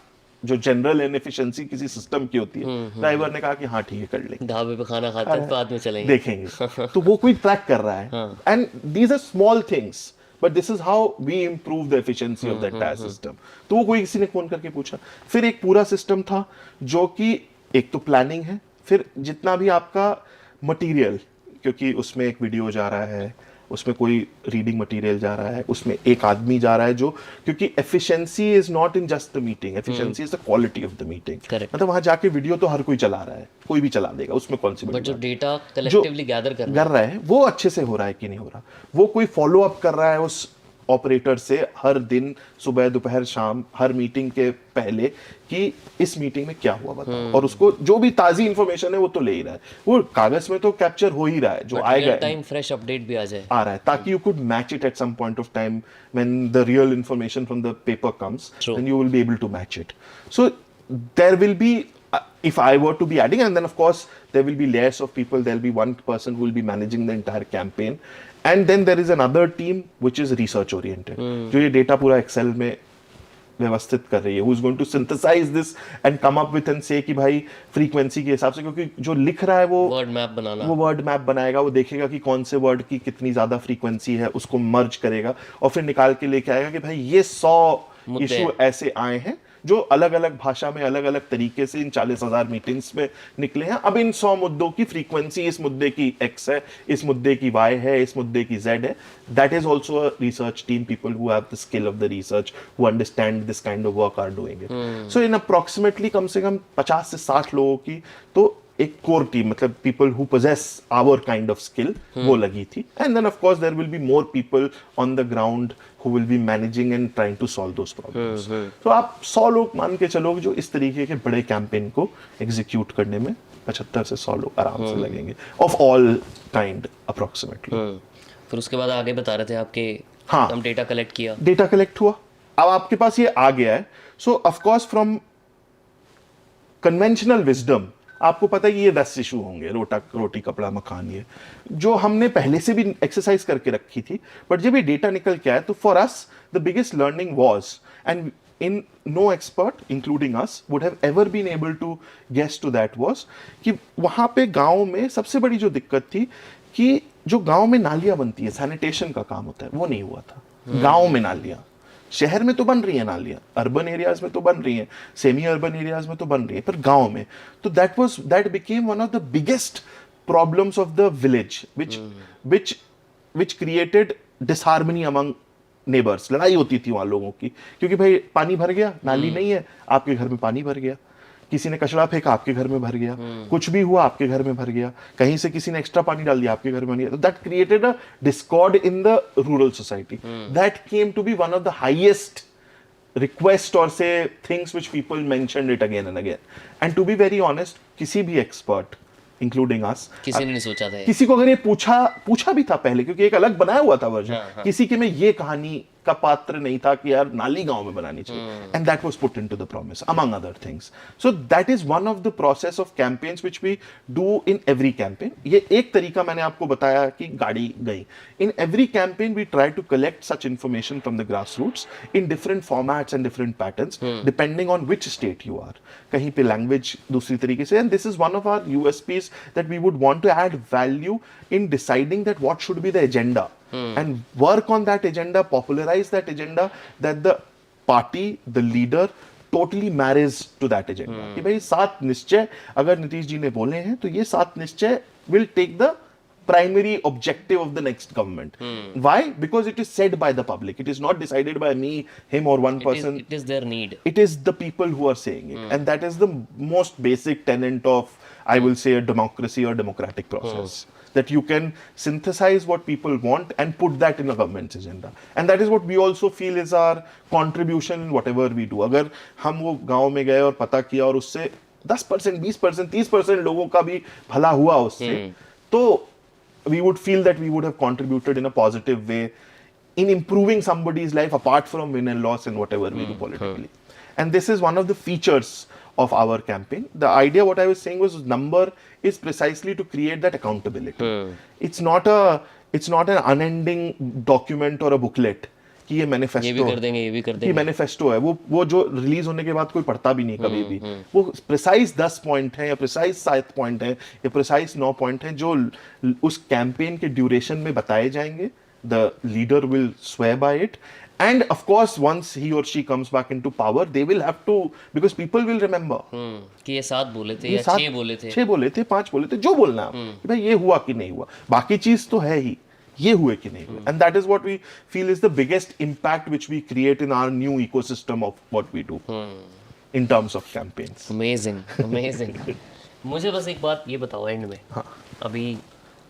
जो जनरल इनएफिशिएंसी किसी सिस्टम की होती है, ड्राइवर ने कहा कि हाँ ठीक है कर लेंगे, ढाबे पे खाना खाते हैं बाद में चलेंगे, देखेंगे, तो वो कोई ट्रैक कर रहा है। And these are small things, but this is how we improve the efficiency of the entire system. तो वो कोई किसी ने फोन करके पूछा। फिर एक पूरा सिस्टम था जो कि एक तो प्लानिंग है, फिर जितना भी आपका मटेरियल, क्योंकि उसमें एक वीडियो जा रहा है, उसमें कोई रीडिंग मटेरियल जा रहा है, उसमें एक आदमी जा रहा है, जो क्योंकि efficiency is not in just the meeting, efficiency is the quality of the meeting. मतलब वहां जाके वीडियो तो हर कोई चला रहा है, कोई भी चला देगा, उसमें कौन सी बट बड़ी जो बात। डेटा कलेक्टिवली गैदर कर रहा है वो अच्छे से हो रहा है कि नहीं हो रहा, वो कोई फॉलो अप कर रहा है उस ऑपरेटर से हर दिन, सुबह दोपहर शाम, हर मीटिंग के पहले, कि इस मीटिंग में क्या हुआ बताओ, और उसको जो भी ताजी इंफॉर्मेशन है वो तो ले ही रहा है, वो कागज में तो कैप्चर हो ही रहा है, जो आएगा टाइम फ्रेश अपडेट भी आ जाए, आ रहा है, ताकि you could match it at some point of time when the real information from the paper comes, then you will be able to match it. So there will be, if I were to be adding, and then of course there will be layers of people, there will be one person who will be managing the entire campaign, and then there is another team which is research oriented, जो ये डेटा पूरा एक्सेल में व्यवस्थित कर रही है, who is going to synthesize this and come up with and say कि भाई फ्रीक्वेंसी के हिसाब से, क्योंकि जो लिख रहा है वो वर्ड मैप बनाना, वो वर्ड मैप बनाएगा, वो देखेगा कि कौन से वर्ड की कितनी ज्यादा फ्रीक्वेंसी है, उसको मर्ज करेगा और फिर निकाल के लेके आएगा कि भाई ये 100 इशू ऐसे आए हैं जो अलग अलग भाषा में अलग अलग तरीके से इन 40,000 मीटिंग्स में निकले हैं। अब इन 100 मुद्दों की फ्रीक्वेंसी, इस मुद्दे की X है, इस मुद्दे की Y है, इस मुद्दे की Z है। That is also a research team, people who have the skill of the research, who understand this kind of work are doing it. So in approximately कम से कम 50 से 60 लोगों की तो एक कोर टीम, मतलब people who possess our kind of skill, वो लगी थी। And then of course there will be more people on the ground who will be managing and trying to solve those problems. तो आप 100 लोग मान के चलोगे जो इस तरीके के बड़े कैंपेन को एग्जीक्यूट करने में 75 से 100 लोग आराम से लगेंगे, of all kind approximately. फिर उसके बाद आगे बता रहे थे आपके, हाँ, हम डेटा कलेक्ट किया, डेटा कलेक्ट हुआ, अब आपके पास ये आ गया है। सो of course from conventional wisdom आपको पता है कि ये 10 इशू होंगे, रोटी कपड़ा मकान, ये जो हमने पहले से भी एक्सरसाइज करके रखी थी। बट जब ये डेटा निकल के आया तो for us the biggest learning was, and in no expert including us would have ever been able to guess to that, was कि वहां पे गांव में सबसे बड़ी जो दिक्कत थी कि जो गांव में नालियां बनती है, सैनिटेशन का काम होता है, वो नहीं हुआ था। गांव में नालियां, शहर में तो बन रही है नालियां, अर्बन एरियाज में तो बन रही हैं, सेमी अर्बन एरियाज में तो बन रही है, पर गांव में तो that became one of the biggest problems of the village, which created disharmony among neighbors। लड़ाई होती थी वहां लोगों की, क्योंकि भाई पानी भर गया, नाली नहीं है, आपके घर में पानी भर गया, किसी ने कचरा फेंका आपके घर में भर गया, कुछ भी हुआ आपके घर में भर गया, कहीं से किसी ने एक्स्ट्रा पानी डाल दिया आपके घर में भर गया। तो that created a discord in the rural society. That came to be one of the highest request or say things which people mentioned it again and again. And to be very honest, किसी भी expert including us, किसी ने नहीं सोचा था, किसी को अगर ये पूछा भी था पहले, क्योंकि एक अलग बनाया हुआ था वर्जन, किसी के में ये कहानी का पात्र नहीं था कि यार नाली गांव में बनानी चाहिए, and that was put into the promise among other things. So that is one of the process of campaigns which we do in every campaign. ये एक तरीका मैंने आपको बताया कि गाड़ी गई। In every campaign we try to collect such information from the grass roots in different formats and different patterns depending on which state you are. कहीं पे लैंग्वेज दूसरी तरीके से, and this is one of our USPs that we would want to add value in deciding that what should be the agenda and work on that agenda, popularize that agenda, that the party, the leader totally marries to that agenda. कि भाई 7 निश्चय अगर नीतीश जी ने बोले हैं तो ये 7 निश्चय will take the primary objective of the next government. Why? Because it is said by the public. It is not decided by me, him, or one person. It is their need. It is the people who are saying it, and that is the most basic tenet of, I will say, a democracy or democratic process. That you can synthesize what people want and put that in a government's agenda, and that is what we also feel is our contribution in whatever we do. अगर हम वो गांव में गए और पता किया और उससे 10%, 20%, 30% लोगों का भी भला हुआ उससे, तो we would feel that we would have contributed in a positive way in improving somebody's life apart from win and loss and whatever we do politically. And this is one of the features of our campaign. The idea, what I was saying, was number is precisely to create that accountability. It's not an unending document or a booklet कि ये ये भी मैनिफेस्टो कर देंगे, ये भी कर कि देंगे. मैनिफेस्टो है, वो जो रिलीज होने के बाद कोई पढ़ता भी नहीं कभी भी. वो प्रिसाइज 10 पॉइंट है या प्रिसाइज 7 पॉइंट है या प्रिसाइज 9 पॉइंट है जो उस कैंपेन के ड्यूरेशन में बताए जाएंगे. The leader will swear by it, and of course once he or she comes back into power they will have to, because people will remember कि ये 7 बोले थे या 6 बोले थे. 6 बोले थे, 5 बोले थे, जो बोलना है कि भाई ये हुआ कि नहीं हुआ, बाकी चीज तो है ही, ये हुए कि नहीं हुए. And that is what we feel is the biggest impact which we create in our new ecosystem of what we do in terms of campaigns. Amazing. मुझे बस एक बात ये बताओ एंड में. अभी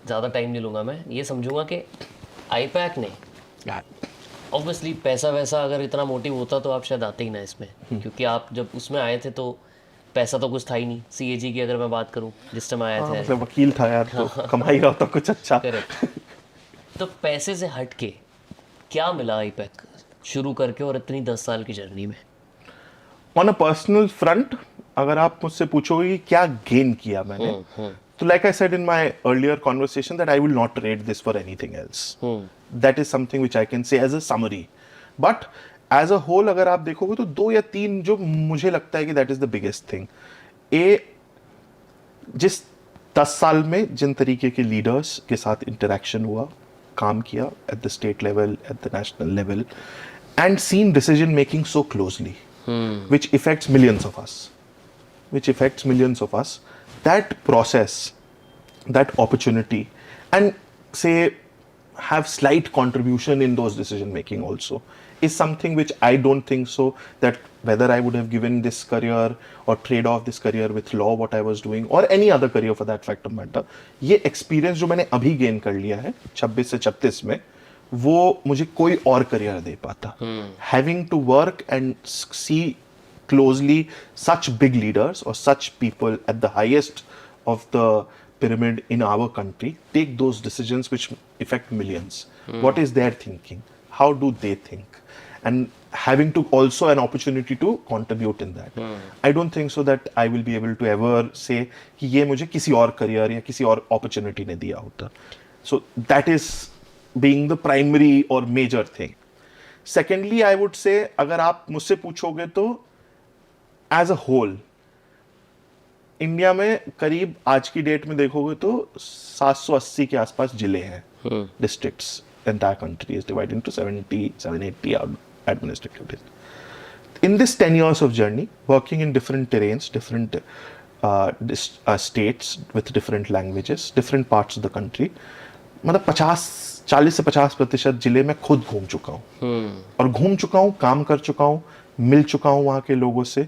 ज़्यादा टाइम नहीं लूँगा, मैं ये समझूंगा कि आईपैक ने ऑब्वियसली पैसा वैसा अगर इतना मोटिव होता तो आप शायद आते ही ना इसमें, क्योंकि आप जब उसमें आए थे तो पैसा तो कुछ था ही नहीं. CAG की अगर मैं बात करूँ जिस टाइम आया था, मतलब वकील था यार, तो कमाई रहा था कुछ अच्छा. करेक्ट. तो पैसे से हट के क्या मिला आईपैक शुरू करके और इतनी 10 साल की जर्नी में? ऑन अ पर्सनल फ्रंट अगर आप मुझसे पूछोगे कि क्या गेन किया मैंने, तो like I said in my earlier conversation that I will not trade this for anything else. That is something which I can say as a summary. But as a whole अगर आप देखोगे तो 2 या 3 जो मुझे लगता है कि that is the biggest thing. जिस 10 साल में जिन तरीके के लीडर्स के साथ इंटरेक्शन हुआ, काम किया at the state level, at the national level, and seen decision making so closely, which affects millions of us, that process, that opportunity, and say have slight contribution in those decision making also, is something which I don't think so that whether I would have given this career or trade off this career with law, what I was doing, or any other career for that fact of matter, ये experience जो मैंने अभी gain कर लिया है 26 से 36 में, वो मुझे कोई और career दे पाता. Having to work and see closely such big leaders or such people at the highest of the pyramid in our country take those decisions which affect millions. What is their thinking? How do they think? And having to also an opportunity to contribute in that. I don't think so that I will be able to ever say कि ये मुझे किसी और career या किसी और opportunity ने दिया होता. So that is being the primary or major thing. Secondly, I would say अगर आप मुझसे पूछोगे तो as a whole इंडिया में करीब आज की डेट में देखोगे तो 780 के आसपास जिले हैं, districts. Entire country is divided into 80 administrative districts. In this 10 years of journey, working in different terrains, different states with different languages, different parts of the country, मतलब 40 से 50% जिले में खुद घूम चुका हूँ. और घूम चुका हूँ, काम कर चुका हूँ, मिल चुका हूँ वहाँ के लोगों से,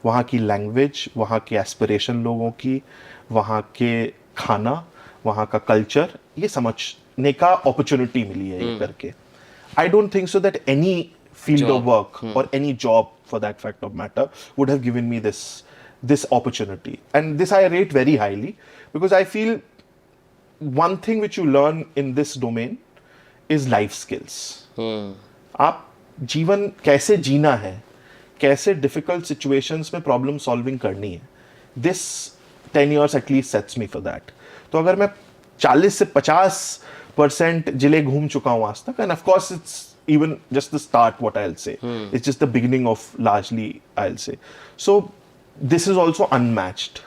वहाँ की लैंग्वेज, वहाँ के एस्पिरेशन लोगों की, वहाँ के खाना, वहाँ का कल्चर, ये समझने का अपॉर्चुनिटी मिली है ये करके. आई don't think so that any field of work or any job for that fact of matter would have given me this opportunity, and this I rate very highly, because I feel one thing which you learn in this domain is life skills. आप जीवन कैसे जीना है, कैसे difficult situations में problem solving करनी है, this 10 years at least sets me for that. तो अगर मैं 40 से 50% जिले घूम चुका हूँ आज तक, and of course it's even just the start, what I'll say. It's just the beginning of largely, I'll say. So this is also unmatched.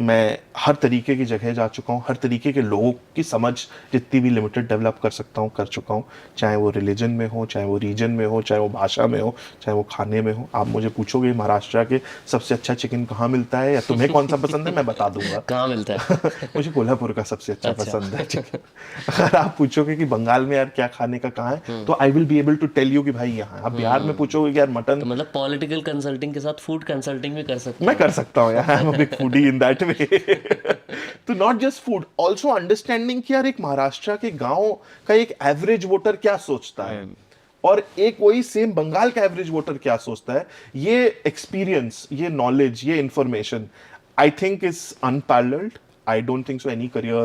मैं हर तरीके की जगह जा चुका हूँ, हर तरीके के लोगों की समझ जितनी भी लिमिटेड डेवलप कर सकता हूँ कर चुका हूँ, चाहे वो रिलीजन में हो, चाहे वो रीजन में हो, चाहे वो भाषा में हो, चाहे वो खाने में हो। आप मुझे पूछोगे महाराष्ट्र के सबसे अच्छा चिकन कहाँ मिलता है या तुम्हें कौन सा पसंद है, मैं बता दूंगा। कहाँ मिलता है? मुझे कोल्हापुर का सबसे अच्छा अच्छा। पसंद है चिकन। अगर आप पूछोगे कि बंगाल में यार क्या खाने का कहाँ है, तो I will be able to tell you कि भाई यहाँ। आप बिहार में पूछोगे कि यार मटन, तो मतलब पॉलिटिकल कंसल्टिंग के साथ फूड कंसल्टिंग भी कर सकते मैं हो? कर सकता हूँ यार, I am a big foodie in that way. तो not just food, also understanding कि यार एक महाराष्ट्र के गांव का एक एवरेज वोटर क्या सोचता है और एक वही सेम बंगाल का एवरेज वोटर क्या सोचता है। ये एक्सपीरियंस, ये नॉलेज, ये information I think is unparalleled. I don't think so any career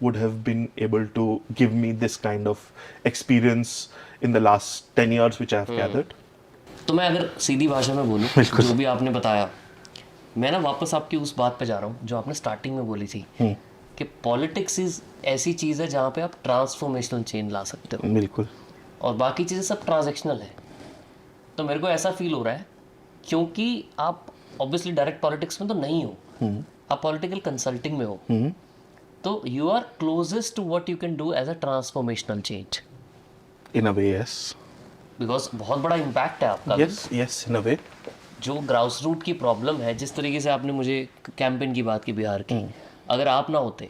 would have been able to give me this kind of experience in the last 10 years which I have gathered. तो मैं अगर सीधी भाषा में बोलूँ, बिल्कुल। जो भी आपने बताया, मैं ना वापस आपकी उस बात पे जा रहा हूँ जो आपने स्टार्टिंग में बोली थी कि पॉलिटिक्स इज ऐसी चीज़ है जहाँ पे आप ट्रांसफॉर्मेशनल चेंज ला सकते हो बिल्कुल। और बाकी चीज़ें सब ट्रांजैक्शनल है। तो मेरे को ऐसा फील हो रहा है क्योंकि आप ऑब्वियसली डायरेक्ट पॉलिटिक्स में तो नहीं हो, आप पॉलिटिकल कंसल्टिंग में हो, तो you are closest to what you can do as a transformational change, In a way, yes. Because बहुत बड़ा इम्पैक्ट है आपका। Yes, yes, in a way. जो ग्राउस रूट की प्रॉब्लम है, जिस तरीके से आपने मुझे कैंपेन की बात की बिहार की, अगर आप ना होते,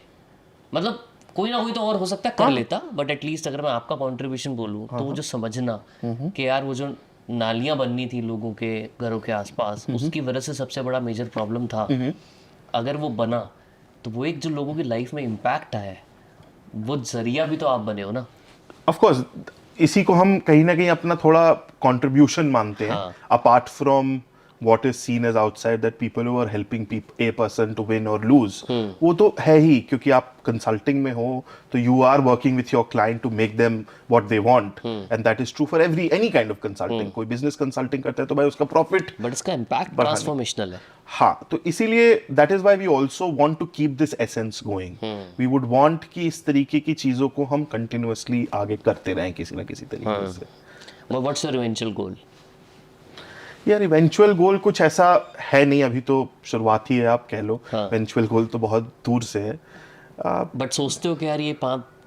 मतलब कोई ना कोई तो और हो सकता है कर लेता, बट एटलीस्ट अगर मैं आपका कंट्रीब्यूशन बोलूँ तो वो जो समझना कि यार वो जो नालियाँ बननी थी लोगों के घरों के आसपास, उसकी वजह से सबसे बड़ा मेजर प्रॉब्लम था, अगर वो बना तो वो एक जो लोगों की लाइफ में इम्पैक्ट आया है, वो जरिया भी तो आप बने हो ना। Of course, इसी को हम कहीं ना कहीं अपना थोड़ा कंट्रीब्यूशन मानते हैं, apart from what is seen as outside that people who are helping a person to win or lose. वो तो है ही, क्योंकि आप कंसल्टिंग में हो तो you are working with your client to make them what they want, and that is true for any kind of consulting. कोई बिजनेस कंसल्टिंग करता है तो भाई उसका प्रॉफिट, बट इसका इम्पैक्ट ट्रांसफॉर्मेशनल है। हाँ, तो इसीलिए that is why we also want to keep this essence going. We would want कि इस तरीके की चीजों को हम कंटिन्यूअसली आगे करते रहें किसी ना किसी तरीके से. व्हाट्स योर इवेंचुअल गोल? यार इवेंचुअल गोल कुछ ऐसा है नहीं, अभी तो शुरुआत ही है आप कह लो. इवेंचुअल गोल तो बहुत दूर से है. बट सोचते हो कि यार ये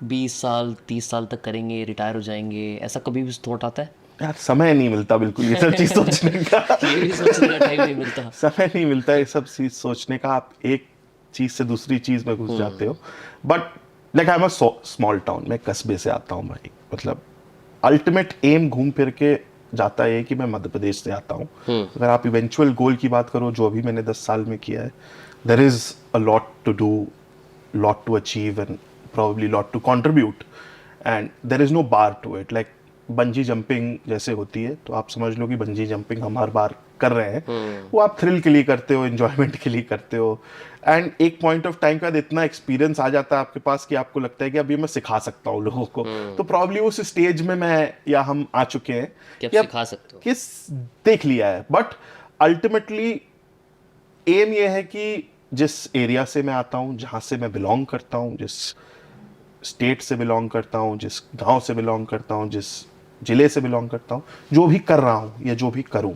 20 साल 30 साल तक करेंगे, रिटायर हो जाएंगे, ऐसा कभी भी थॉट आता है? यार समय नहीं मिलता बिल्कुल ये सब चीज सोचने का. ये भी सोचने का टाइम नहीं मिलता. समय नहीं मिलता ये सब चीज सोचने का. आप एक चीज से दूसरी चीज में घुस जाते हो. But like I am a small town, मैं कस्बे से आता हूँ भाई. मतलब अल्टीमेट एम घूम फिर के जाता है कि मैं मध्य प्रदेश से आता हूँ. अगर आप इवेंचुअल गोल की बात करो, जो अभी मैंने 10 साल में किया है, there is a lot to do, lot to achieve and probably lot to contribute, and there is no bar to it. Like bungee jumping जैसे होती है, तो आप समझ लो कि बंजी जंपिंग हम हर बार कर रहे हैं. वो आप थ्रिल के लिए करते हो, एंजॉयमेंट के लिए करते हो, एंड एक पॉइंट ऑफ टाइम के बाद इतना एक्सपीरियंस आ जाता है आपके पास कि आपको लगता है कि अभी मैं सिखा सकता हूँ लोगों को. तो प्रॉब्ली उस स्टेज में मैं या हम आ चुके हैं कि आप कि सिखा सकते हो, कि देख लिया है. बट अल्टीमेटली एम ये है कि जिस एरिया से मैं आता हूँ, जहाँ से मैं बिलोंग करता हूँ, जिस स्टेट से बिलोंग करता हूँ, जिस गांव से बिलोंग करता हूँ, जिस जिले से बिलोंग करता हूँ, जो भी कर रहा हूँ या जो भी करूँ,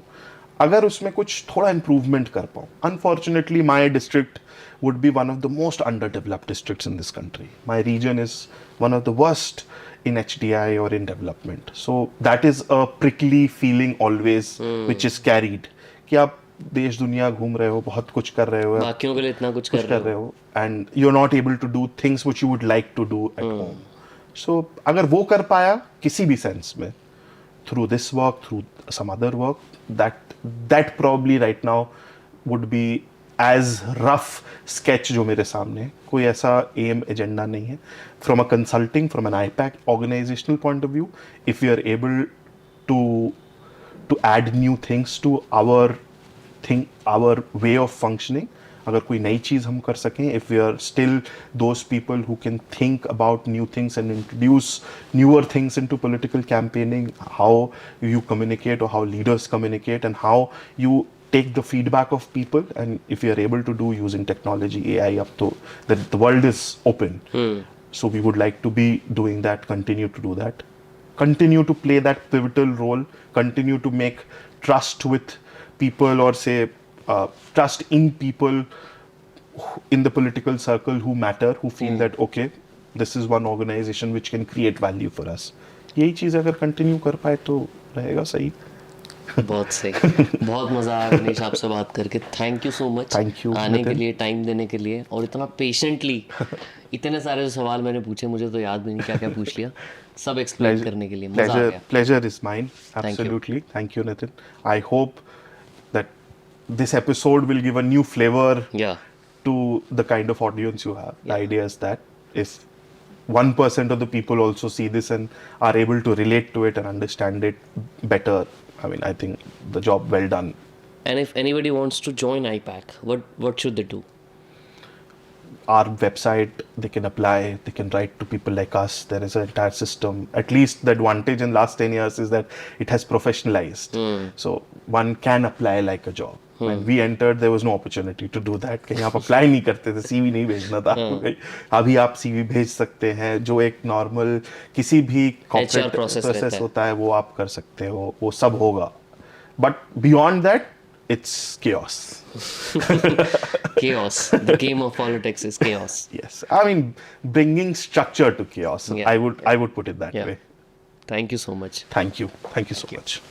अगर उसमें कुछ थोड़ा इंप्रूवमेंट कर पाऊँ. Unfortunately my district would be one of the most underdeveloped districts in this country. My region is one of the worst in HDI or in development. So that is a prickly feeling always which is carried. कि आप देश दुनिया घूम रहे हो, बहुत कुछ कर रहे हो, बाकियों के लिए इतना कुछ कर रहे हो, and you're not able to do things which you would like to do at home. So अगर वो कर पाया किसी भी सेंस में, through this work, through some other work, that probably right now would be as rough sketch जो मेरे सामने है. कोई ऐसा एम एजेंडा नहीं है. From a consulting, from an IPAC organizational point of view, if we are able to add new things to our way of functioning, अगर कोई नई चीज़ हम कर सकें, if we are still those people who can think about new things and introduce newer things into political campaigning, how you communicate or how leaders communicate and how you take the feedback of people, and if you are able to do using technology, AI, up to that, the world is open. So we would like to be doing that, continue to do that, continue to play that pivotal role, continue to make trust with people, or say trust in people in the political circle who matter, who feel that okay, this is one organization which can create value for us. यही चीज़ अगर कंटिन्यू कर पाए तो रहेगा सही. बहुत सही. बहुत मज़ा आया मनीष आपसे बात करके. Thank you so much Thank you, आने के नितिन. लिए, टाइम देने के लिए, और इतना पेशेंटली इतने सारे जो सवाल मैंने पूछे, मुझे तो याद भी नहीं क्या क्या पूछ लिया. सब एक्सप्लेन करने के लिए मज़ा आ गया. Pleasure is mine. Thank you. Absolutely. Thank you, Nitin. I hope that this episode will give a new flavor या to the kind of audience you have. The idea is that if 1% of the people also see this and are able to relate to it and understand it better, I mean, I think the job well done. And if anybody wants to join IPAC, what should they do? Our website, they can apply, they can write to people like us. There is an entire system. At least the advantage in last 10 years is that it has professionalized. So one can apply like a job. When we entered, there was no opportunity to do that. कहीं आप apply नहीं करते थे, CV नहीं भेजना था. अभी आप CV भेज सकते हैं. जो एक normal किसी भी corporate process रहता process है. होता है वो आप कर सकते हो. वो सब होगा. But beyond that, it's chaos. Chaos. The game of politics is chaos. Yes, I mean bringing structure to chaos. Yeah. I would put it that Yeah. way. Thank you so much. Thank you so much.